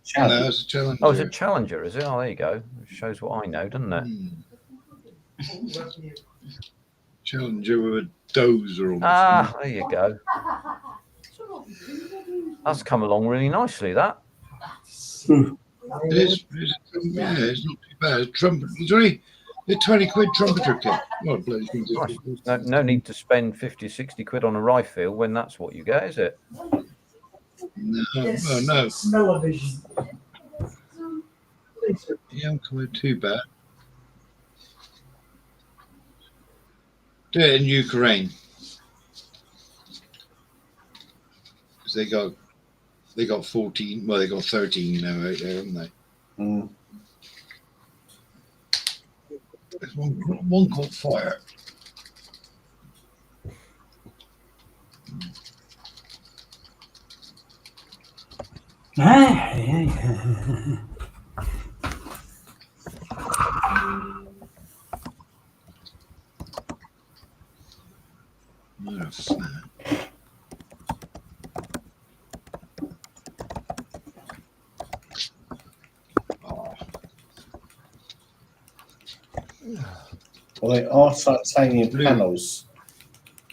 Challenger. Oh, it's a Challenger, is it? Oh, there you go. It shows what I know, doesn't it? Challenger with a dozer on. There you go. That's come along really nicely, that. It is. Yeah, it's not too bad. Trumpet. It's only a 20 quid trumpeter kit. What a bloody thing to do. No need to spend 50, 60 quid on a rifle when that's what you get, is it? No, well, no. Smell-o-vision. Yeah, I'm coming too bad. Do it in Ukraine. Because they got 14. Well, they got 13 now out there, haven't they? There's one caught fire. Oh, snap. Well, they are titanium panels,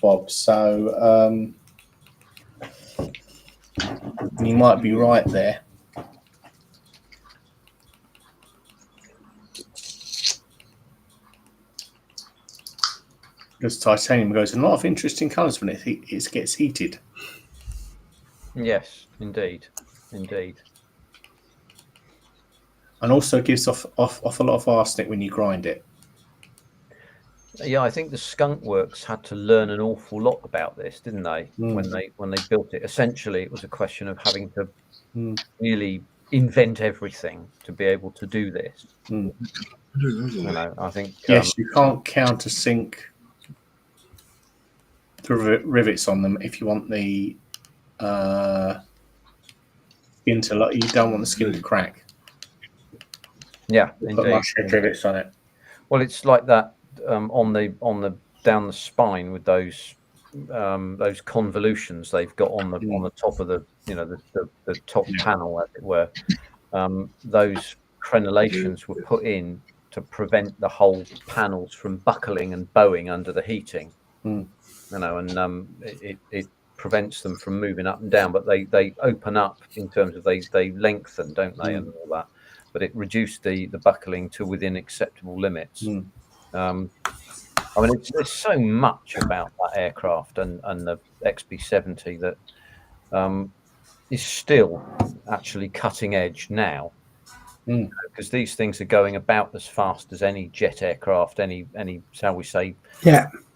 Bob. So you might be right there. Because titanium goes in a lot of interesting colours when it gets heated. Yes, indeed. And also gives off a lot of arsenic when you grind it. Yeah, I think the Skunk Works had to learn an awful lot about this, didn't they? When they built it. Essentially, it was a question of having to really invent everything to be able to do this. I think yes, you can't countersink the rivets on them if you want the skin to. You don't want the skin to crack. Yeah, Put indeed. mushhead rivets on it. Well, it's like that on the down the spine with those convolutions they've got on the top of the the top panel, as it were. Those crenellations were put in to prevent the whole panels from buckling and bowing under the heating. It prevents them from moving up and down, but they open up in terms of they lengthen, don't they, and all that. But it reduced the buckling to within acceptable limits. I mean, there's so much about that aircraft and the XB70 that is still actually cutting edge now, because these things are going about as fast as any jet aircraft, any shall we say,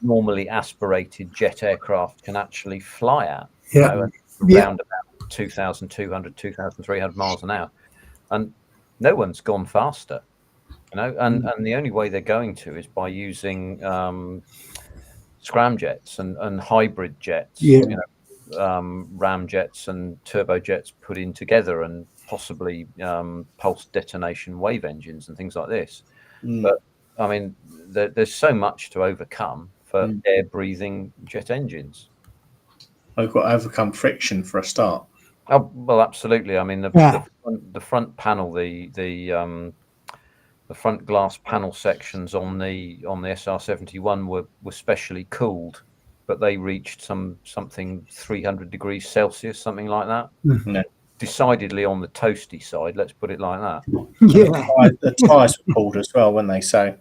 normally aspirated jet aircraft can actually fly at. Around about 2,200, 2,300 miles an hour, and no one's gone faster. And the only way they're going to is by using scramjets and hybrid jets, Yeah. you know, ramjets and turbojets put in together, and possibly pulse detonation wave engines and things like this. But I mean, there's so much to overcome for air-breathing jet engines. I've got to overcome friction for a start. Oh well, absolutely. I mean, the front panel, the front glass panel sections on the SR-71 were specially cooled, but they reached something 300 degrees Celsius, something like that. Yeah. Decidedly on the toasty side, let's put it like that. Yeah. The tyres were pulled as well, weren't they? So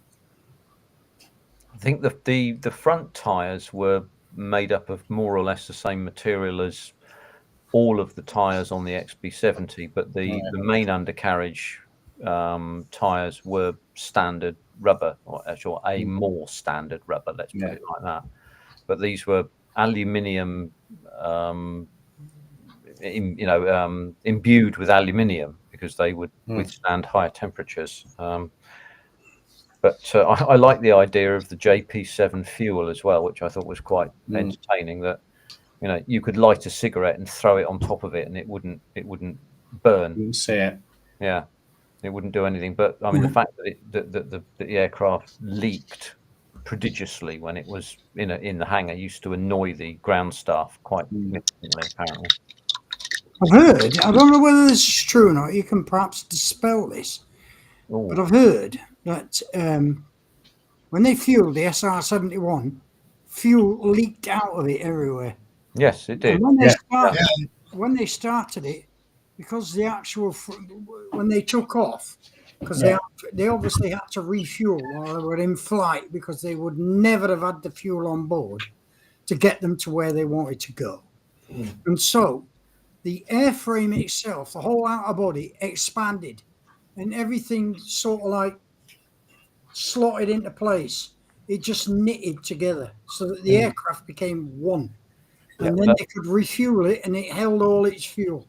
I think the front tyres were made up of more or less the same material as all of the tyres on the XB70, but the main undercarriage tyres were standard rubber, or actually a more standard rubber, let's put it like that. But these were aluminium, imbued with aluminium because they would withstand higher temperatures. But I like the idea of the JP7 fuel as well, which I thought was quite entertaining. That you could light a cigarette and throw it on top of it, and it wouldn't burn. you can see it. Yeah, it wouldn't do anything. But I mean, the fact that the aircraft leaked prodigiously when it was in the hangar used to annoy the ground staff quite significantly, apparently. I've heard, I don't know whether this is true or not, you can perhaps dispel this, but I've heard that when they fueled the SR-71, fuel leaked out of it everywhere. Yes, it did. And when they started it, because the actual, when they took off, because they obviously had to refuel while they were in flight, because they would never have had the fuel on board to get them to where they wanted to go. And so the airframe itself, the whole outer body expanded, and everything sort of like slotted into place. It just knitted together so that the aircraft became one. And then they could refuel it, and it held all its fuel.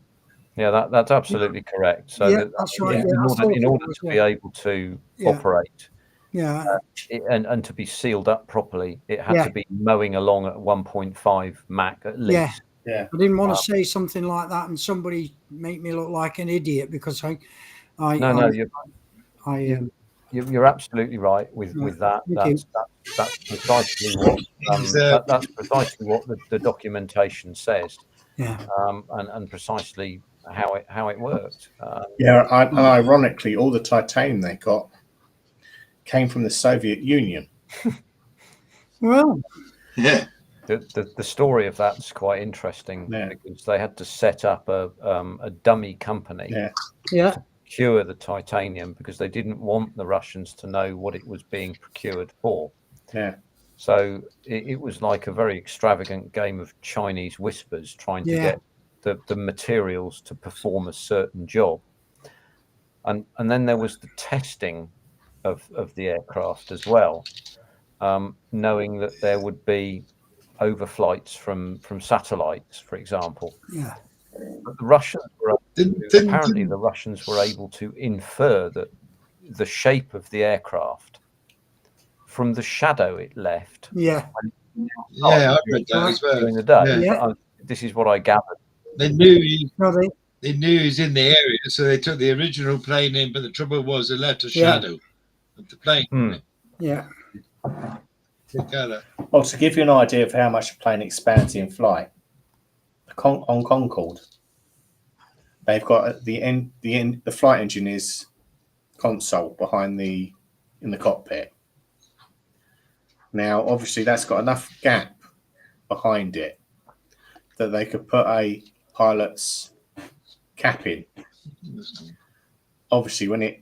Yeah, that's absolutely correct. So that's right. In order to be able to operate, and to be sealed up properly, it had to be mowing along at 1.5 Mach at least. I didn't want to say something like that and somebody make me look like an idiot, because you're absolutely right with that. That's precisely what that's precisely what the documentation says. And precisely how it worked. And ironically, all the titanium they got came from the Soviet Union. Well, The story of that's quite interesting because they had to set up a dummy company to procure the titanium, because they didn't want the Russians to know what it was being procured for. So it was like a very extravagant game of Chinese whispers, trying to get the materials to perform a certain job. And then there was the testing of the aircraft as well, knowing that there would be overflights from satellites, for example. But the Russians were apparently the Russians were able to infer that the shape of the aircraft from the shadow it left. I've read that as well. During the day. This is what I gathered. They knew he was in the area, so they took the original plane in. But the trouble was, they left a shadow of the plane. Well, to give you an idea of how much a plane expands in flight, on Concorde, they've got the flight engine is console behind in the cockpit. Now, obviously, that's got enough gap behind it that they could put a pilot's cap in. Obviously, when it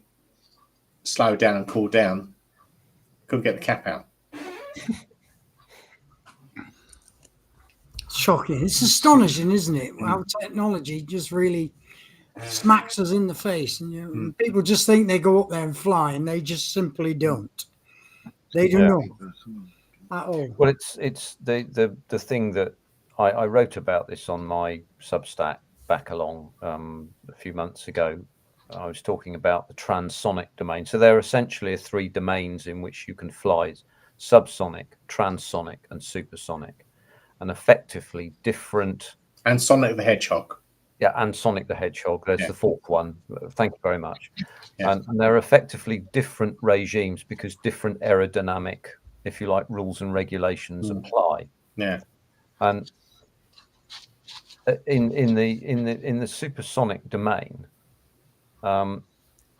slowed down and cooled down, couldn't get the cap out. Shocking. It's astonishing, isn't it? How technology just really smacks us in the face. And people just think they go up there and fly, and they just simply don't. They do not at all. Well, it's the thing that I wrote about this on my Substack back along a few months ago. I was talking about the transonic domain. So there essentially are three domains in which you can fly. subsonic, transonic, and supersonic, and effectively different. And Sonic the Hedgehog. Yeah, and Sonic the Hedgehog. There's the fourth one. Thank you very much. Yeah. And they're effectively different regimes because different aerodynamic, if you like, rules and regulations apply. Yeah. And in the supersonic domain,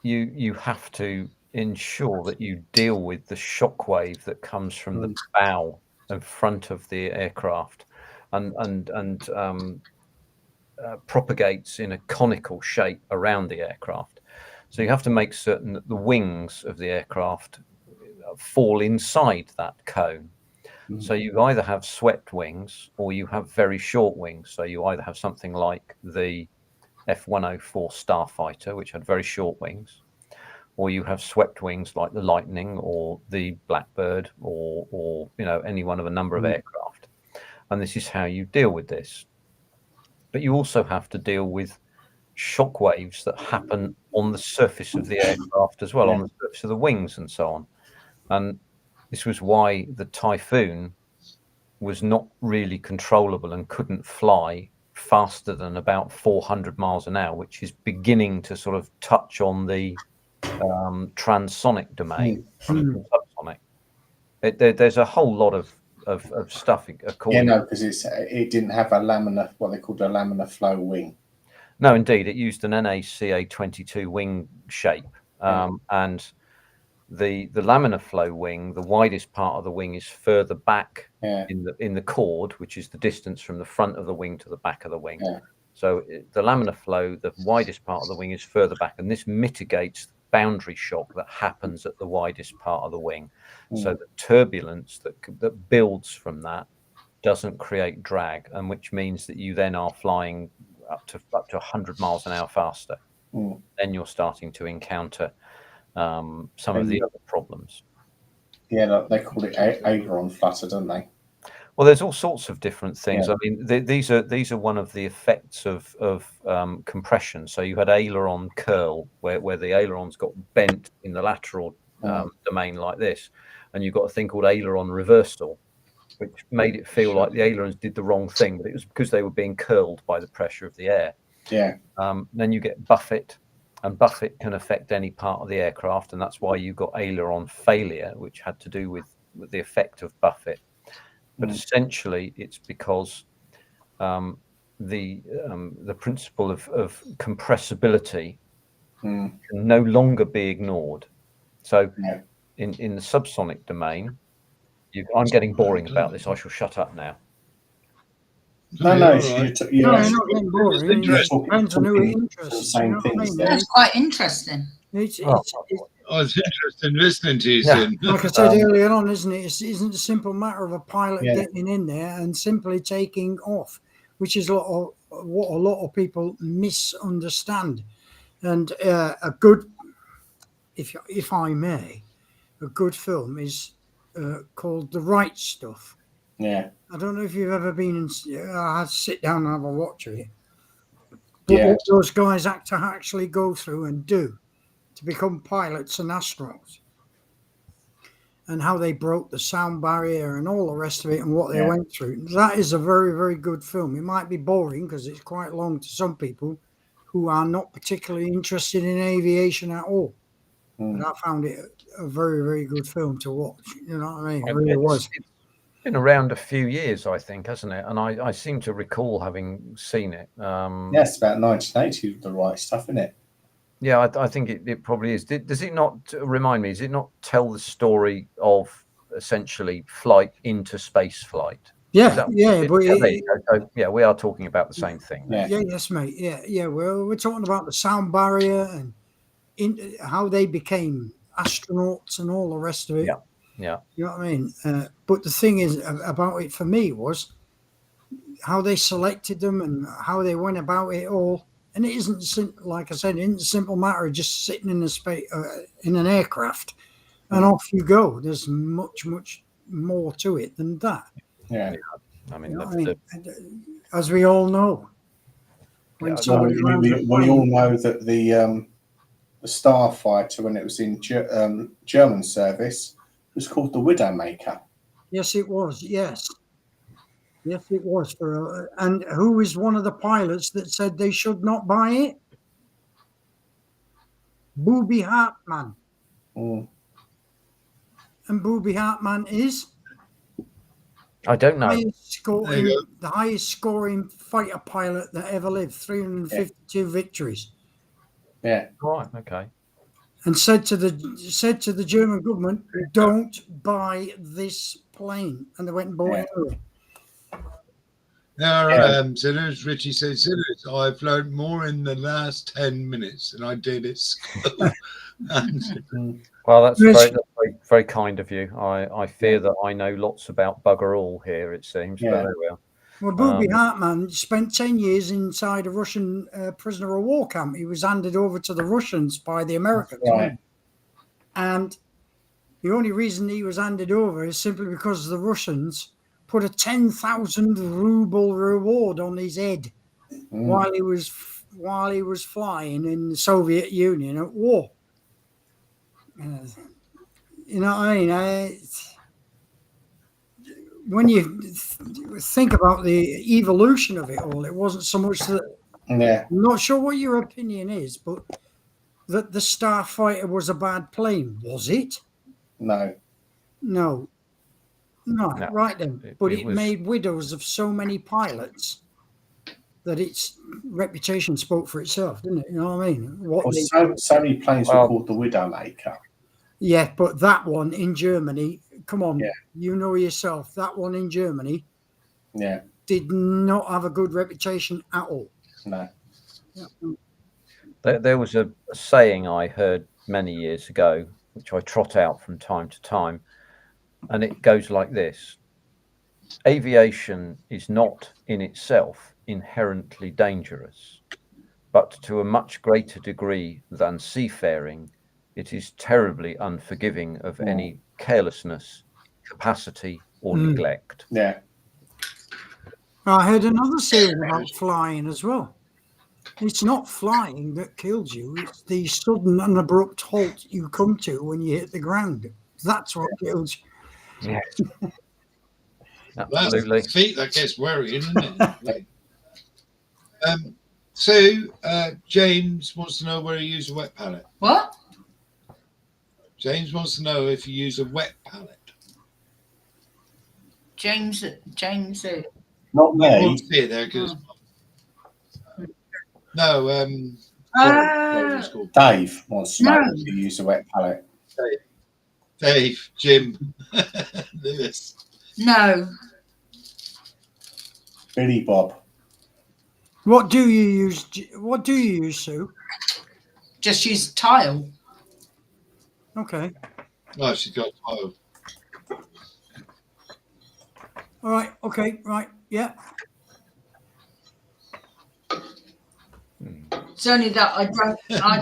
you have to ensure that you deal with the shockwave that comes from the bow and front of the aircraft, and propagates in a conical shape around the aircraft. So you have to make certain that the wings of the aircraft fall inside that cone. So you either have swept wings or you have very short wings. So you either have something like the F-104 Starfighter, which had very short wings, or you have swept wings like the Lightning or the Blackbird or any one of a number of aircraft. And this is how you deal with this. But you also have to deal with shock waves that happen on the surface of the aircraft as well, on the surface of the wings and so on. And this was why the Typhoon was not really controllable and couldn't fly faster than about 400 miles an hour, which is beginning to sort of touch on the transonic domain from subsonic. There's a whole lot of stuff according. Yeah, no, because it didn't have a laminar, what they called a laminar flow wing. No, indeed, it used an NACA 22 wing shape, and the laminar flow wing, the widest part of the wing is further back in the chord, which is the distance from the front of the wing to the back of the wing. So the laminar flow, the widest part of the wing is further back, and this mitigates boundary shock that happens at the widest part of the wing. So the turbulence that builds from that doesn't create drag, and which means that you then are flying up to 100 miles an hour faster. Then you're starting to encounter some of the other problems. Yeah, they call it aileron flutter, don't they? Well, there's all sorts of different things. I mean, these are one of the effects of compression. So you had aileron curl, where the ailerons got bent in the lateral domain like this, and you've got a thing called aileron reversal, which made it feel like the ailerons did the wrong thing, but it was because they were being curled by the pressure of the air. Then you get buffet, and buffet can affect any part of the aircraft, and that's why you got aileron failure, which had to do with the effect of buffet. But essentially, it's because the principle of compressibility can no longer be ignored. So in the subsonic domain, I'm getting boring about this. I shall shut up now. No, you're not getting boring. It depends on who it interests. Same things. That's quite interesting. I was interested in listening to you, Sin. Like I said earlier on, isn't it? It isn't a simple matter of a pilot getting in there and simply taking off, which is what a lot of people misunderstand. And a good, if I may, a good film is called The Right Stuff. Yeah. I don't know if you've ever been in. I had to sit down and have a watch of it. But what those guys had to actually go through and do to become pilots and astronauts, and how they broke the sound barrier and all the rest of it, and what they went through. That is a very, very good film. It might be boring because it's quite long to some people who are not particularly interested in aviation at all. But I found it a very, very good film to watch. You know what I mean? It really was. It's been around a few years, I think, hasn't it? And I seem to recall having seen it. It's about 1980, The Right Stuff, isn't it? Yeah, I think it probably is. Does it not, remind me, does it not tell the story of essentially flight into space flight? Yeah, we are talking about the same thing. Yes, mate. Yeah. We're talking about the sound barrier and how they became astronauts and all the rest of it. Yeah. You know what I mean? But the thing is about it for me was how they selected them and how they went about it all. And it isn't, like I said, it isn't a simple matter of just sitting in in an aircraft and off you go. There's much, much more to it than that. Yeah. I mean, as we all know. We all know that the Starfighter, when it was in German service, was called the Widowmaker. Yes, it was. Yes. Yes, it was. And who was one of the pilots that said they should not buy it? Booby Hartman. Mm. And Booby Hartman is I don't know. the highest scoring fighter pilot that ever lived, 352 victories. Yeah. Right. Okay. And said to the German government, "Don't buy this plane," and they went and bought it anyway. Now, Sinners, Richie says, Sinners, I've learned more in the last 10 minutes than I did at school. Well, that's very kind of you. I fear that I know lots about bugger all here, it seems. Yeah. But there we are. Well, Booby Hartman spent 10 years inside a Russian prisoner of war camp. He was handed over to the Russians by the Americans. Right. And the only reason he was handed over is simply because the Russians put a 10,000 ruble reward on his head while he was flying in the Soviet Union at war. You know what I mean? When you think about the evolution of it all, it wasn't so much that. Yeah. I'm not sure what your opinion is, but that the Starfighter was a bad plane, was it? No. No. Right then. But it was... made widows of so many pilots that its reputation spoke for itself, didn't it? You know what I mean? So many planes were called the Widowmaker. Yeah, but that one in Germany, come on, Yeah. you know yourself, that one in Germany did not have a good reputation at all. No. There was a saying I heard many years ago, which I trot out from time to time, and it goes like this. Aviation is not in itself inherently dangerous, but to a much greater degree than seafaring, it is terribly unforgiving of any carelessness, capacity, or neglect. Yeah. I heard another saying about flying as well. It's not flying that kills you, it's the sudden and abrupt halt you come to when you hit the ground. That's what kills you. Yeah. Absolutely. That's the feet that gets worrying, isn't it? So, James wants to know where you use a wet pallet. What? James wants to know if you use a wet pallet. James. Not me. I won't see it there because. No, what was it called? Dave wants to know if you use a wet pallet. Dave, Jim, Lewis. No. Billy Bob. What do you use? What do you use, Sue? Just use tile. Okay. Oh, she's got tile. All right. Okay. Right. Yeah. It's only that I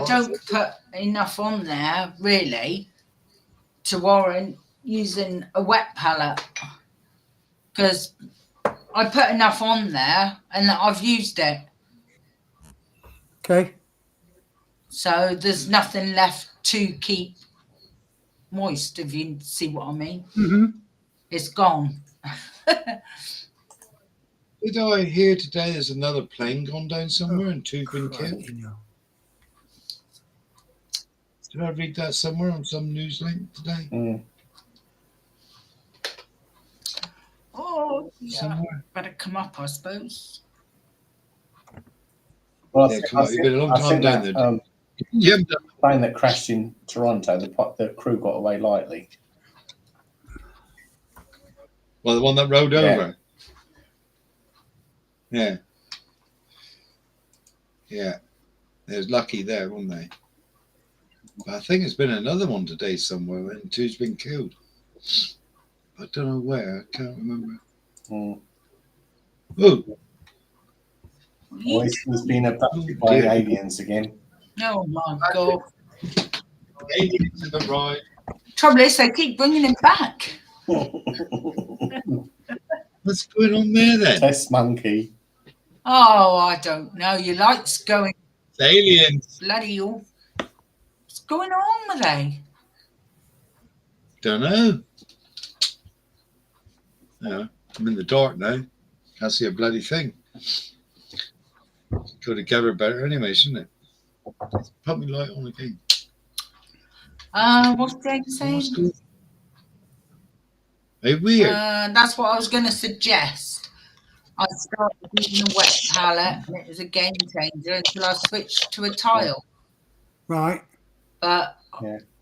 don't put enough on there really to warrant using a wet pallet, because I put enough on there and I've used it. Okay. Mm-hmm. So there's nothing left to keep moist, if you see what I mean. Mm-hmm. It's gone. Did I hear today there's another plane gone down somewhere and two been killed? Did I read that somewhere on some news link today? Oh, yeah. Somewhere. Better come up, I suppose. Well, Yeah, come on, you've been a long time down there. Yeah, the plane that crashed in Toronto, the crew got away lightly. Well, the one that rode over. Yeah. Yeah. They was lucky there, weren't they? But I think there's been another one today somewhere and two's been killed. I don't know where. I can't remember. Oh. Well, he's been abducted by aliens again. Oh my God. Aliens in the ride. Trouble is, they keep bringing him back. What's going on there then? Test monkey. Oh, I don't know. Your light's going. It's aliens. Bloody all. What's going on with they? Don't know. Yeah, I'm in the dark now. Can't see a bloody thing. Go together better anyway, shouldn't it? Put me light on again. What's James saying? What's good? Hey, weird. That's what I was going to suggest. I started using a wet palette and it was a game changer until I switched to a tile. Right. But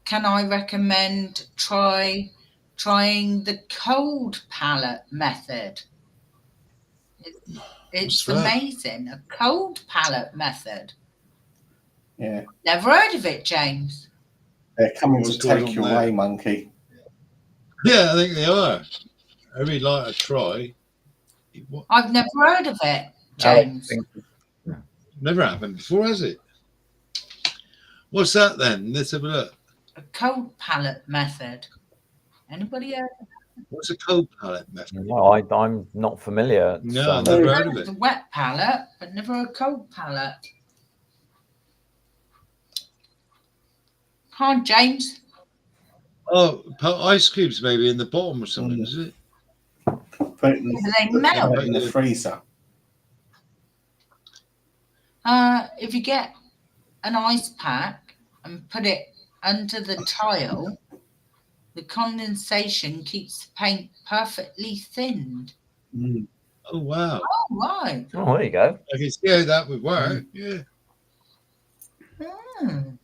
can I recommend trying the cold palette method? It's amazing. A cold palette method. Yeah. Never heard of it, James. They're coming to take you away, Monkey. Yeah, I think they are. I really like a try. What? I've never heard of it, James. Never happened before, has it? What's that then? Let's have a look. A cold palette method. Anybody heard of it? What's a cold palette method? No, I'm not familiar. No, I've never heard of it. It's a wet palette, but never a cold palette. Hi, James. Oh, put ice cubes maybe in the bottom or something, is it? Put it in the freezer. If you get an ice pack and put it under the tile, the condensation keeps the paint perfectly thinned. Mm. Oh, wow. Oh, right. Oh, there you go. I can see how that would work. Yeah. Hmm.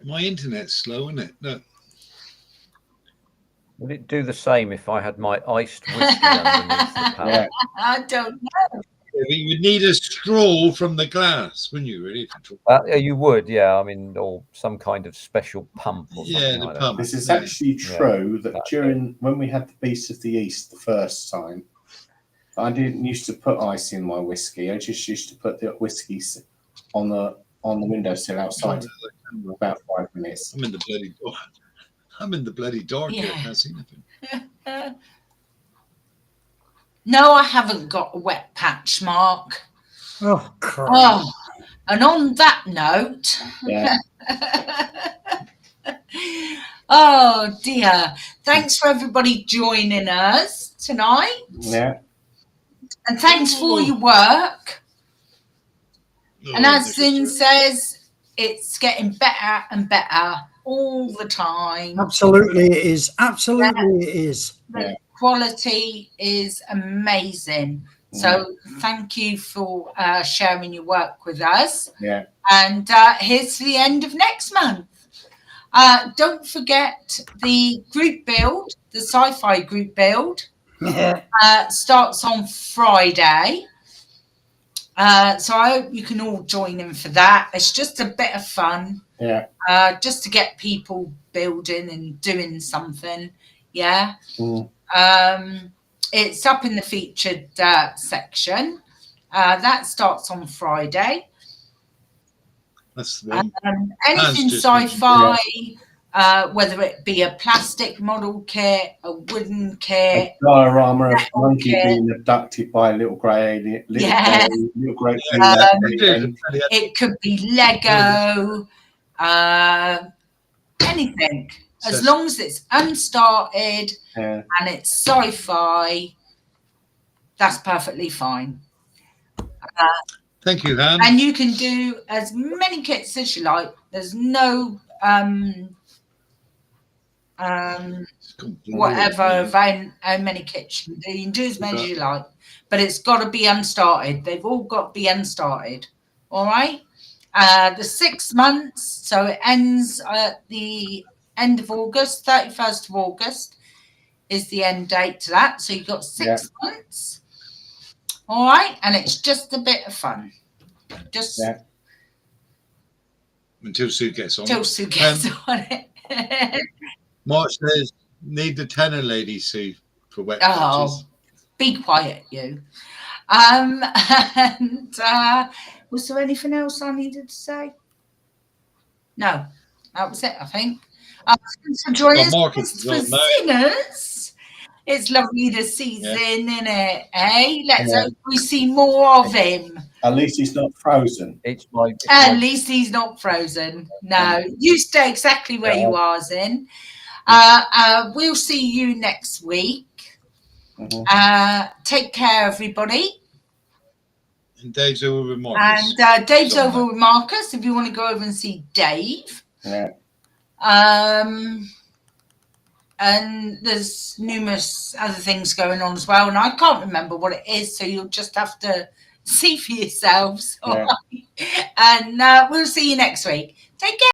My internet's slow, isn't it? Look. Would it do the same if I had my iced whiskey underneath the palette? I don't know. You would need a straw from the glass, wouldn't you, really? You would, yeah. I mean, or some kind of special pump or something. Yeah, the like pump. This is actually true that when we had the Beast of the East the first time, I didn't used to put ice in my whiskey. I just used to put the whiskey on the windowsill outside for about 5 minutes. I'm in the bloody dark. I'm in the bloody dark here. I can't see nothing. No, I haven't got a wet patch, Mark. Oh, crap. Oh, and on that note, oh dear, thanks for everybody joining us tonight. Yeah. And thanks for all your work. And as Zin says, it's getting better and better all the time. Absolutely it is. Absolutely it is. The quality is amazing. So thank you for sharing your work with us. Yeah. And here's to the end of next month. Don't forget the group build, the sci-fi group build, starts on Friday. So I hope you can all join in for that. It's just a bit of fun. Yeah. Just to get people building and doing something. Yeah. It's up in the featured section. That starts on Friday. That's the one. Anything sci-fi, whether it be a plastic model kit, a wooden kit, a diorama of a monkey being abducted by a little grey alien. Little grey alien. It could be Lego, anything. As long as it's unstarted and it's sci-fi, that's perfectly fine. Thank you, Han. And you can do as many kits as you like. There's no whatever of how many kits you can do. You can do as many as you like, but it's got to be unstarted. They've all got to be unstarted. All right. The 6 months, so it ends at the end of August. 31st of August is the end date to that. So you've got 6 months. All right, and it's just a bit of fun. Just until Sue gets on. Until Sue gets on it. Mark says, need the tenor lady, Sue, for wet patches. Be quiet, you. And was there anything else I needed to say? No, that was it, I think. Thanks for joining us for singers. It's lovely to see Zin in it, eh? Let's hope we see more of him. At least he's not frozen. It's my. At least he's not frozen. No, you stay exactly where you are, Zin. We'll see you next week. Take care, everybody. And Dave's over with Marcus. And Dave's over with Marcus if you want to go over and see Dave. Yeah. And there's numerous other things going on as well. And I can't remember what it is. So you'll just have to see for yourselves. Yeah. And we'll see you next week. Take care.